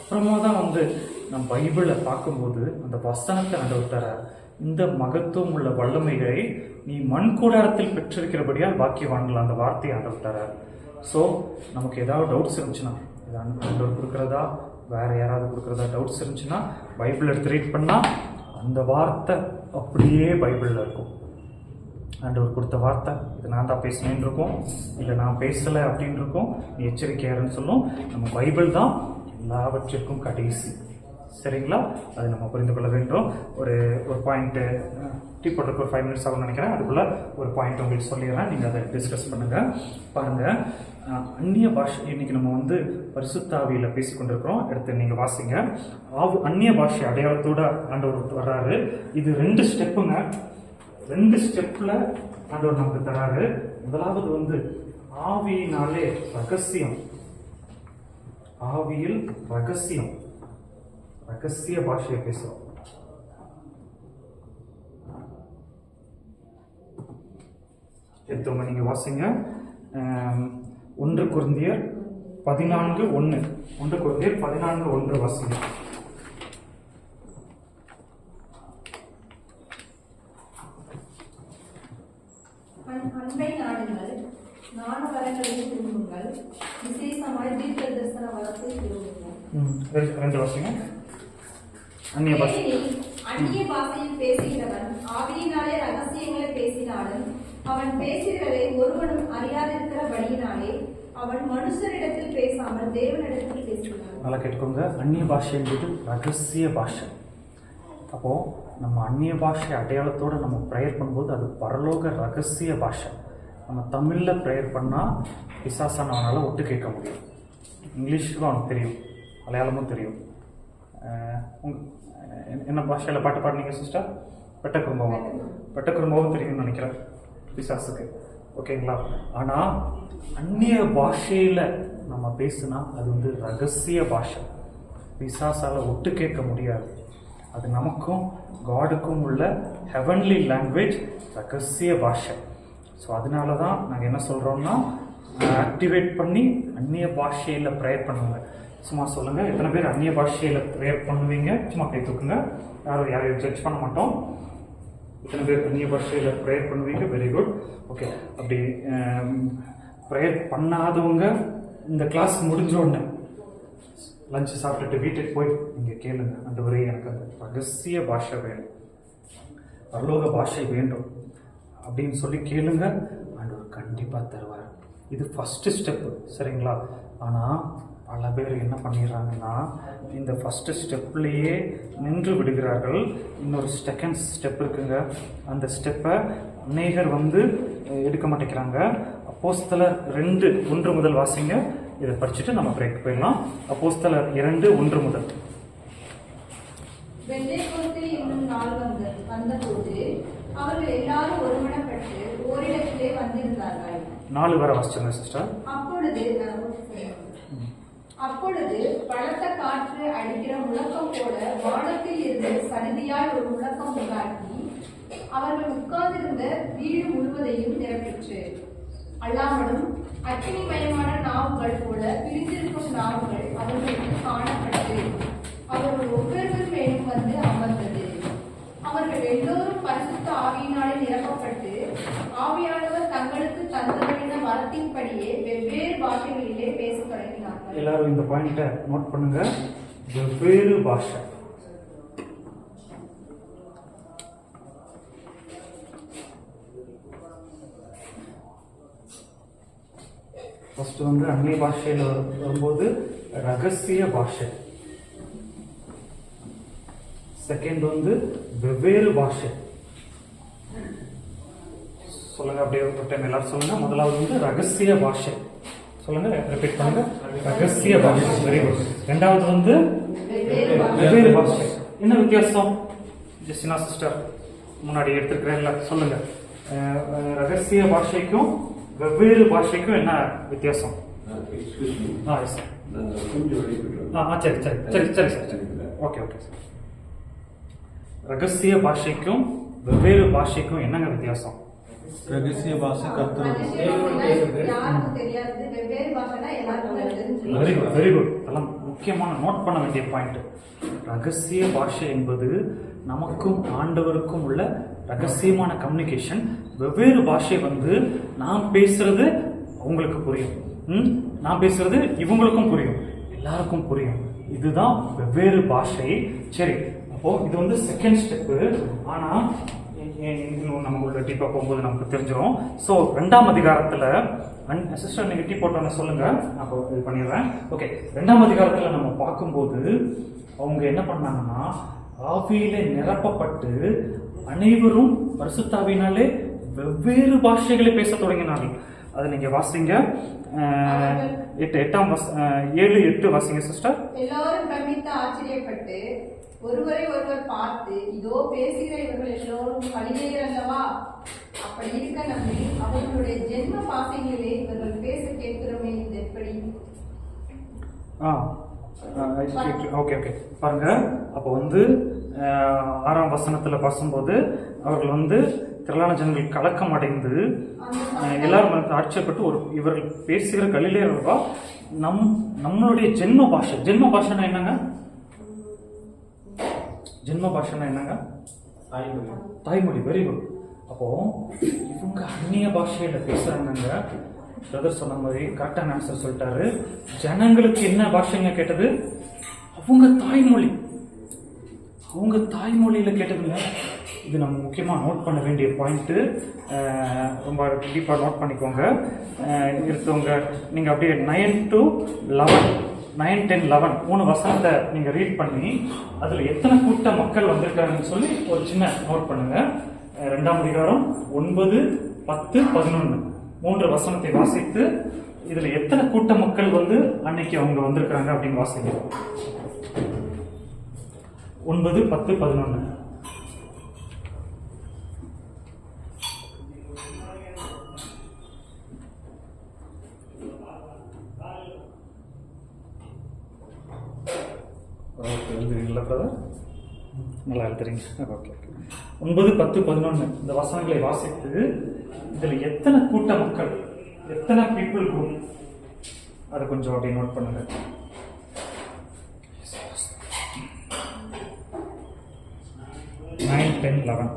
அப்புறமா தான் வந்து நான் பைபிளை பார்க்கும்போது அந்த வசனத்தை ஆண்டவர் தர, இந்த மகத்துவம் உள்ள வல்லமைகளை நீ மண் கூடாரத்தில் பெற்றிருக்கிறபடியால் பாக்கியவான்கள், அந்த வார்த்தையை ஆண்டவர் தர. ஸோ நமக்கு ஏதாவது டவுட்ஸ் இருந்துச்சுன்னா, இது ஆண்டவர் கொடுக்குறதா வேறு யாராவது கொடுக்குறதா டவுட்ஸ் இருந்துச்சுன்னா பைபிள் எடுத்து ரீட் பண்ணால் அந்த வார்த்தை அப்படியே பைபிளில் இருக்கும். ஆண்டவர் கொடுத்த வார்த்தை, இது நான் தான் பேசினேன்னு இருக்கும், இல்லை நான் பேசலை அப்படின்னு இருக்கும், நீ எச்சரிக்கையாருன்னு சொல்லும். நம்ம பைபிள் தான் எல்லாவற்றிற்கும் கடைசி. சரிங்களா? அது நம்ம புரிந்து கொள்ள வேண்டும். ஒரு பாயிண்ட்டு டீ போடுறதுக்கு ஒரு 5 மினிட்ஸ் ஆகும்னு நினைக்கிறேன். அதுக்குள்ளே ஒரு பாயிண்ட் உங்களுக்கு சொல்லிடுறேன், நீங்கள் அதை டிஸ்கஸ் பண்ணுங்கள். பாருங்கள், அந்நிய பாஷை இன்னைக்கு நம்ம வந்து பரிசுத்தாவியில் பேசிக்கொண்டிருக்கிறோம். எடுத்து நீங்கள் வாசிங்க. அந்நிய பாஷை அடையாளத்தோட ஆண்டவர் வர்றாரு. இது 2 ஸ்டெப்புங்க. 2 ஸ்டெப்பில் ஆண்டவர் நமக்கு தராரு. முதலாவது வந்து ஆவியினாலே ரகசியம், ஆவியில் ரகசியம், ரகசிய பாஷையை பேசுகிறோம். எடுத்தவங்க நீங்கள் வாசிங்க. 1 கொரிந்தியர் 14:1. 1 கொரிந்தியர் 14:1 வாசிங்க. அன்பை நாடுங்கள், ஞான வரங்களை விரும்புங்கள், விசேஷமாய் தீர்க்க தரிசன வரத்தை விரும்புங்கள். 2 வாசிங்க. அந்நிய பாஷை. அந்நிய பாஷையில் பேசுகிறவன் ஆவியினாலே ரகசியங்களை பேசினாலும் அவன் பேசுகிறதை ஒருவனும் அறியாதிருக்கிறபடியினாலே அவன் மனுஷரிடத்தில் பேசாமல் தேவனிடத்தில் பேசுகிறான். நல்லா கேட்டுக்கோங்க. அந்நிய பாஷை என்பது ரகசிய பாஷை. அப்போது நம்ம அந்நிய பாஷை அடையாளத்தோடு நம்ம ப்ரேயர் பண்ணும்போது அது பரலோக ரகசிய பாஷை. நம்ம தமிழில் ப்ரேயர் பண்ணால் பிசாசானவனால் ஒட்டு கேட்க முடியும். இங்கிலீஷுக்கும் அவனுக்கு தெரியும், மலையாளமும் தெரியும். என்ன பாஷையில் பாட்டு பாடினீங்க சிஸ்டர்? பெட்ட குடும்பம் தெரியும்னு நினைக்கிறேன். பிசாசுக்கு. ஓகேங்களா? ஆனால் அந்நிய பாஷையில் நம்ம பேசுனா அது வந்து ரகசிய பாஷை, பிசாசால் ஒட்டு கேட்க முடியாது. அது நமக்கும் காடுக்கும் உள்ள ஹெவன்லி லாங்குவேஜ், ரகசிய பாஷை. ஸோ அதனால தான் நாங்கள் என்ன சொல்கிறோம்னா, ஆக்டிவேட் பண்ணி அந்நிய பாஷையில் ப்ரேயர் பண்ணுவாங்க. சும்மா சொல்லுங்கள், எத்தனை பேர் அந்நிய பாஷையில் ப்ரேயர் பண்ணுவீங்க? சும்மா கை தூக்குங்க. யாரையும் ஜட்ஜ் பண்ண மாட்டோம். எத்தனை பேர் அந்நிய பாஷையில் ப்ரேயர் பண்ணுவீங்க? Very good. ஓகே. அப்படி ப்ரேயர் பண்ணாதவங்க இந்த கிளாஸ் முடிஞ்ச உடனே லஞ்சு சாப்பிட்டுட்டு வீட்டுக்கு போய் நீங்கள் கேளுங்க, ஆண்டவரே எனக்கு அந்த ரகசிய பாஷை வேணும், பரலோக பாஷை வேண்டும் அப்படின்னு சொல்லி கேளுங்க. ஆண்டவர் கண்டிப்பாக தருவார். இது ஃபஸ்ட்டு ஸ்டெப்பு, சரிங்களா? ஆனால் பல பேர் என்ன பண்ணிடுறாங்கன்னா, இந்த ஃபஸ்ட்டு ஸ்டெப்லேயே நின்று விடுகிறார்கள். இன்னொரு செகண்ட் ஸ்டெப் இருக்குங்க. அந்த ஸ்டெப்பை அநேகர் வந்து எடுக்க மாட்டேங்கிறாங்க. அப்போஸ்தலர் 2:1 முதல் வாசிங்க. இதை படிச்சுட்டு நம்ம பிரேக் போயிடலாம். அப்போஸ்தலர் 2:1 முதல். பெந்தேகோஸ்தே என்னும் நாள் வந்தபோது அவர்கள் எல்லாரும் ஒருமனப்பட்டு ஓரிடத்திலே வந்திருந்தார்கள். 4 வரை வாசிச்சுங்க சிஸ்டர். அப்பொழுது பலத்த காற்று அடிக்கிற முழக்கம் போல வானத்தில் இருந்து சடுதியாய் ஒரு முழக்கம் உண்டாக்கி அவர்கள் உட்கார்ந்திருந்த வீடு முழுவதையும் நிரப்பிற்று. அல்லாமலும் அக்கினிமயமான நாவுகள் போல பிரிந்திருக்கும் நாவுகள் அவர்களுக்கு காணப்பட்டு அவர்கள் ஒவ்வொருவர் மேலும் வந்து அமர்ந்தது. அவர்கள் எல்லோரும் பரிசுத்த ஆவியினாலே நிரப்பப்பட்டு ஆவியானவர் தங்களுக்கு தந்தவரின வரத்தின்படியே வெவ்வேறு பாஷைகளிலே பேச தொடங்கினார்கள். எல்லாரும் இந்த பாயிண்ட்டை நோட் பண்ணுங்க. வெவ்வேறு பாஷை. ஃபர்ஸ்ட் வந்து அந்நிய பாஷையில் வரும்போது ரகசிய பாஷை. செகண்ட் வந்து வெவ்வேறு பாஷை. சொல்லுங்க, அப்படியே ஒரு டைம் எல்லாரும் சொல்லுங்க. முதலாவது வந்து ரகசிய பாஷை. சொல்லுங்க, ரிப்பீட் பண்ணுங்க. ரகசிய பாஷை. Very good. ரெண்டாவது வந்து வெவ்வேறு பாஷை. என்ன வித்தியாசம்? ஜெசினா சிஸ்டர் முன்னாடி எடுத்துக்கிறேன்ல, சொல்லுங்க. ரகசிய பாஷைக்கும் வெவ்வேறு பாஷைக்கும் என்ன வித்தியாசம்? சரி சரி சரி சரி சரி ஓகே ஓகே சார். ரகசிய பாஷைக்கும் வெவ்வேறு பாஷைக்கும் என்னங்க வித்தியாசம்? ரகசிய பாஷை வெரி குட் வெரி குட். அதெல்லாம் முக்கியமான நோட் பண்ண வேண்டிய பாயிண்ட். ரகசிய பாஷை என்பது நமக்கும் ஆண்டவருக்கும் உள்ள ரகசியமான கம்யூனிகேஷன். வெவ்வேறு பாஷை வந்து நாம் பேசுறது உங்களுக்கு புரியும், நான் பேசுறது இவங்களுக்கும் புரியும், எல்லாருக்கும் புரியும். இதுதான் வெவ்வேறு பாஷை. சரி, அப்போ இது வந்து செகண்ட் ஸ்டெப்பு. ஆனா நம்ம டீப்பா போகும்போது நமக்கு தெரிஞ்சிடும். ஸோ 2ஆம் அதிகாரத்துல சிஸ்டர் நீங்க டீ போட்டோன்னு சொல்லுங்க, நான் இது பண்ணிடுறேன். ஓகே, 2ஆம் அதிகாரத்துல நம்ம பார்க்கும்போது அவங்க என்ன பண்ணாங்கன்னா, ஆவியிலே நிரப்பப்பட்டு அனைவரும் பரிசுத்தாவினாலே வெவ்வேறு பாஷைகளை பேச தொடங்கினார்கள். அதை நீங்க வாசிங்க. 7:8 வாசிங்க சிஸ்டர். எல்லாரும் பிரமித்து ஆச்சரியப்பட்டு ஒருவரை ஒருவர் பார்த்து, இதோ பேசுகிற இவர்கள் எல்லோரும் கலிலேயர் அல்லவா? அப்படி இருக்க நம்பி அவர்களுடைய ஜென்ம பாஷைகளிலே இவர்கள் பேச கேட்கிறோமே, இது எப்படி? ஓகே ஓகே பாருங்க. அப்போ வந்து 6ஆம் வசனத்துல பார்க்கும்போது அவர்கள் வந்து திரளான ஜனங்கள் கலக்கம் அடைந்து எல்லாரும் ஆட்சியப்பட்டு இவர்கள் பேசுகிற கலிலேயர்களா நம்மளுடைய ஜென்ம பாஷை. ஜென்ம பாஷைன்னா என்னங்க? ஜென்ம பாஷைன்னா என்னங்க? தாய்மொழி. Very good. அப்போ இவங்க அந்நிய பாஷையில பேசுறாங்க. பிரதர் சொன்ன மாதிரி கரெக்டான ஆன்சர் சொல்லிட்டாரு. ஜனங்களுக்கு என்ன பாஷைங்க கேட்டது? அவங்க தாய்மொழி. அவங்க தாய்மொழியில கேட்டதுங்க. இது நம்ம முக்கியமாக நோட் பண்ண வேண்டிய பாயிண்ட்டு. ரொம்ப டீப்பாக நோட் பண்ணிக்கோங்க. இருக்கவங்க நீங்கள் அப்படியே 9 to 11 9, 10, 11 3 வசனத்தை நீங்கள் ரீட் பண்ணி அதில் எத்தனை கூட்ட மக்கள் வந்திருக்காங்கன்னு சொல்லி ஒரு சின்ன நோட் பண்ணுங்க. 2ஆம் அதிகாரம் 9, 10, 11 3 வசனத்தை வாசித்து இதில் எத்தனை கூட்ட மக்கள் வந்து அன்னைக்கு அவங்க வந்திருக்காங்க அப்படின்னு வாசிங்க. 9, 10, 11. ஓகே, எழுதுறீங்களா பிரதர்? நல்லா எழுதுறீங்க. ஓகே. 9, 10, 11 இந்த வசனங்களை வாசித்து இதில் எத்தனை கூட்ட மக்கள், எத்தனை பீப்புள் குரூப், அதை கொஞ்சம் அப்படி நோட் பண்ணுங்க. Nine, 10, 11.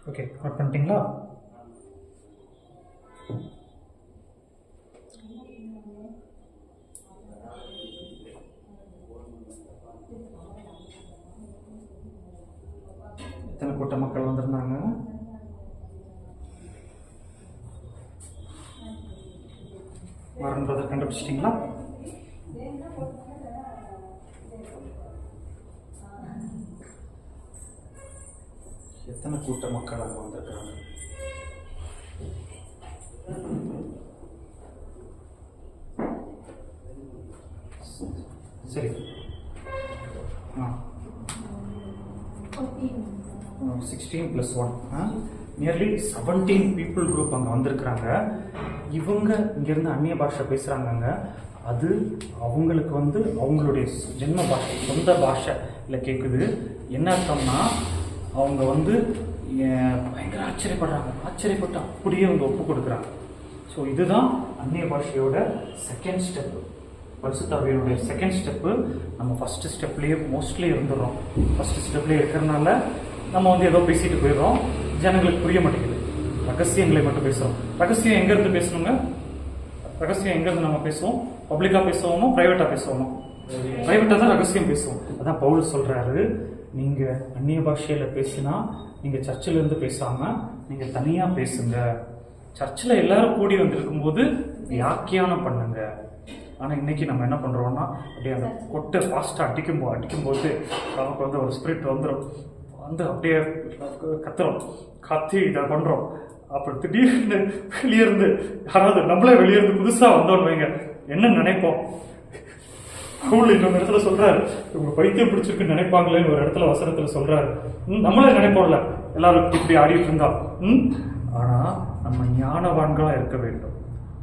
ஓகே, நோட் பண்ணிட்டீங்களா? எத்தனை கூட்ட மக்கள் வந்திருந்தாங்க? வாரன் பிரதர் கண்டுபிடிச்சிட்டிங்களா? எத்தனை கூட்ட மக்கள் அங்கே வந்திருக்கிறாங்க? சரி, 16 + 1 நியர்லி 17 பீப்புள் குரூப் அங்கே வந்திருக்கிறாங்க. இவங்க இங்கேருந்து அந்நிய பாஷை பேசுகிறாங்க. அது அவங்களுக்கு வந்து அவங்களுடைய ஜென்ம பாஷை, சொந்த பாஷையில் கேட்குது. என்ன அர்த்தம்னா, அவங்க வந்து பயங்கர ஆச்சரியப்பட்டு அப்படியே அவங்க ஒப்பு கொடுக்குறாங்க. ஸோ இதுதான் அந்நிய பாஷையோட செகண்ட் ஸ்டெப்பு. பரிசுத்த ஆவியானுடைய செகண்ட் ஸ்டெப்பு. நம்ம ஃபஸ்ட்டு ஸ்டெப்லேயே மோஸ்ட்லி இருந்துடுறோம். ஃபஸ்ட்டு ஸ்டெப்லேயே இருக்கிறதுனால நம்ம வந்து ஏதோ பேசிட்டு போயிடுறோம். ஜனங்களுக்கு புரிய மாட்டேங்குது. ரகசியங்களை மட்டும் பேசுகிறோம். ரகசியம் எங்கேருந்து பேசணுங்க? ரகசியம் எங்கேருந்து நம்ம பேசுவோம்? பப்ளிக்காக பேசுவோமோ, ப்ரைவேட்டாக பேசுவோமோ? ப்ரைவேட்டாக தான் ரகசியம் பேசுவோம். அதான் பவுல் சொல்கிறாரு, நீங்கள் அந்நிய பாஷையில் பேசினா நீங்கள் சர்ச்சிலேருந்து பேசாமல் நீங்கள் தனியாக பேசுங்க. சர்ச்சில் எல்லாரும் கூடி வந்திருக்கும் போது வியாக்கியானம் பண்ணுங்க. ஆனால் இன்னைக்கு நம்ம என்ன பண்ணுறோம்னா, அப்படியே அந்த கொட்டை ஃபாஸ்ட்டாக அடிக்கும்போது நமக்கு வந்து ஒரு ஸ்பிரிட் வந்துடும். வந்து அப்படியே கத்தி இதை பண்ணுறோம். அப்புறம் திடீர்னு வெளியேருந்து யாராவது நம்மளே வெளியேருந்து புதுசாக வந்தோன்னு வைங்க, என்ன நினைப்போம்? பவுல் இன்னொரு இடத்துல சொல்றாரு, இவங்க பைத்தியம் பிடிச்சிருக்குன்னு நினைப்பாங்களேன்னு ஒரு இடத்துல வசனத்துல சொல்றாரு. நம்மளே நினைப்போம்ல எல்லாரும் இப்படி ஆடிட்டு இருந்தா. ஆனா நம்ம ஞானவான்களா இருக்க வேண்டும்.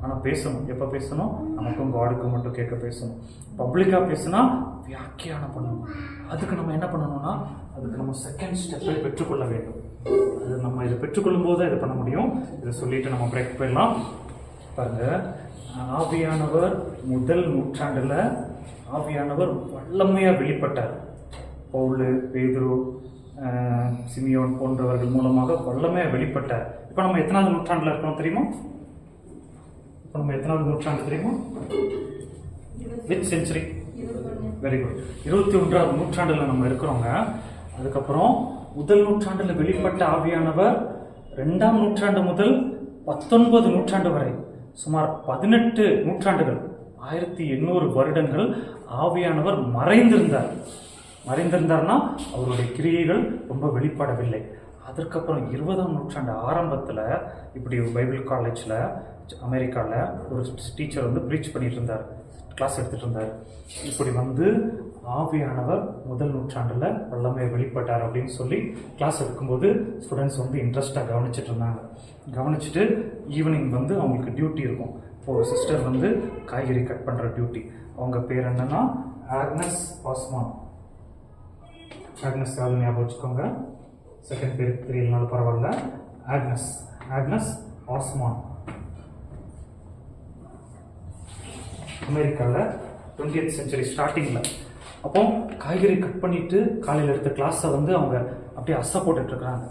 ஆனா பேசணும். எப்ப பேசணும்? நமக்கும் காடுக்கும் மட்டும் கேட்க பேசணும். பப்ளிக்கா பேசினா வியாக்கியானம் பண்ணணும். அதுக்கு நம்ம என்ன பண்ணணும்னா, அதுக்கு நம்ம செகண்ட் ஸ்டெப்பை பெற்றுக்கொள்ள வேண்டும். அது நம்ம இதை பெற்றுக்கொள்ளும் போது இதை பண்ண முடியும். இதை சொல்லிட்டு நம்ம பிரேக் போயிடலாம். பாருங்க, ஆவியானவர் முதல் நூற்றாண்டுல ஆவியானவர் வல்லமையா வெளிப்பட்டார். பவுல், பேதுரு, சிமியோன் போன்றவர்கள் மூலமாக வல்லமையா வெளிப்பட்டார். இப்ப நம்ம எத்தனாவது நூற்றாண்டுல இருக்கோம் தெரியுமா? இப்ப நம்ம எத்தனாவது நூற்றாண்டு தெரியுமா? Which century? Very good. 21வது நூற்றாண்டுல நம்ம இருக்கிறோங்க. அதுக்கப்புறம் முதல் நூற்றாண்டுல வெளிப்பட்ட ஆவியானவர் 2ஆம் நூற்றாண்டு முதல் 19 நூற்றாண்டு வரை சுமார் 18 நூற்றாண்டுகள், 1800 வருடங்கள் ஆவியானவர் மறைந்திருந்தார்னா அவருடைய கிரியைகள் ரொம்ப வெளிப்படவில்லை. அதற்கப்புறம் 20ஆம் நூற்றாண்டு ஆரம்பத்தில் இப்படி ஒரு பைபிள் காலேஜில் அமெரிக்காவில் ஒரு டீச்சர் வந்து ப்ரீச் பண்ணிட்டு இருந்தார், கிளாஸ் எடுத்துகிட்டு இருந்தார். இப்படி வந்து ஆவியானவர் முதல் நூற்றாண்டில் வல்லமை வெளிப்பட்டார் அப்படின்னு சொல்லி கிளாஸ் எடுக்கும்போது ஸ்டூடெண்ட்ஸ் வந்து இன்ட்ரெஸ்டாக கவனிச்சுட்டு இருந்தாங்க. கவனிச்சுட்டு ஈவினிங் வந்து அவங்களுக்கு டியூட்டி இருக்கும். இப்போ ஒரு சிஸ்டர் வந்து காய்கறி கட் பண்ணுற டியூட்டி. அவங்க பேர் என்னன்னா ஆக்னஸ் ஆஸ்மான். ஆக்னஸ் யாரும் ஞாபகம் வச்சுக்கோங்க. செகண்ட் பேர் தெரியலனாலும் பரவாயில்ல. ஆக்னஸ் ஆஸ்மான். அமெரிக்காவில் 20th செஞ்சுரி ஸ்டார்டிங்கில். அப்போ காய்கறி கட் பண்ணிட்டு காலையில் எடுத்த கிளாஸை வந்து அவங்க அப்படியே அசை போட்டுட்டு இருக்கிறாங்க.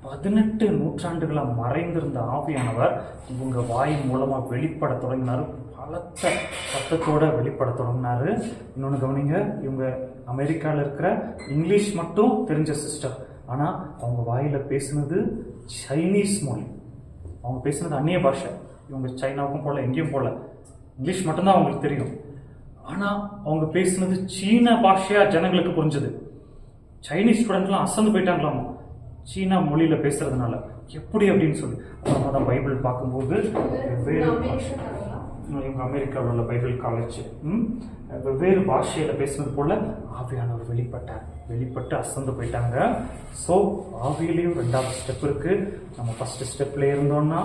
18 நூற்றாண்டுகளாக மறைந்திருந்த ஆவியானவர் இவங்க வாயின் மூலமாக வெளிப்பட தொடங்கினார். பலத்த சத்தத்தோட வெளிப்பட தொடங்கினாரு. இன்னொன்று கவனிங்க, இவங்க அமெரிக்காவில் இருக்கிற இங்கிலீஷ் மட்டும் தெரிஞ்ச சிஸ்டர். ஆனால் அவங்க வாயில் பேசுனது சைனீஸ் மொழி. அவங்க பேசுனது அந்நிய பாஷை. இவங்க சைனாவுக்கும் போகல, எங்கேயும் போகல, இங்கிலீஷ் மட்டும்தான் அவங்களுக்கு தெரியும். ஆனால் அவங்க பேசுனது சீன பாஷையாக ஜனங்களுக்கு புரிஞ்சுது. சைனீஸ் ஸ்டூடெண்ட்லாம் அசந்து போயிட்டாங்களாமா சீனா மொழியில் பேசுறதுனால. எப்படி அப்படின்னு சொல்லி அப்புறமா தான் பைபிள் பார்க்கும்போது இவங்க அமெரிக்காவில் உள்ள பைபிள் காலேஜ் வெவ்வேறு பாஷையில் பேசுனது போல ஆவியானவர் வெளிப்பட்டு அசந்து போயிட்டாங்க. ஸோ ஆவியிலையும் 2வது ஸ்டெப் இருக்கு. நம்ம ஃபர்ஸ்ட் ஸ்டெப்ல இருந்தோம்னா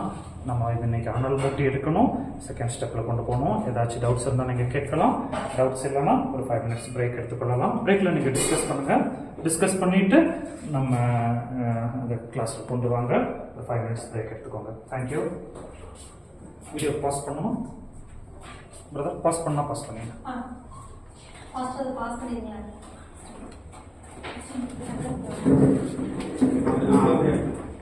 நம்ம இது இன்னைக்கு அனல் மூட்டி எடுக்கணும். 2nd ஸ்டெப்ல கொண்டு போகணும். ஏதாச்சும் டவுட்ஸ் இருந்தால் நீங்கள் கேட்கலாம். டவுட்ஸ் இல்லைன்னா ஒரு 5 minutes பிரேக் எடுத்துக்கொள்ளலாம். பிரேக்கில் நீங்கள் டிஸ்கஸ் பண்ணுங்க. டிஸ்கஸ் பண்ணிட்டு நம்ம அந்த கிளாஸில் கொண்டு வாங்க. ஒரு 5 minutes பிரேக் எடுத்துக்கோங்க. தேங்க்யூ. வீடியோ பாஸ் பண்ணணும். பிரதர் பாஸ் பண்ணால் பாஸ் பண்ணிடுங்க. பாஸ் பண்ணிடுங்க.